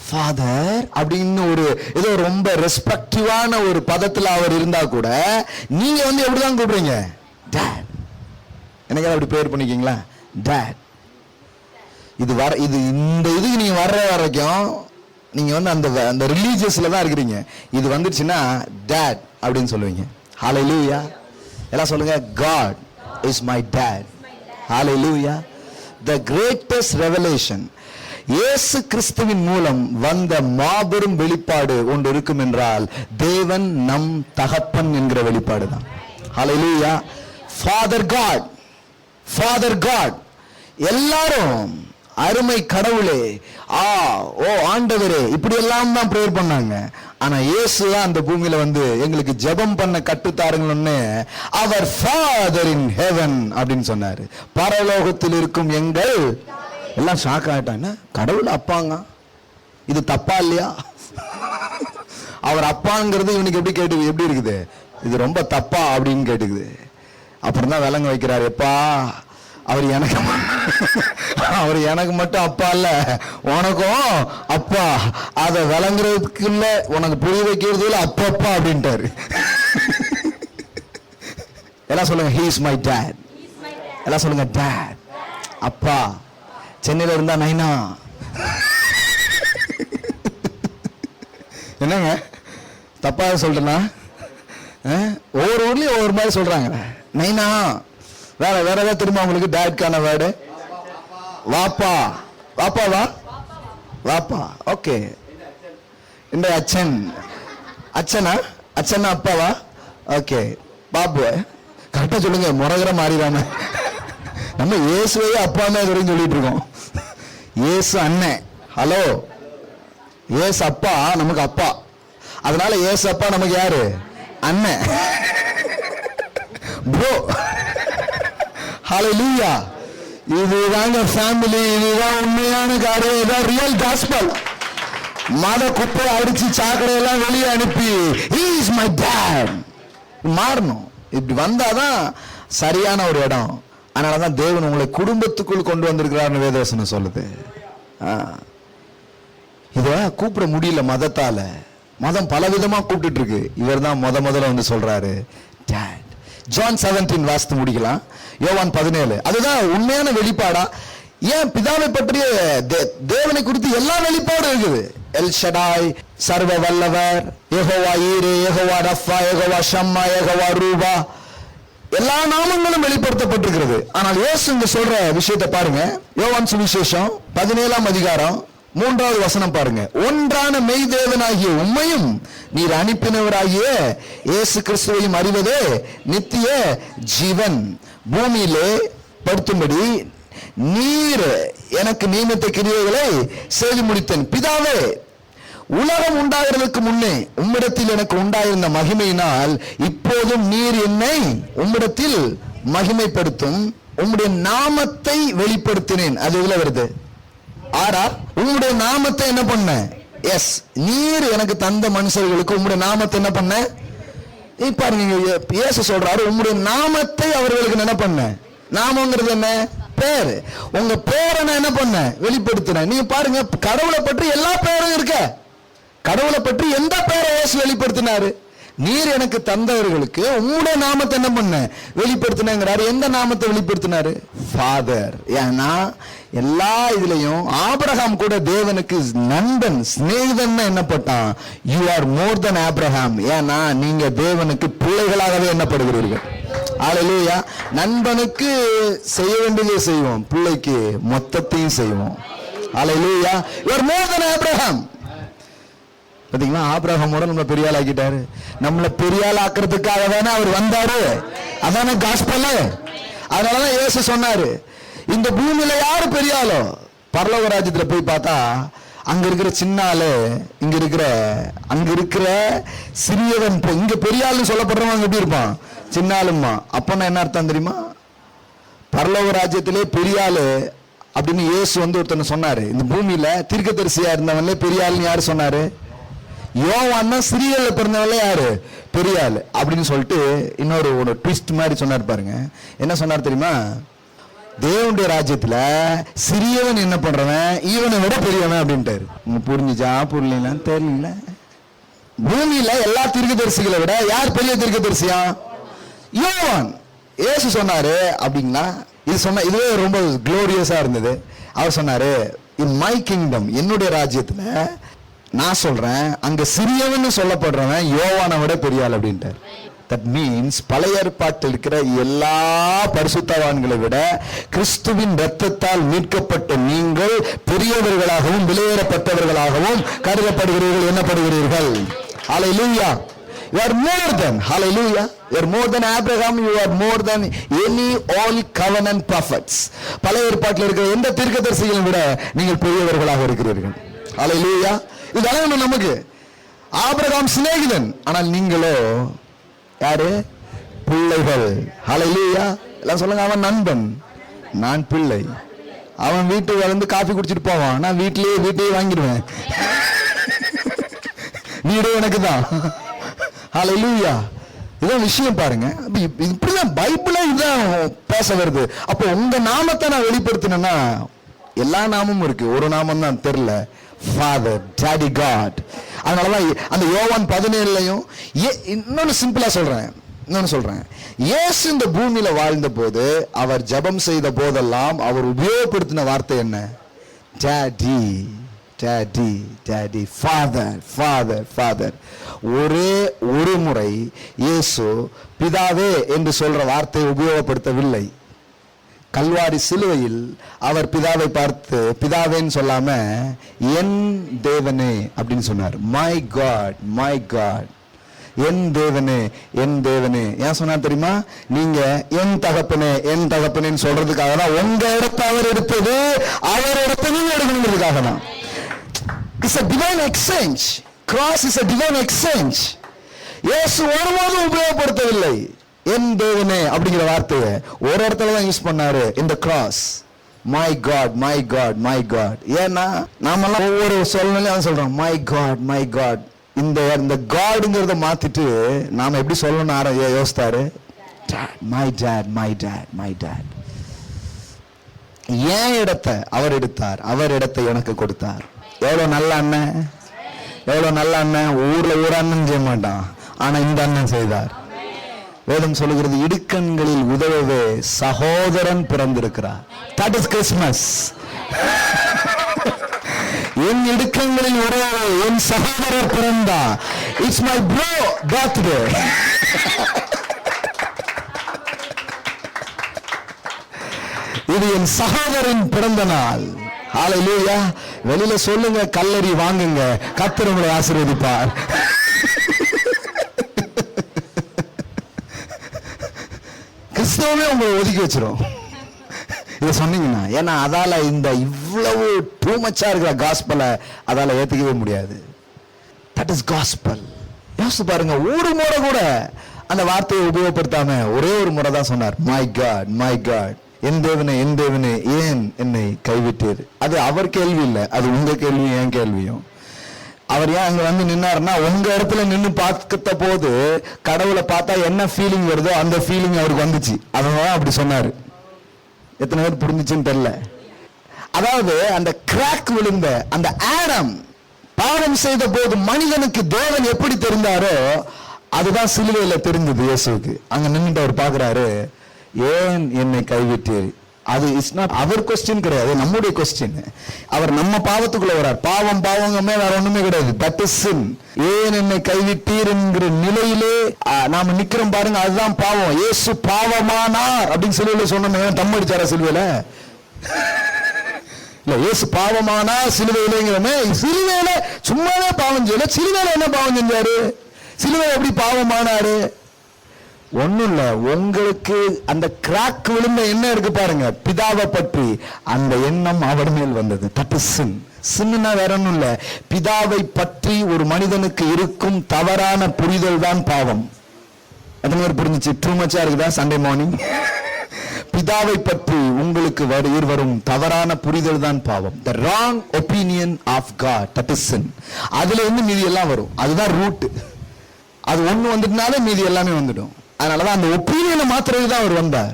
ஃபாதர் அப்படின்னு ஒரு ஏதோ ரொம்ப ரெஸ்பெக்டிவான ஒரு பதத்துல அவர் இருந்தா கூட நீங்க வந்து எப்படிதான் கூப்பிடுறீங்க? டேட். எனக்கு அப்படி பேர் பண்ணிக்கீங்களா? டேட். இது இந்த இதுக்கு நீங்க வர்ற வரைக்கும் நீங்க வந்து அந்த ரிலீஜியஸ்ல தான் இருக்கிறீங்க. இது வந்துச்சுன்னா டேட் அப்படின்னு சொல்லுவீங்க. ஹல்லேலூயா. எல்லாம் சொல்லுங்க, God is my dad. Hallelujah. The greatest revelation, இயேசு கிறிஸ்துவின் மூலம் வந்த மாபெரும் வெளிப்பாடு ஒன்று இருக்கும் என்றால் தேவன் நம் தகப்பன் என்கிற வெளிப்பாடு தான். Hallelujah. Father God, Father God. எல்லாரும் அருமை கடவுளே, ஓ ஆண்டவரே, இப்படி எல்லாம் தான் பிரேயர் பண்ணாங்க. ஆனா இயேசு அந்த பூமியில வந்து எங்களுக்கு ஜெபம் பண்ண கட்டுத்தாருங்கன்னு அவர் ஃபாதர் இன் ஹெவன் அப்படின்னு சொன்னாரு. பரலோகத்தில் இருக்கும் எங்கள், எல்லாம் ஷாக் ஆயிட்டாங்க. கடவுள் அப்பாங்க, இது தப்பா இல்லையா? அவர் அப்பாங்கிறது இவனுக்கு எப்படி இருக்குது? இது ரொம்ப தப்பா அப்படின்னு கேட்டுக்குது. அப்புறம் தான் விலங்கு வைக்கிறாரு, எப்பா அவர் எனக்கு மட்டும் அப்பா இல்ல, உனக்கும் அப்பா. அதை விளங்குறதுக்கு இல்ல, உனக்கு புரிய வைக்கிறது இல்ல, அப்பா அப்படின்ட்டாரு. எல்லாம் சொல்லுங்க, he is my dad. எல்லாம் சொல்லுங்க, dad. அப்பா. சென்னையில இருந்தா நைனா. என்னங்க தப்பா சொல்றேன்னா? ஒவ்வொரு ஊர்லயும் ஒவ்வொரு மாதிரி சொல்றாங்க. நைனா வேற ஏதாவது திரும்ப உங்களுக்கு டேட்கான வேர்டு? வாப்பா. வாப்பாவா? வாப்பா. ஓகே. இந்த அச்சன் அச்சனா அச்சனா அப்பாவா? ஓகே. பாபு கரெக்டா சொல்லுங்க, முறகிற மாறிடாம. நம்ம இயேசுவையே அப்பான்னு வரைக்கும் சொல்லிட்டு இருக்கோம். இயேசு அண்ணன். ஹலோ, இயேசு அப்பா நமக்கு அப்பா, அதனால இயேசு அப்பா நமக்கு யாரு? அண்ணன். ப்ரோ. ஹல்லேலூயா. இதுதாங்க ஃபேமிலி, இதுதான் உண்மையான காரியம், இதுதான் ரியல் காஸ்பல். மத குப்பை அடிச்சு சாக்கடையெல்லாம் வெளியே அனுப்பி he is my dad மாறணும். இப்படி வந்தாதான் சரியான ஒரு இடம். அதனாலதான் தேவன் உங்களை குடும்பத்துக்குள் கொண்டு வந்திருக்கிறார்னு வேதவசனம் சொல்லுது. இத கூப்பிட முடியல மதத்தால. மதம் பல விதமா கூப்பிட்டு இருக்கு. இவர் தான் முதல்ல வந்து சொல்றாரு டாட். ஜான் 17 வாசித்து முடிக்கலாம். யோவான் 17. அதுதான் உண்மையான வெளிப்பாடா. ஏன் பிதாவை பற்றிய தேவனை குறித்து எல்லா வெளிப்பாடும் இருக்குது. எல் ஷடாய், சர்வ வல்லவர், யெகோவா ஈரே, யெகோவா ரஃபா, யெகோவா ஷம்மா, யெகோவா ரூபா, எல்லா நாமங்களும் வெளிப்படுத்தப்பட்டிருக்கிறது. ஆனால் இயேசு இங்க சொல்ற விஷயத்தை பாருங்க. யோவான் சுவிசேஷம் 17ஆம் அதிகாரம் 3வது வசனம் பாருங்க. ஒன்றான மெய்தேவனாகிய உம்மையும் நீர் அனுப்பினவராகிய இயேசு கிறிஸ்துவையும் அறிவதே நித்திய ஜீவன். பூமியிலே படுத்தும்படி நீர் எனக்கு நியமித்த கிரியைகளை செய்து முடித்தேன். பிதாவே, உலகம் உண்டாகிறதுக்கு முன்னே உம்மிடத்தில் எனக்கு உண்டாயிருந்த மகிமையினால் இப்போதும் நீர் என்னை உம்மிடத்தில் மகிமைப்படுத்தும் உம்முடைய நாமத்தை வெளிப்படுத்தினேன். அது இதுல வருது. ஆறா, உம்முடைய நாமத்தை என்ன பண்ண? எஸ், நீர் எனக்கு தந்த மனுஷர்களுக்கு உம்முடைய நாமத்தை என்ன பண்ண? பாருங்க, இயேசு சொல்றாரு உம்முடைய நாமத்தை அவர்களுக்கு என்ன பண்ண? நாமங்கிறது என்ன? பேரு. உங்க பேரை நான் என்ன பண்ண? வெளிப்படுத்தின. நீங்க பாருங்க, கடவுளை பற்றி எல்லா பேரும் இருக்க. கடவுளை பற்றி எந்த பேரை இயேசு வெளிப்படுத்தினாரு? நீர் எனக்கு தந்தவர்களுக்கு உங்களுடைய நாமத்தை என்ன பண்ண? வெளிப்படுத்தினாரு. எந்த நாமத்தை வெளிப்படுத்தினாரு? ஃபாதர். ஏன்னா எல்லா இதுலயும் ஆபிரகாம் கூட தேவனுக்கு நண்பன், சிநேகிதன் என்னப்பட்டான். You are more than Abraham. ஏன்னா நீங்க தேவனுக்கு பிள்ளைகளாகவே எண்ணப்படுகிறீர்கள். ஹல்லேலூயா. நண்பனுக்கு செய்ய வேண்டியதை செய்வோம், பிள்ளைக்கு மொத்தத்தையும் செய்வோம். Hallelujah. You are more than Abraham. பாத்தீங்களா, ஆபிரகாமோட நம்ம பெரிய ஆள் ஆக்கிட்டாரு. நம்மளை பெரிய ஆள் ஆக்குறதுக்காக தானே அவர் வந்தாரு. அதானே காஸ்பல். அதனாலதான் இயேசு சொன்னாரு, இந்த பூமியில யாரு பெரிய ஆளோ பரலோக ராஜ்யத்துல போய் பார்த்தா அங்க இருக்கிற சின்ன ஆளு, அங்க இருக்கிற சிறியவன், இங்க பெரிய ஆளுன்னு சொல்லப்படுறவன் எப்படி இருப்பான்? சின்ன ஆளுமா. அப்பன்னா என்ன அர்த்தம் தெரியுமா? பரலோக ராஜ்யத்திலே பெரிய ஆளு அப்படின்னு இயேசு வந்து ஒருத்தனை சொன்னாரு. இந்த பூமியில தீர்க்கதரிசியா இருந்தவன்ல பெரிய ஆளுன்னு யாரு சொன்னாரு? யோவான் தான் சிறியல பிறந்தவன்ல யாரு? பெரிய ஆளு அப்படின்னு சொல்லிட்டு இன்னொரு ட்விஸ்ட் மாதிரி சொன்னார் பாருங்க. என்ன சொன்னார் தெரியுமா? தேவனுடைய ராஜ்யத்துல சிறியவன் என்ன பண்றவன் இவனை விட பெரியவன் அப்படின்ட்டாரு. புரிஞ்சுச்சா? புரியலாம் தெரியல. பூமியில எல்லா தீர்க்கதரிசிகளை விட யார் பெரிய தீர்க்கதரிசியா? யோவான். இயேசு சொன்னாரு அப்படிங்களா? இதுவே ரொம்ப குளோரியஸா இருந்தது. அவர் சொன்னாரு, இன் மை கிங்டம், என்னுடைய ராஜ்யத்துல நான் சொல்றேன், அங்க சிறியவன் சொல்லப்படுறவன் யோவானை விட பெரிய ஆள் அப்படின்ட்டார். தட் மீன்ஸ் பழைய ஏற்பாட்டில் இருக்கிற எல்லா பரிசுத்தவான்களை விட கிறிஸ்துவின் இரத்தத்தால் மீட்கப்பட்ட நீங்கள் பெரியவர்களாகவும் விலையேறப்பட்டவர்களாகவும் கருதப்படுகிறீர்கள், என்னப்படுகிறீர்கள். ஹல்லேலூயா. You are more than, hallelujah, you are more than Abraham, you are more than any all covenant prophets. பழைய ஏற்பாட்டில் இருக்கிற எந்த தீர்க்கதரிசிகளை விட நீங்கள் பெரியவர்களாக இருக்கிறீர்கள். ஹல்லேலூயா. இது அழகணும் நமக்கு. ஆபிரகாம் சிநேகிதன், ஆனால் நீங்களோ யாரு? பிள்ளைகள். ஹல்லேலூயா. எல்லாம் சொல்லுங்க, அவன் நண்பன், நான் பிள்ளை. அவன் வீட்டுக்கு வந்து காஃபி குடிச்சிட்டு போவான், நான் வீட்டையே வாங்கிடுவேன். வீடு எனக்கு தான். ஹல்லேலூயா. இதான் விஷயம் பாருங்க. இப்படிதான் பைபிளே இதுதான் பேச வருது. அப்போ உங்க நாமத்தை நான் வெளிப்படுத்தினேன்னா, எல்லா நாமமும் இருக்கு, ஒரு நாமம் தான் தெரியல. Father, daddy, God. அதனாலதான் அந்த யோவான் 17லையும் இன்னொன்னு சிம்பிளா சொல்றேன். இயேசு இந்த பூமியில வாழ்ந்த போது அவர் ஜெபம் செய்த போதெல்லாம் அவர் உபயோகப்படுத்தின வார்த்தை என்ன? Daddy, daddy, daddy, father, father, father. ஒரே ஒரு முறை இயேசு பிதாவே என்று சொல்ற வார்த்தையை உபயோகப்படுத்தவில்லை. கல்வாரி சிலுவையில் அவர் பிதாவை பார்த்து பிதாவேன்னு சொல்லாம என் தேவனே அப்படின்னு சொன்னார். மை காட், மை காட், என் தேவனே என் தேவனே. ஏன் சொன்னா தெரியுமா? நீங்க என் தகப்பனே என் தகப்பனேன்னு சொல்றதுக்காக தான். உங்க இடத்தை அவர் எடுத்தது, அவர் இடத்தை நீங்க எடுக்கணுங்கிறதுக்காக தான். It's a divine exchange. Cross is a divine exchange. இயேசு ஒருபோதும் உபயோகப்படுத்தவில்லை என் தேவனே அப்படிங்கிற வார்த்தையை. ஒரு இடத்துல தான் யூஸ் பண்ணாரு, இந்த cross. My God my God my God. ஏன்னா நாமெல்லாம் ஒவ்வொரு சொல்லலையும் அவன் சொல்றோம் மை காட் மை காட். இந்த காடுங்கிறத மாத்திட்டு நாம எப்படி சொல்லணும் யோசித்தாரு, my dad my dad my dad. ஏன் இடத்தை அவர் எடுத்தார், அவர் இடத்தை எனக்கு கொடுத்தார். எவ்வளவு நல்ல அண்ணன், எவ்வளவு நல்ல அண்ணன். ஊர்ல ஒரு அண்ணன் செய்ய மாட்டான், ஆனா இந்த அண்ணன் செய்தார். வேதம் சொல்லுகிறது, இடுக்கண்களில் உதவவே சகோதரன் பிறந்திருக்கிறார். That is Christmas. என் இடுக்கங்களில் உதவவே என் சகோதரர் பிறந்தார். It's my bro birthday. இது என் சகோதரன் பிறந்த நாள். ஹல்லேலூயா. வெளியில சொல்லுங்க, கல்லறி வாங்குங்க, கர்த்தர் உங்களை ஆசீர்வதிப்பார். கிறிஸ்தவமே உங்களை ஒதுக்கி வச்சிரும் இதை சொன்னீங்கன்னா. ஏன்னா அதால இந்த இவ்வளவு டூ மச்சா இருக்கிற காஸ்பலை அதால ஏத்துக்கவே முடியாது. That is gospel. யோசிச்சு பாருங்க, ஒரு முறை கூட அந்த வார்த்தையை உபயோகப்படுத்தாம ஒரே ஒரு முறை தான் சொன்னார், மை காட் மை காட். என் தேவனே என் தேவனே ஏன் என்னை கைவிட்டீர். அது அவர் கேள்வி இல்லை, அது உங்க கேள்வியும் என் கேள்வியும். அவர் ஏன் அங்க வந்து நின்னாருன்னா, உங்க இடத்துல நின்று பார்த்த போது கடவுளை பார்த்தா என்ன ஃபீலிங் வருதோ அந்த ஃபீலிங் அவருக்கு வந்துச்சு. அதனால அப்படி சொன்னாரு. எத்தனை பேர் புரிஞ்சுச்சுன்னு தெரியல. அதாவது அந்த கிராக் விழுந்த அந்த ஆடம் பாவம் செய்த போது மனிதனுக்கு தேவன் எப்படி தெரிந்தாரோ அதுதான் சிலுவையில தெரிந்தது இயேசுவுக்கு. அங்க நின்றுட்டு அவர் பாக்குறாரு, ஏன் என்னை கைவிட்டீர். அது இட்ஸ் நாட் அவர் கொஸ்டின் கிடையாது, நம்முடைய கொஸ்டின். அவர் நம்ம பாவத்துக்குள்ள வர்றார். பாவம் பாவங்கமே வேற ஒண்ணுமே கிடையாது. That is sin. ஏன் என்னை கைவிட்டீர் என்கிற நிலையிலே நாம நிக்கிறோம் பாருங்க, அதுதான் பாவம். இயேசு பாவமானார் அப்படின்னு சிலுவையில சொன்னோமே, தம் அடிச்சாரா சிலுவையில? இல்ல, இயேசு பாவமானா சிலுவையிலங்கிறமே. சிலுவையில சும்மாவே பாவம் செய்யல, சிலுவையில என்ன பாவம் செஞ்சாரு? சிலுவையில எப்படி பாவமானாரு? ஒண்ணும் இல்ல, உங்களுக்கு அந்த கிராக் விழுந்த எண்ணம் இருக்கு பாருங்க, பிதாவை பற்றி அந்த எண்ணம் அவர் மேல் வந்தது. That is sin. சின்னா வேற ஒண்ணும் இல்ல, பிதாவை பற்றி ஒரு மனிதனுக்கு இருக்கும் தவறான புரிதல் தான் பாவம். எத்தனை பேர் புரிஞ்சிச்சு? டூ மச்சா இருக்குதா சண்டே மார்னிங்? பிதாவை பற்றி உங்களுக்கு வரும் தவறான புரிதல் தான் பாவம். The wrong opinion of God, that is sin. அதுல இருந்து மீதி எல்லாம் வரும். அதுதான் ரூட். அது ஒண்ணு வந்துட்டனாலே மீதி எல்லாமே வந்துடும். அதனாலதான் அந்த ஒப்பீனியனை மாத்துறதுதான் அவர் வந்தார்.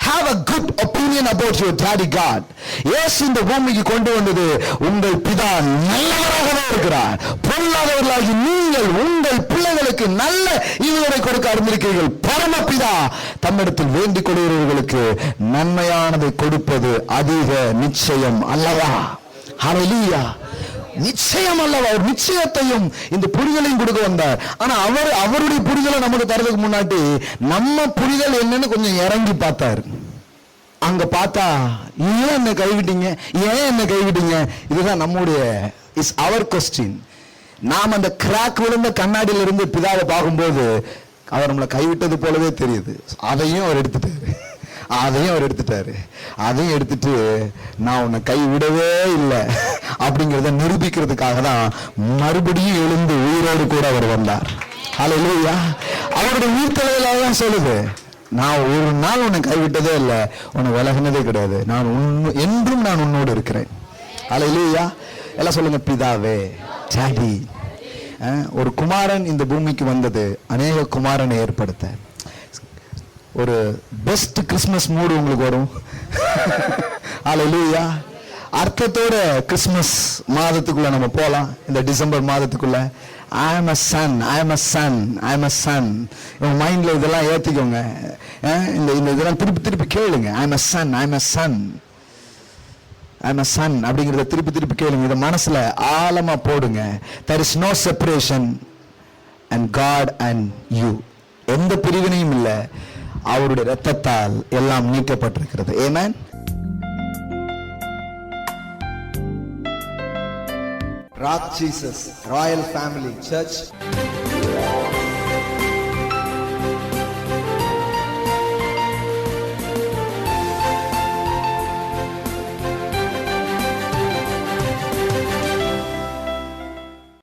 Have a good opinion about your daddy God. இயேசு இந்த பூமிக்கு கொண்டு வந்தது, உங்கள் பிதா நல்லவராகவே இருக்கிறார். பொல்லாதவர்களாகி நீங்கள் உங்கள் பிள்ளைகளுக்கு நல்ல ஈவுகளை கொடுக்க அறிந்திருக்கிறீர்கள். பரமபிதா தம்மிடத்தில் வேண்டிக் கொள்கிறவர்களுக்கு நன்மையானதை கொடுப்பது அதிக நிச்சயம் அல்லவா? ஹல்லேலூயா. நிச்சயம் அல்லவா? ஒரு நிச்சயத்தையும் இந்த புரிதலையும் கொடுக்க வந்தார். ஆனா அவருடைய புரிதலை நமக்கு தரதுக்கு முன்னாடி நம்ம புரிதல் என்னன்னு கொஞ்சம் இறங்கி பார்த்தாரு. அங்க பார்த்தா, ஏன் என்ன கைவிட்டீங்க, ஏன் என்ன கைவிட்டீங்க? இதுதான் நம்முடைய இஸ் அவர் கொஸ்டின். நாம் அந்த கிராக் விழுந்த கண்ணாடியில இருந்து பிதாவை பார்க்கும்போது அவர் நம்மளை கைவிட்டது போலவே தெரியுது. அதையும் அவர் எடுத்துட்டாரு. அதையும் எடுத்துட்டு நான் உன்னை கைவிடவே இல்லை அப்படிங்கிறத நிரூபிக்கிறதுக்காக தான் மறுபடியும் எழுந்து உயிரோடு கூட அவர் வந்தார். ஹல்லேலூயா. அவருடைய உயிர்த்தெழுதலை தான் சொல்லுது, நான் ஒரு நாள் உன்னை கைவிட்டதே இல்லை, உன்னை விலகினதே கிடையாது, நான் என்றும் நான் உன்னோடு இருக்கிறேன். ஹல்லேலூயா. எல்லாம் சொல்லுங்க, பிதாவே, டாடி. ஒரு குமாரன் இந்த பூமிக்கு வந்தது அநேக குமாரனை ஏற்படுத்த. ஒரு பெஸ்ட் கிறிஸ்மஸ் மூடு உங்களுக்கு வரும். ஹல்லேலூயா. அர்த்தத்தோட கிறிஸ்மஸ் மாதத்துக்குள்ள நம்ம போலாம். இந்த டிசம்பர் மாதத்துக்குள்ள I am a son, I am a son, I am a son. உங்க மைண்ட்ல இதெல்லாம் ஏத்திக்கோங்க. இந்த இதெல்லாம் திருப்பி கேளுங்க. I am a son, I am a son, I am a son அப்படிங்கறத திருப்பி கேளுங்க. இத மனசுல ஆழமா போடுங்க. There is no separation and God and you. எந்த பிரிவினையும் இல்ல, அவருடைய இரத்தத்தால் எல்லாம் நீக்கப்பட்டிருக்கிறது. Amen. Rock Jesus royal family search